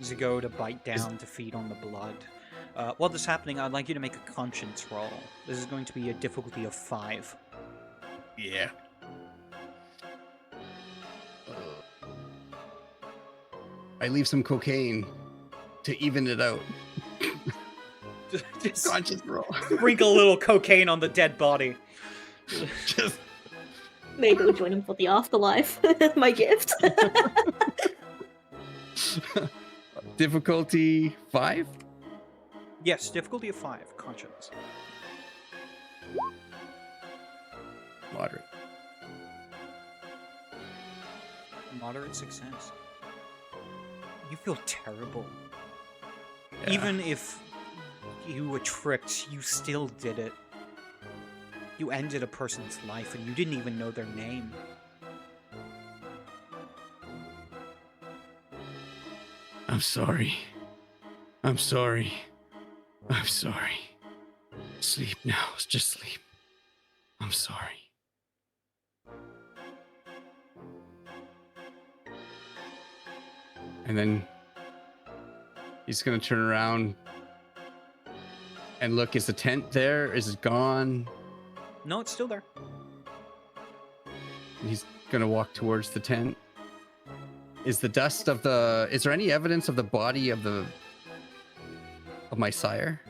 As you go to bite down to feed on the blood. While this is happening, I'd like you to make a conscience roll. This is going to be a difficulty of 5. Yeah. I leave some cocaine to even it out. Just Conscious roll. sprinkle a little cocaine on the dead body. Just Maybe we'll join him for the afterlife. My gift. difficulty 5. Yes, difficulty of 5, conscience. Moderate. Moderate success. You feel terrible. Yeah. Even if You were tricked. You still did it. You ended a person's life and you didn't even know their name. I'm sorry. I'm sorry. I'm sorry. Sleep now. Just sleep. I'm sorry. And then he's gonna turn around and look. Is the tent there? Is it gone? No, it's still there. And he's gonna walk towards the tent. Is the dust of the? Is there any evidence of the body of my sire?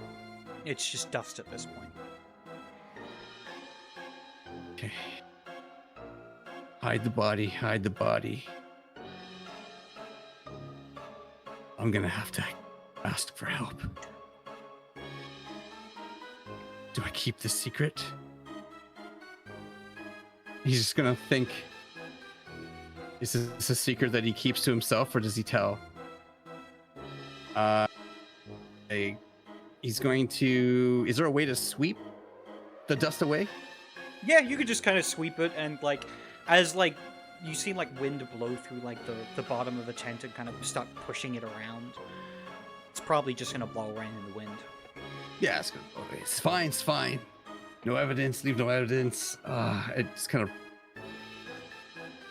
It's just dust at this point. Okay. Hide the body. Hide the body. I'm gonna have to ask for help. Do I keep this secret? He's just gonna think, is this a secret that he keeps to himself, or does he tell? He's going to. Is there a way to sweep the dust away? Yeah, you could just kind of sweep it and like, as like, you see like wind blow through like the bottom of the tent and kind of start pushing it around. It's probably just gonna blow right in the wind. Yeah, it's gonna go away. It's fine. It's fine. No evidence. Leave no evidence. It's kind of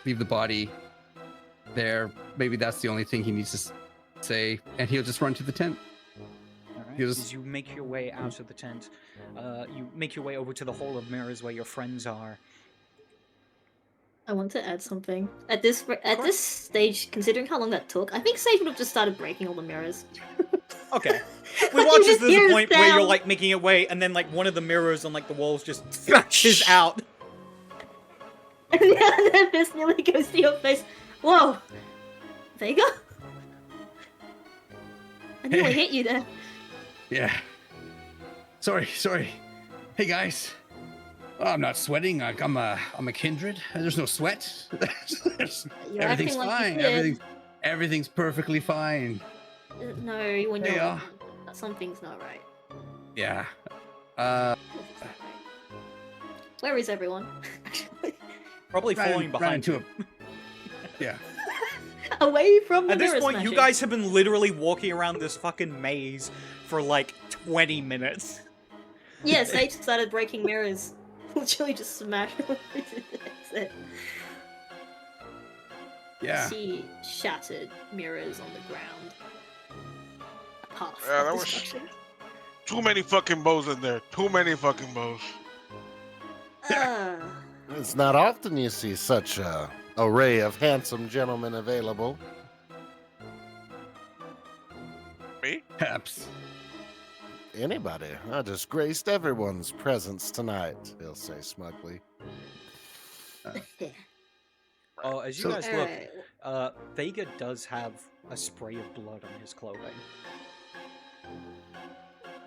leave the body there. Maybe that's the only thing he needs to say, and he'll just run to the tent. Alright, He was- as you make your way out of the tent, you make your way over to the Hall of Mirrors where your friends are. I want to add something. At this stage, considering how long that took, I think Sage would have just started breaking all the mirrors. Okay. Like, We you watch as just there's hear a a point where you're sound. like making your way, and then like one of the mirrors on like the walls just smashes out. And then this nearly goes to your face. Whoa! Vega? I nearly hit you there. Yeah. Sorry. Hey guys. Oh, I'm not sweating. I'm a kindred. There's no sweat. You're Everything's acting like fine. you did. Everything's perfectly fine. No, when Hey, you're something's not right. Yeah. Something's not right. Where is everyone? Actually, Probably falling ran behind into you. Yeah. away from the At this mirror point, you smashing. guys have been literally walking around this fucking maze for like 20 minutes. Yeah, Sage started breaking mirrors. Literally just smashed them. That's it. Yeah. She shattered mirrors on the ground. Half Yeah, of that was- destruction. Too many fucking bows in there. Too many fucking bows. It's not often you see such a array of handsome gentlemen available. Me? Perhaps. Anybody. I just graced everyone's presence tonight, he'll say smugly. Oh, as you So- guys look, Alright. Vega does have a spray of blood on his clothing.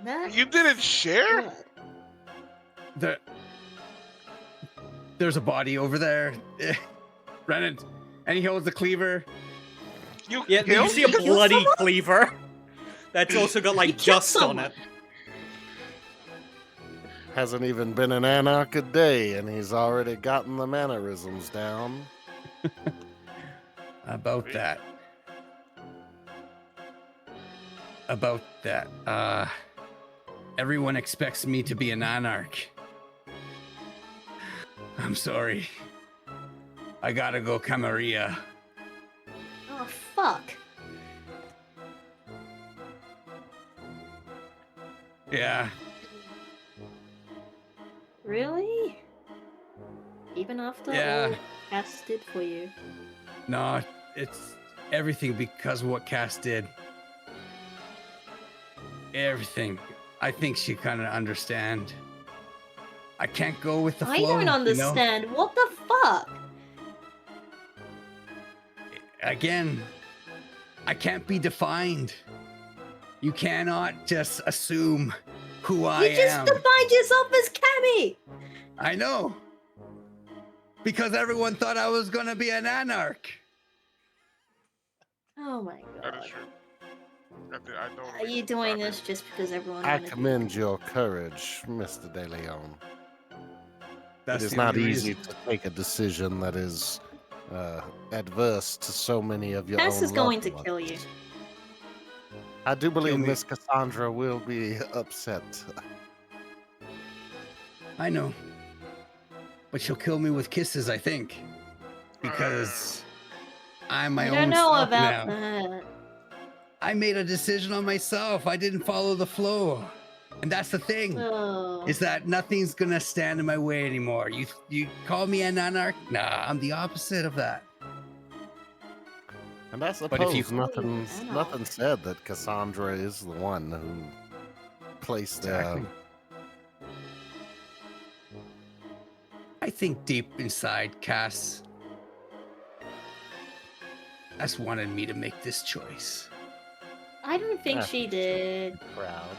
That You didn't share? blood. There's a body over there. Brennan. And he holds the cleaver. You Yeah, you killed see a him? bloody cleaver that's also got You like killed dust on someone. it. Hasn't even been an anarch a day, and he's already gotten the mannerisms down. About that. Everyone expects me to be an anarch. I'm sorry. I gotta go Camarilla. Oh fuck. Yeah. Really? Even after Yeah. all Cass did for you? No, it's everything because of what Cass did. Everything. I think she kind of understand. I can't go with the I flow. don't you know? understand. What the fuck? Again, I can't be defined. You cannot just assume who I You just am. defined yourself as Cammy! I know. Because everyone thought I was gonna be an anarch. Oh my That god. is true. I don't Are you doing this just because everyone I wanted commend your courage, Mr. De Leon. That's It is the not only easy reason. to make a decision that is adverse to so many of your Cass own is going loved to kill you. ones. I do believe me. Miss Cassandra will be upset. I know. But she'll kill me with kisses, I think. Because I'm my I own don't know self about now. that. I made a decision on myself. I didn't follow the flow. And that's the thing. Oh. Is that nothing's gonna stand in my way anymore. You call me an anarch? Nah, I'm the opposite of that. And I But if you- suppose nothing said that Cassandra is the one who placed Exactly. I think deep inside, Cass has wanted me to make this choice. I don't think I she think did. proud.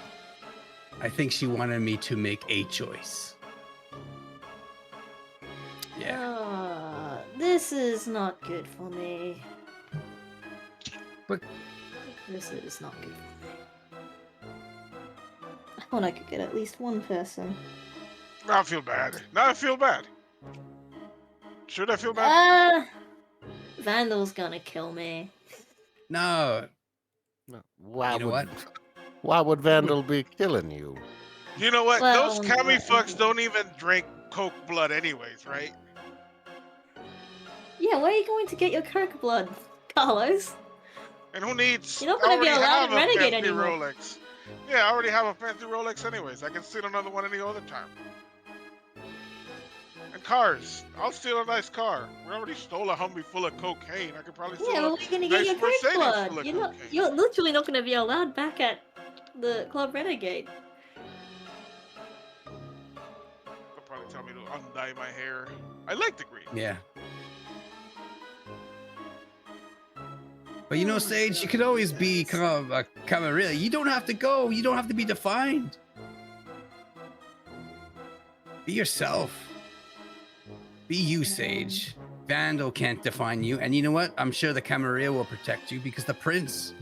I think she wanted me to make a choice. Yeah. This is not good for me. But- This is not good for me. I thought I could get at least one person. Now I feel bad. Now I feel bad. Should I feel bad? Vandal's gonna kill me. No. No, Why You know would what? Why would Vandal be killing you? You know what? Well, Those commie what- fucks don't even drink Coke blood anyways, right? Yeah, where are you going to get your Coke blood, Carlos? And who needs... You're not gonna I be already allowed have in a Renegade fancy anymore. Rolex. Yeah, I already have a fancy Rolex anyways. I can steal another one any other time. And cars. I'll steal a nice car. We already stole a Humvee full of cocaine. I could probably steal Yeah, a well, we're gonna get nice your Coke Mercedes full blood. of You're cocaine. you're literally not gonna be allowed back at the Club Renegade. They'll probably tell me to undye my hair. I like the green. Yeah. But you Oh know, my Sage, you God. could always be kind of a camarilla. You don't have to go. You don't have to be defined. Be yourself. Be you, Sage. Vandal can't define you. And you know what? I'm sure the camarilla will protect you because the prince.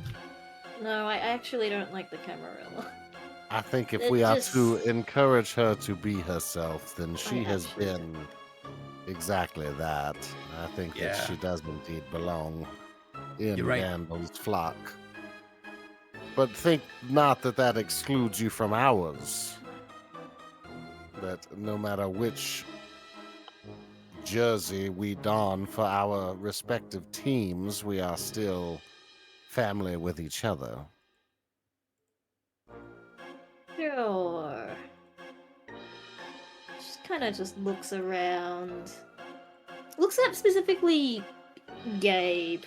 No, I actually don't like the Camarilla. I think if It we are just- to encourage her to be herself, then she I has actually been exactly that. I think that Yeah. she does indeed belong in You're right. Vandal's flock. But think not that that excludes you from ours. That no matter which jersey we don for our respective teams, we are still family with each other. Sure. She kind of just looks around. Looks at specifically Gabe.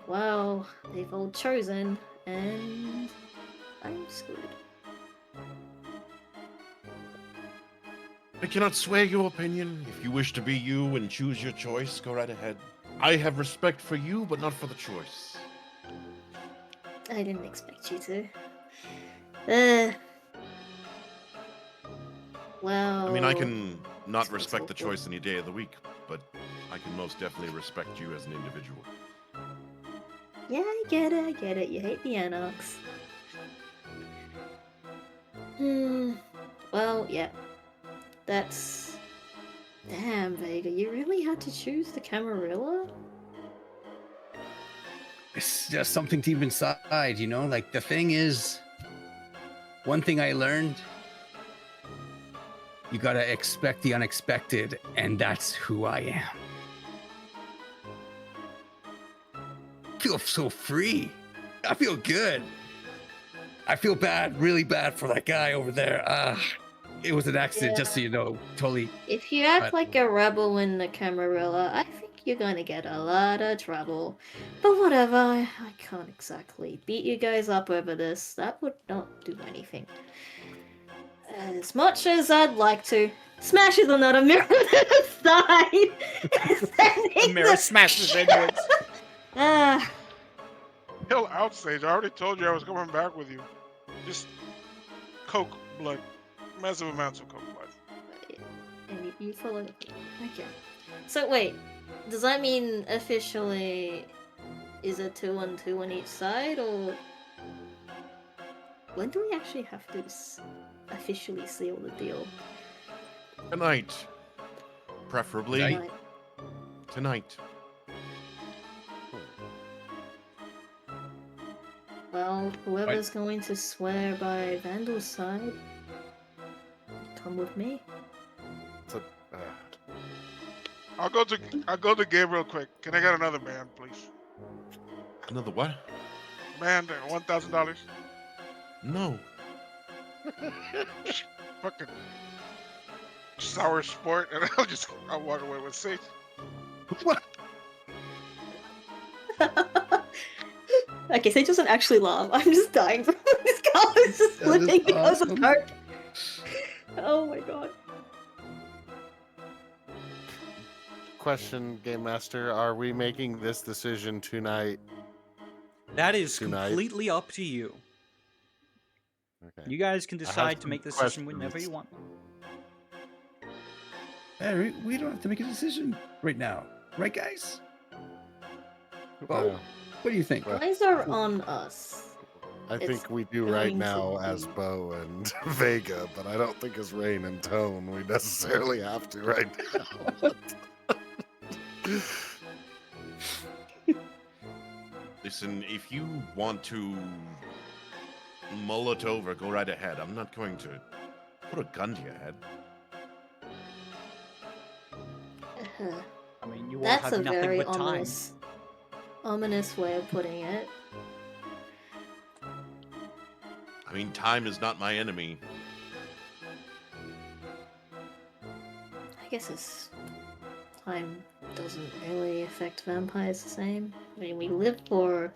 Well, they've all chosen, and I'm screwed. I cannot sway your opinion. If you wish to be you and choose your choice, go right ahead. I have respect for you, but not for the choice. I didn't expect you to. Well. I mean, I can not That's respect the awful. choice any day of the week, but I can most definitely respect you as an individual. Yeah, I get it. You hate the Anarchs. Well, yeah. That's... Damn, Vega, you really had to choose the Camarilla? It's just something deep inside, you know? Like, the thing is, one thing I learned, you gotta expect the unexpected, and that's who I am. I feel so free. I feel good. I feel bad, really bad for that guy over there. It was an accident, just so you know. Totally. If you act But- like a rebel in the Camarilla, I think you're gonna get a lot of trouble. But whatever, I can't exactly beat you guys up over this. That would not do anything. As much as I'd like to. Smashes another mirror to the side. A mirror smashes inwards. Ah, Hell, outstage. I already told you I was coming back with you. Just Coke blood. Massive amounts of Coke blood. and you follow. Okay. So wait, does that mean officially is it 2-on-2 on each side, or when do we actually have to officially seal the deal? Tonight. Preferably Tonight? tonight. Well, whoever's going to swear by Vandal's side, come with me. It's a, I'll go to Gabriel quick. Can I get another man, please? Another what? Man, $1,000. No. Fucking sour sport, and I'll walk away with 6. What? Okay, Sage doesn't actually laugh. I'm just dying from this guy is just That is flipping because of awesome. her. Oh my god. question, Game Master. Are we making this decision tonight? That is Tonight. completely up to you. Okay. You guys can have decide to some make the decision whenever questions. you want. Hey, we don't have to make a decision right now, right, guys? Bo, what do you think? Well, Eyes are on us. I It's think we do going right to now as be- Bo and Vega, but I don't think as Rain and Tone we necessarily have to right now. Listen, if you want to mull it over, go right ahead. I'm not going to put a gun to your head. I mean, you all That's have a nothing very but time. ominous way of putting it. I mean, time is not my enemy. I guess it's time doesn't really affect vampires the same. I mean, we live for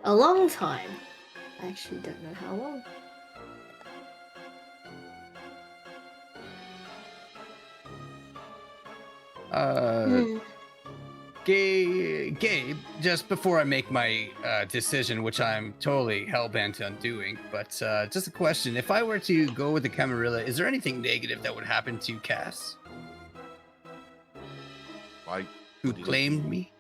a long time. I actually don't know how long. Hmm. Gabe, just before I make my decision, which I'm totally hell-bent on doing, but just a question. If I were to go with the Camarilla, is there anything negative that would happen to Cass, I who What did he claimed do? me?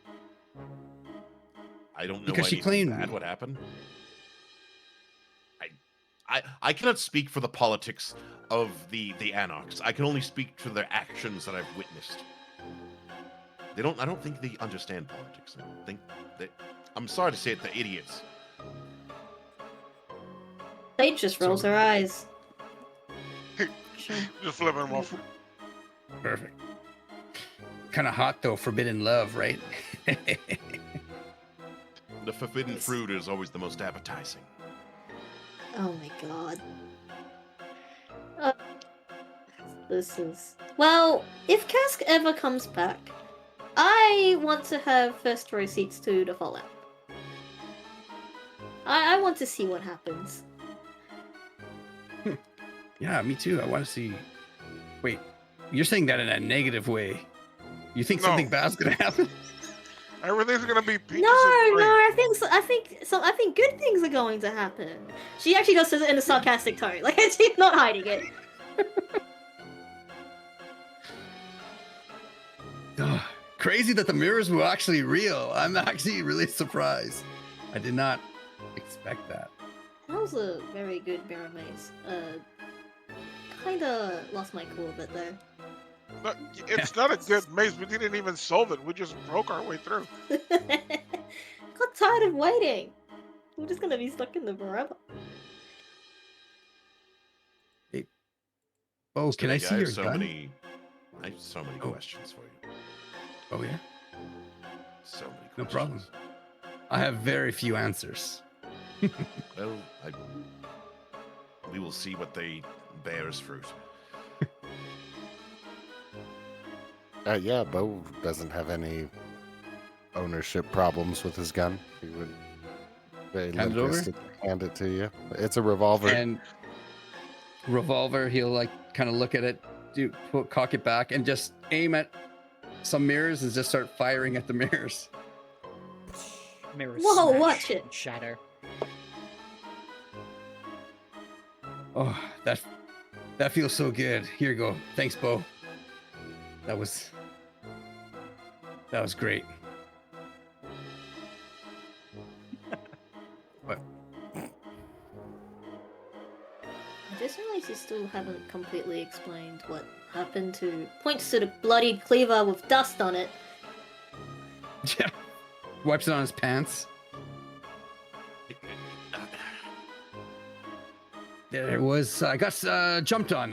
I don't know Because she anything claimed bad me. would happen. I cannot speak for the politics of the Anarchs. I can only speak to their actions that I've witnessed. I don't think they understand politics. I think that I'm sorry to say it, they're idiots. Sage just rolls her eyes. Sure. Just flipping them off. Perfect. Kind of hot though, forbidden love, right? The forbidden fruit is always the most appetizing. Oh my god. This is... Well, if Cask ever comes back, I want to have first row seats to the Fallout. I want to see what happens. Yeah, me too. I want to see. Wait, you're saying that in a negative way? You think No. something bad's gonna happen? Everything's gonna be peaches No, and cream. I think good things are going to happen. She actually does it in a sarcastic tone. Like, she's not hiding it. Ugh, crazy that the mirrors were actually real. I'm actually really surprised. I did not expect that. That was a very good mirror maze. Kinda lost my cool a bit there. But it's not a good maze. We didn't even solve it. We just broke our way through. Got tired of waiting. We're just gonna be stuck in there forever. Oh, can I Still, see I your have so gun? I have so many Oh. questions for you. Oh yeah, So many questions. no problem. I have very few answers. Well, we will see what they bear as fruit. Yeah, Bo doesn't have any ownership problems with his gun. He would very Hand it over? linguistically hand it to you. It's a revolver. And revolver, he'll like kind of look at it, cock it back, and just aim at some mirrors and just start firing at the mirrors. Mirror Whoa, smash watch it. and shatter. Oh, that feels so good. Here you go. Thanks, Bo. That was great. realize you still haven't completely explained what happened to. Points to the bloodied cleaver with dust on it. Yeah. Wipes it on his pants. There was. I got jumped on.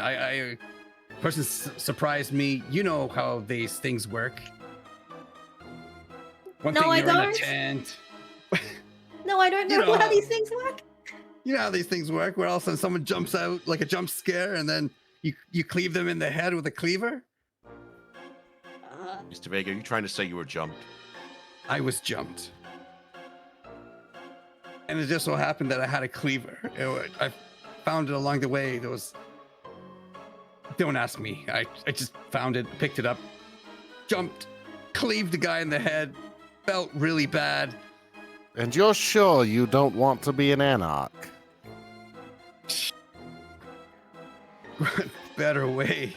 Person surprised me. You know how these things work. One No, thing I you're in a don't. tent. No, I don't You know know. how these things work. You know how these things work, where all of a sudden someone jumps out like a jump scare, and then you cleave them in the head with a cleaver. Mr. Vega, are you trying to say you were jumped? I was jumped, and it just so happened that I had a cleaver. I found it along the way. There was. Don't ask me. I just found it, picked it up, jumped, cleaved the guy in the head. Felt really bad. And you're sure you don't want to be an anarch? What better way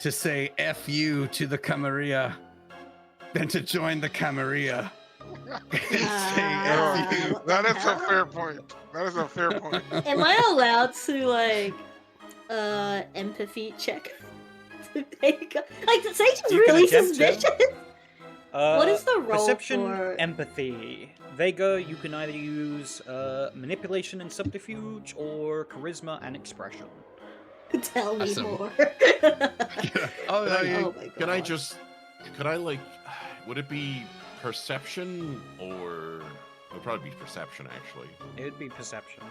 to say F you to the Camarilla than to join the Camarilla? Say F you. That is a fair point. That is a fair point. Am I allowed to like empathy check? Like Sage is You can really attempt to. suspicious. What is the roll Perception, for- empathy. Vega, you can either use manipulation and subterfuge or charisma and expression. Tell me Awesome. more. Oh, Oh my Can I God. just, could I like, would it be perception or, it would probably be perception actually. It would be perception.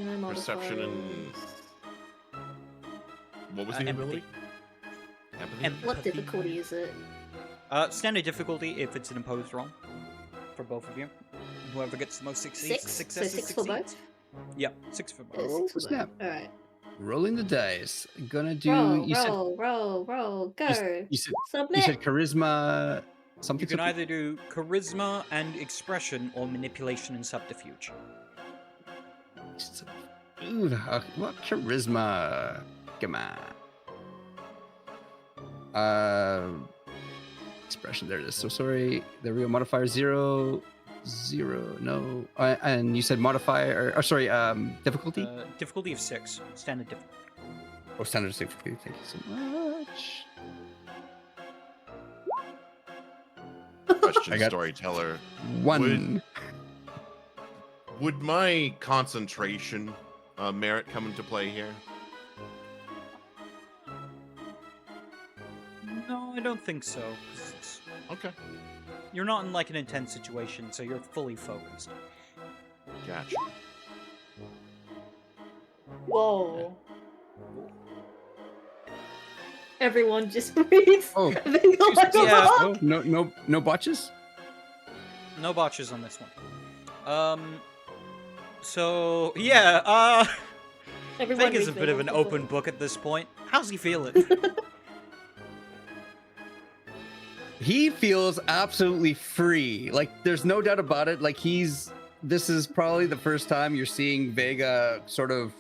No Perception and- modifiers. What was the Empathy. ability? Empathy? Empathy. What difficulty is it? Standard difficulty if it's an imposed roll for both of you. Whoever gets the most succeeds. Six? Successes So 6 for succeeds. both? Yep, 6 for both. Yeah, Oh, 6 for snap. both. Alright. rolling the dice. Gonna do. Roll, you said. roll, go. You said. Submit. You said charisma. Something. You can something? either do charisma and expression or manipulation and subterfuge. Ooh, what charisma? Come on. Expression. There it is. So sorry. There we go. Modifier 0, 0. No. And you said modifier. Or sorry. Difficulty. Difficulty of 6. Standard difficulty. Oh, standard difficulty. Thank you so much. Question, I got- storyteller. 1. Would my concentration merit come into play here? No, I don't think so. 'Cause Okay, you're not in like an intense situation, so you're fully focused. gotcha. Whoa. Everyone just reads. Oh. everything on my Yeah. wall. Oh, no botches. No botches on this one. So yeah, Everyone Vega's a reads bit of an their book. open book at this point. How's he feeling? He feels absolutely free. Like there's no doubt about it. Like this is probably the first time you're seeing Vega sort of,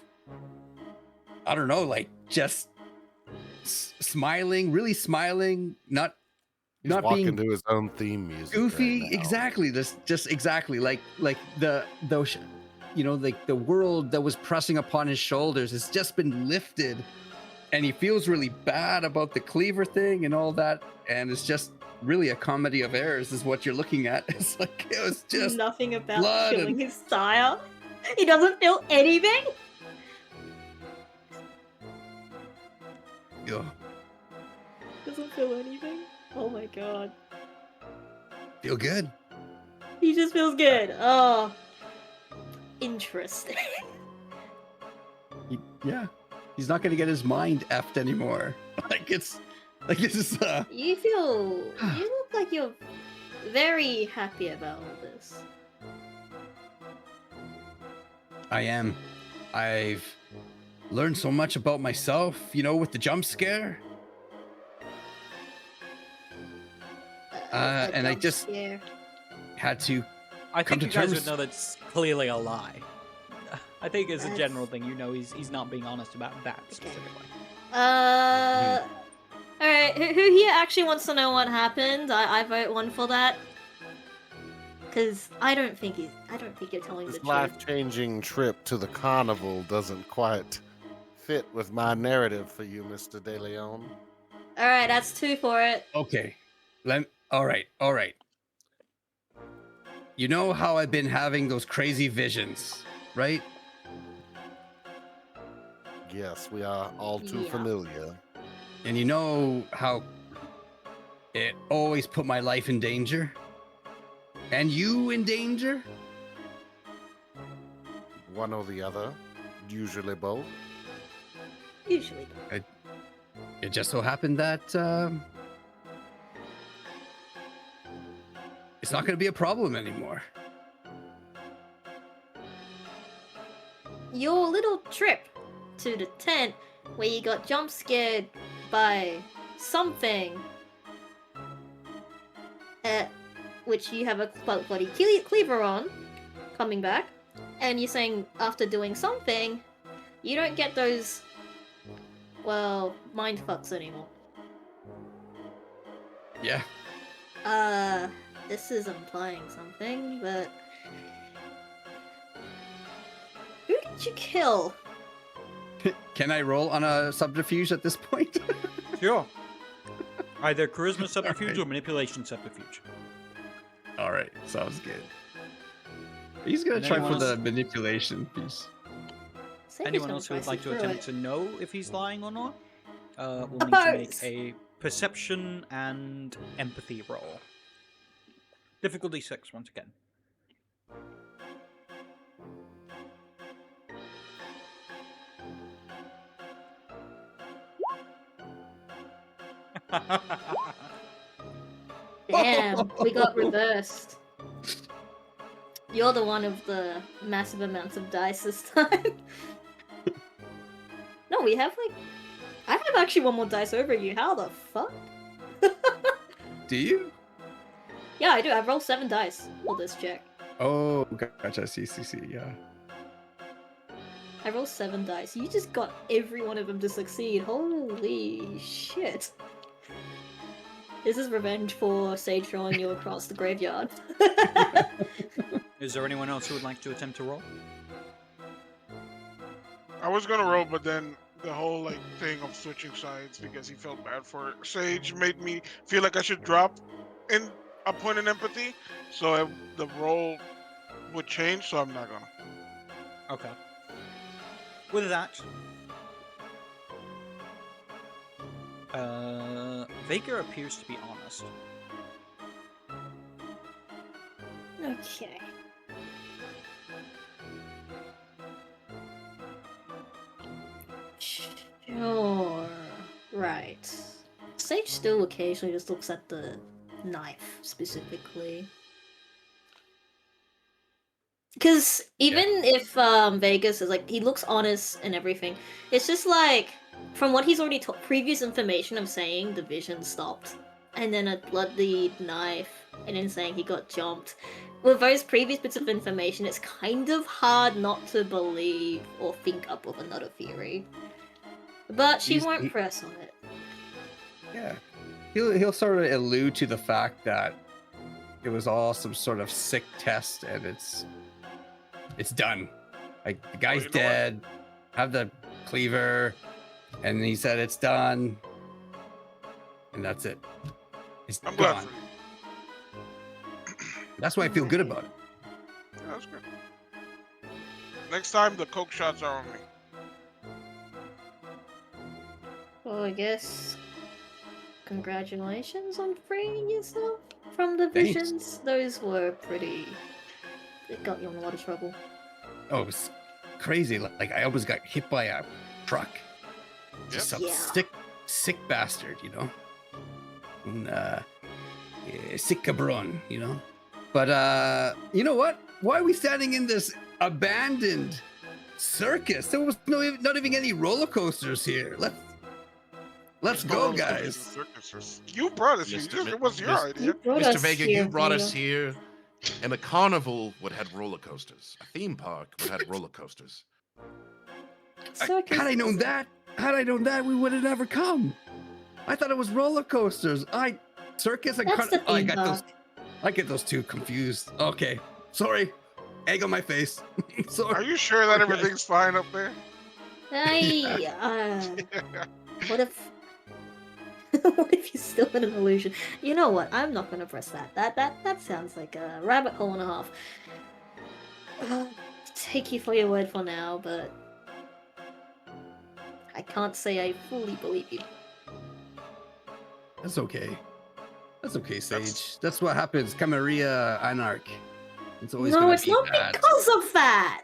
I don't know, like just smiling, really smiling, not He's not walking being to his own theme music. goofy. right now. Exactly. This just exactly like those, you know, like the world that was pressing upon his shoulders has just been lifted, and he feels really bad about the cleaver thing and all that, and it's just really a comedy of errors is what you're looking at. It's like it was just nothing about blood killing and- his sire. He doesn't feel anything. ugh, Doesn't feel anything. Oh my god. feel good. He just feels good. Oh. Interesting. Yeah, he's not gonna get his mind effed anymore. Like it's You look like you're very happy about all this. I am. I've learned so much about myself, you know, with the jump scare. And I jump just- scare. Had to. I Come think to you guys terms- would know that's clearly a lie. I think as a That's- general thing, you know he's not being honest about that specifically. Alright, who here actually wants to know what happened? I vote 1 for that. Cause I don't think you're telling the This truth. life-changing trip to the carnival doesn't quite fit with my narrative for you, Mr. De Leon. All right, that's 2 for it. Okay. All right. You know how I've been having those crazy visions, right? Yes, we are all too Yeah. familiar. And you know how it always put my life in danger? And you in danger? One or the other, usually both. Usually. It just so happened that it's not going to be a problem anymore. Your little trip to the tent where you got jump scared by something, which you have a bloody cleaver on, coming back, and you're saying after doing something, you don't get those, well, mind fucks anymore. Yeah. This is implying something, but who did you kill? Can I roll on a subterfuge at this point? Sure. Either charisma subterfuge Alright. or manipulation subterfuge. All right, sounds good. He's gonna And try anyone for the else? manipulation piece. Saber's Anyone gonna else who try would like to see through attempt it. to know if he's lying or not, will need to make a perception and empathy roll. Difficulty 6, once again. Damn, we got reversed. You're the one of the massive amounts of dice this time. No, we have like... I have actually one more dice over you. How the fuck? Do you? Yeah, I do. I've rolled 7 dice for this check. Oh, gotcha. See, yeah. I rolled 7 dice. You just got every one of them to succeed. Holy shit. This is revenge for Sage throwing you across the graveyard. Is there anyone else who would like to attempt to roll? I was gonna roll, but then the whole like thing of switching sides because he felt bad for Sage made me feel like I should drop in a point in empathy, so the roll would change. So I'm not gonna. Okay. With that, Vega appears to be honest. Okay. Sure. Right. Sage still occasionally just looks at the knife specifically. Because even if Vegas is like, he looks honest and everything, it's just like, from what he's already previous information of saying the vision stopped, and then a bloody knife, and then saying he got jumped. With those previous bits of information, it's kind of hard not to believe or think up of another theory. But she won't press on it. Yeah. He'll sort of allude to the fact that it was all some sort of sick test and it's done. Like the guy's you know dead, have the cleaver, and he said it's done. And that's it. It's I'm glad gone. for you. That's why I feel good about it. Yeah, that's good. Next time the coke shots are on me. Well, I guess congratulations on freeing yourself from the Thanks. visions. Those were pretty... It got you in a lot of trouble. Oh, it was crazy. Like I almost got hit by a truck. Just some Yeah. sick bastard, you know. And, sick cabron, you know. But you know what? Why are we standing in this abandoned circus? There was not even any roller coasters here. Let's go, guys. You brought us here. Mr. It was your Mr. idea. You brought Mr. us Vega, here, you brought us Vega. here, and a carnival would have roller coasters. A theme park would have roller coasters. Circus Had I known is- that, we would have never come. I thought it was roller coasters. Circus and That's the I theme got those. park. I get those two confused. Okay, sorry. Egg on my face. Are Sorry. you sure that Okay. everything's fine up there? What if? What if you're still in an illusion? You know what? I'm not gonna press that. That sounds like a rabbit hole and a half. Take you for your word for now, but I can't say I fully believe you. That's okay. That's okay, Sage. That's what happens. Camarilla Anarch. It's always No, gonna it's be not that. because of that.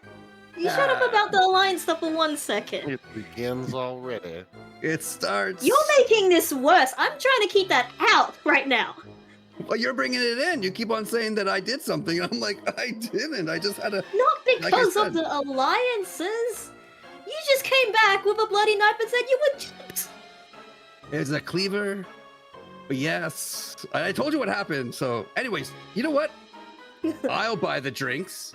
You shut up about the alliance stuff for 1 second. It begins already. It starts. You're making this worse. I'm trying to keep that out right now. Well, you're bringing it in. You keep on saying that I did something. I'm like, I didn't. I just had a. Not Like I because of said. the alliances. You just came back with a bloody knife and said you were gypped. There's a cleaver. But yes, I told you what happened. So, anyways, you know what? I'll buy the drinks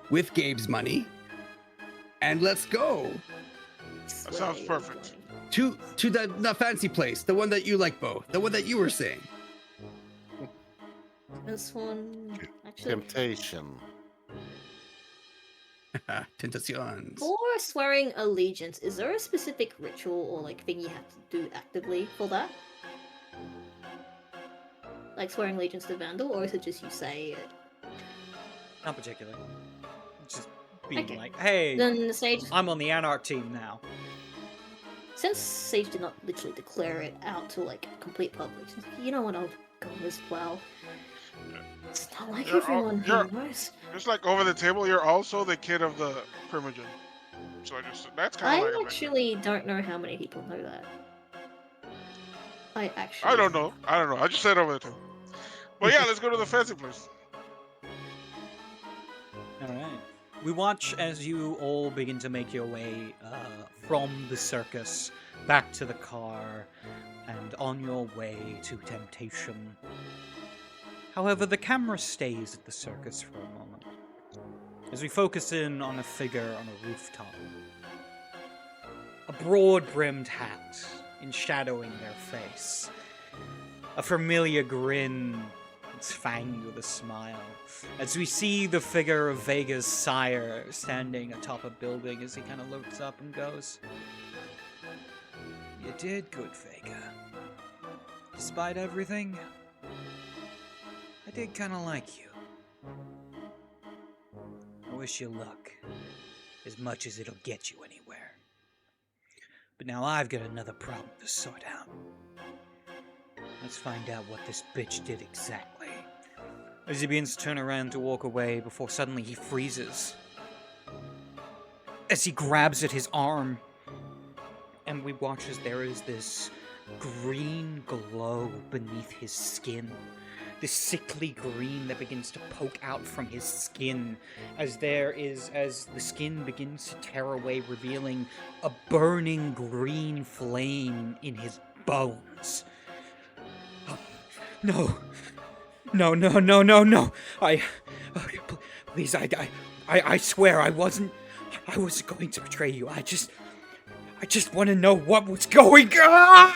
with Gabe's money, and let's go That sounds perfect. to the fancy place, the one that you like, Bo, the one that you were saying. This one, actually, Temptation. Tentaciones. for swearing allegiance, is there a specific ritual or like thing you have to do actively for that? Like swearing allegiance to Vandal, or is it just you say it? Not particularly. It's just being Okay. like, hey, Then Sage, I'm on the Anarch team now. since Sage did not literally declare it out to like complete public, she's like, you know what, I'll go as well. It's not like everyone here knows. Just like over the table, you're also the kid of the Primogen. So that's kind I of like. actually don't know how many people know that. I I don't know. I just said over the table. But yeah, let's go to the fancy place. Alright. We watch as you all begin to make your way from the circus back to the car and on your way to Temptation. However, the camera stays at the circus for a moment as we focus in on a figure on a rooftop. A broad-brimmed hat enshadowing their face. A familiar grin, it's fanged with a smile. As we see the figure of Vega's sire standing atop a building as he kind of looks up and goes, "You did good, Vega. Despite everything, I did kind of like you. I wish you luck, as much as it'll get you anywhere. But now I've got another problem to sort out. Let's find out what this bitch did exactly." As he begins to turn around to walk away before suddenly he freezes. As he grabs at his arm, and we watch as there is this green glow beneath his skin. This sickly green that begins to poke out from his skin as the skin begins to tear away, revealing a burning green flame in his bones. Oh, no. No. Please, I swear I wasn't going to betray you. I just want to know what was going on!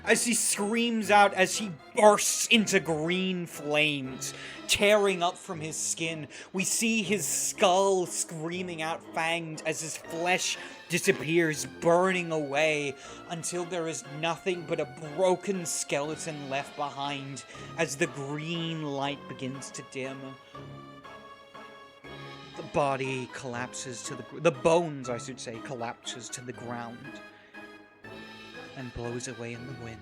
As he screams out, as he bursts into green flames, tearing up from his skin. We see his skull screaming out, fanged, as his flesh disappears, burning away, until there is nothing but a broken skeleton left behind, as the green light begins to dim. The body collapses to the bones, I should say, collapses to the ground and blows away in the wind,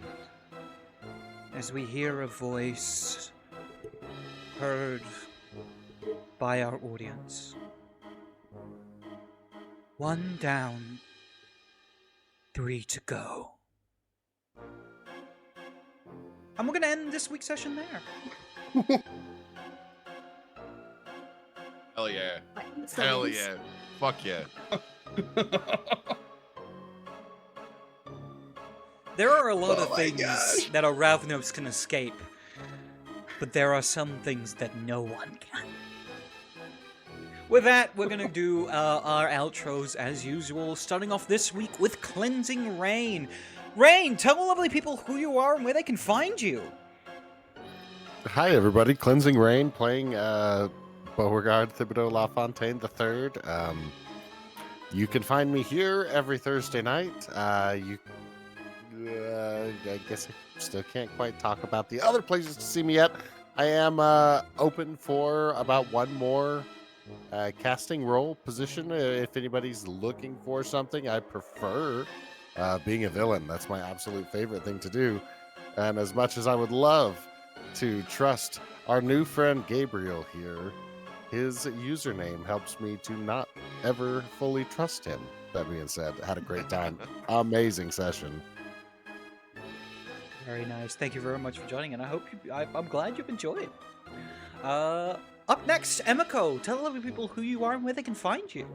as we hear a voice heard by our audience. 1 down, 3 to go. And we're gonna end this week's session there. Hell yeah. So Hell he's- yeah. Fuck yeah. There are a lot Oh of my things gosh. that a Ravnos can escape, but there are some things that no one can. With that, we're gonna do our outros as usual, starting off this week with Cleansing Rain. Rain, tell the lovely people who you are and where they can find you. Hi, everybody. Cleansing Rain playing Beauregard Thibodeau LaFontaine III. You can find me here every Thursday night. I guess I still can't quite talk about the other places to see me yet. I am open for about one more casting role position. If anybody's looking for something, I prefer being a villain. That's my absolute favorite thing to do. And as much as I would love to trust our new friend Gabriel here, his username helps me to not ever fully trust him. That being said, had a great time. Amazing session. Very nice. Thank you very much for joining, and I hope I'm glad you've enjoyed. Up next, Emiko. Tell other people who you are and where they can find you.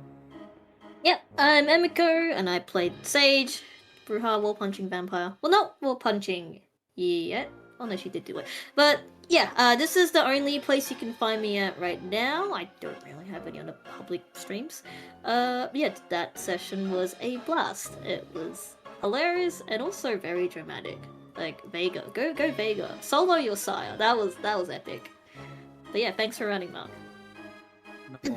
Yep, I'm Emiko, and I played Sage, Bruja Wall Punching Vampire. Well, not Wall Punching yet. Oh no, she did do it. But yeah, this is the only place you can find me at right now. I don't really have any other public streams. Yeah, that session was a blast. It was hilarious and also very dramatic. Like Vega, go Vega, solo your sire. That was epic. But yeah, thanks for running, Mark. No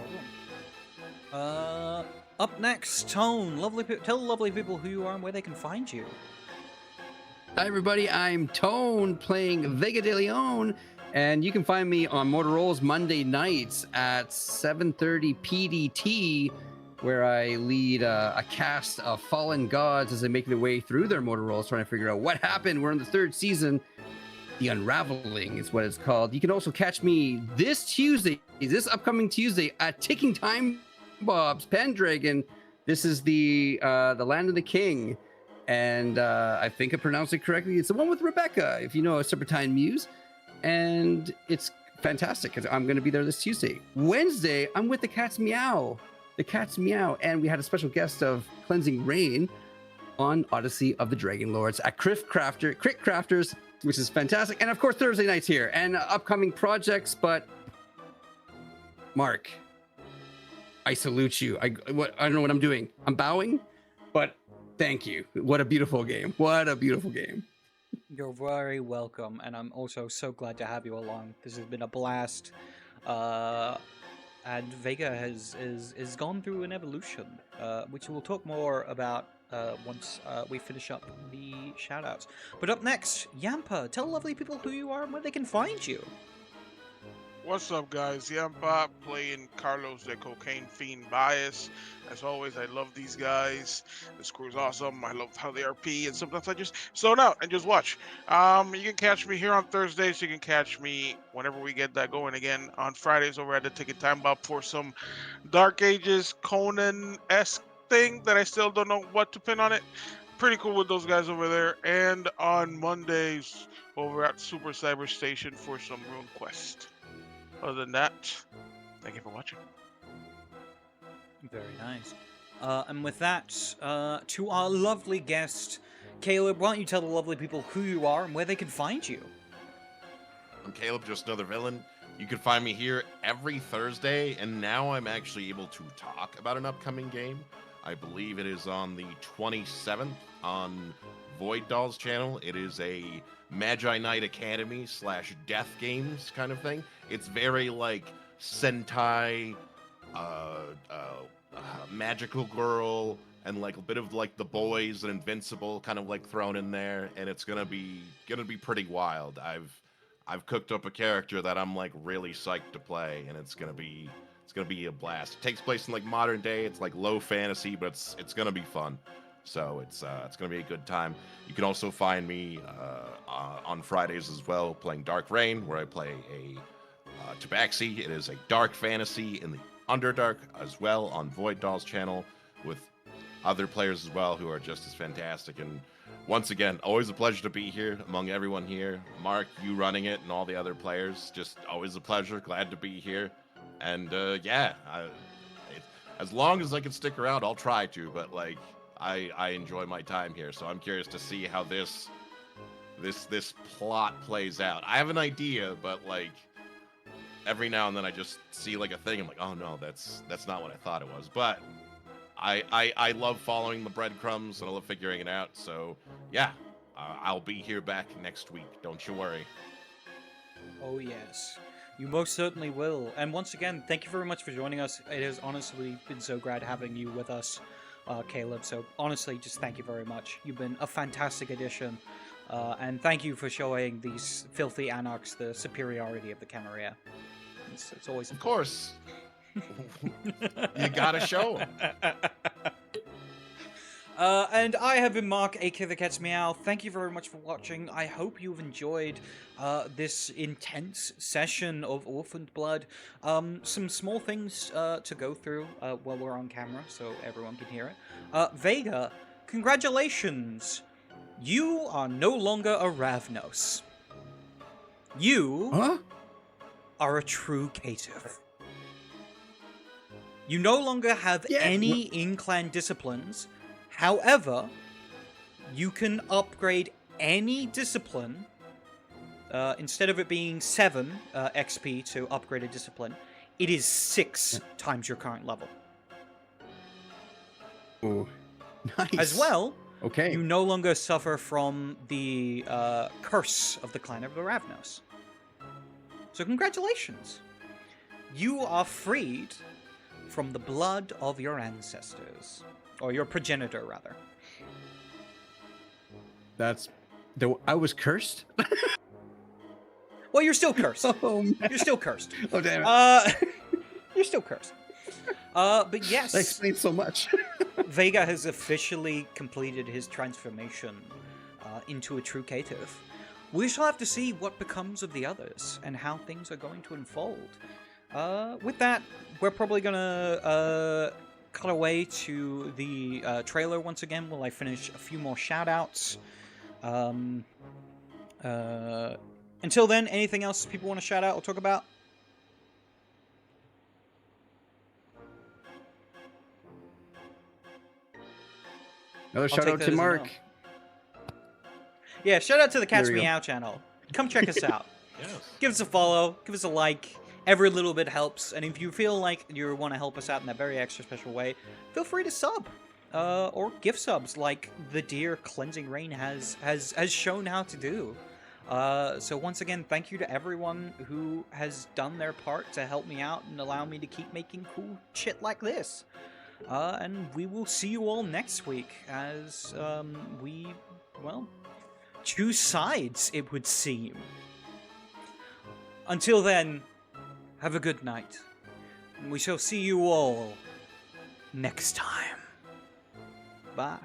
problem. Up next, Tone. Tell lovely people who you are and where they can find you. Hi everybody, I'm Tone playing Vega de Leon, and you can find me on Mortal Rolls Monday nights at 7:30 PDT, where I lead a cast of fallen gods as they make their way through their Mortal Rolls, trying to figure out what happened. We're in the 3rd season. The Unraveling is what it's called. You can also catch me this upcoming Tuesday, at Ticking Time Bob's Pendragon. This is the Land of the King. And I think I pronounced it correctly. It's the one with Rebecca, if you know a Serpentine Muse. And it's fantastic because I'm going to be there this Tuesday. Wednesday, I'm with TheCatsMeow. TheCatsMeow. And we had a special guest of Cleansing Rain on Odyssey of the Dragon Lords at Crit Crafters, which is fantastic. And of course, Thursday nights here and upcoming projects. But Mark, I salute you. I don't know what I'm doing. I'm bowing, but thank you. What a beautiful game. What a beautiful game. You're very welcome, and I'm also so glad to have you along. This has been a blast. And Vega has gone through an evolution, which we'll talk more about once we finish up the shoutouts. But up next, Yampa. Tell lovely people who you are and where they can find you. What's up, guys? Yampa playing Carlos the Cocaine Fiend Bias. As always, I love these guys. This crew's awesome. I love how they RP, and sometimes I just zone out and just watch. You can catch me here on Thursdays. You can catch me whenever we get that going again on Fridays over at the Ticket Time Bob for some Dark Ages Conan-esque thing that I still don't know what to pin on it. Pretty cool with those guys over there. And on Mondays over at Super Cyber Station for some Rune Quest. Other than that, thank you for watching. Very nice. And with that, to our lovely guest, Caleb, why don't you tell the lovely people who you are and where they can find you? I'm Caleb, just another villain. You can find me here every Thursday, and now I'm actually able to talk about an upcoming game. I believe it is on the 27th on Void Doll's channel. It is a Magi Knight Academy / Death Games kind of thing. It's very like Sentai, Magical Girl, and like a bit of like The Boys and Invincible kind of like thrown in there, and it's gonna be pretty wild. I've cooked up a character that I'm like really psyched to play, and it's gonna be a blast. It takes place in like modern day. It's like low fantasy, but it's gonna be fun. So it's gonna be a good time. You can also find me on Fridays as well, playing Dark Reign, where I play a Tabaxi. It is a dark fantasy in the Underdark as well on Void Doll's channel, with other players as well who are just as fantastic. And once again, always a pleasure to be here among everyone here. Mark, you running it, and all the other players, just always a pleasure. Glad to be here. And as long as I can stick around, I'll try to. But like, I enjoy my time here, so I'm curious to see how this plot plays out. I have an idea, but like every now and then I just see like a thing. I'm like, oh no, that's not what I thought it was. But I love following the breadcrumbs, and I love figuring it out. So yeah, I'll be here back next week. Don't you worry. Oh yes. You most certainly will. And once again, thank you very much for joining us. It has honestly been so great having you with us, Caleb. So honestly, just thank you very much. You've been a fantastic addition. And thank you for showing these filthy anarchs the superiority of the Camarilla. It's always Of course. You gotta show 'em. And I have been Mark, aka TheCatsMeow. Thank you very much for watching. I hope you've enjoyed this intense session of Orphaned Blood. Some small things to go through while we're on camera, so everyone can hear it. Vega, congratulations! You are no longer a Ravnos. You Huh? are a true caitiff. You no longer have Yeah, any in-clan disciplines. However, you can upgrade any discipline. Instead of it being 7 XP to upgrade a discipline, it is 6 times your current level. Oh, nice. As well, Okay. you no longer suffer from the curse of the clan of the Ravnos. So congratulations! You are freed from the blood of your ancestors. Or your progenitor, rather. I was cursed? Well, you're still cursed. Oh, man. You're still cursed. Oh, damn it. You're still cursed. But yes, That explains so much. Vega has officially completed his transformation into a true caitiff. We shall have to see what becomes of the others and how things are going to unfold. With that, we're probably gonna cut away to the trailer once again while I finish a few more shout-outs. Until then, anything else people want to shout out or talk about? Another I'll shout take out that to as a Mark. no. Yeah, shout out to the There we go. TheCatsMeow channel. Come check us out. Yes. Give us a follow, give us a like. Every little bit helps, and if you feel like you want to help us out in that very extra special way, feel free to sub. Or gift subs like the dear Cleansing Rain has shown how to do. So once again, thank you to everyone who has done their part to help me out and allow me to keep making cool shit like this. And we will see you all next week as we, well, choose sides, it would seem. Until then, have a good night. We shall see you all next time. Bye.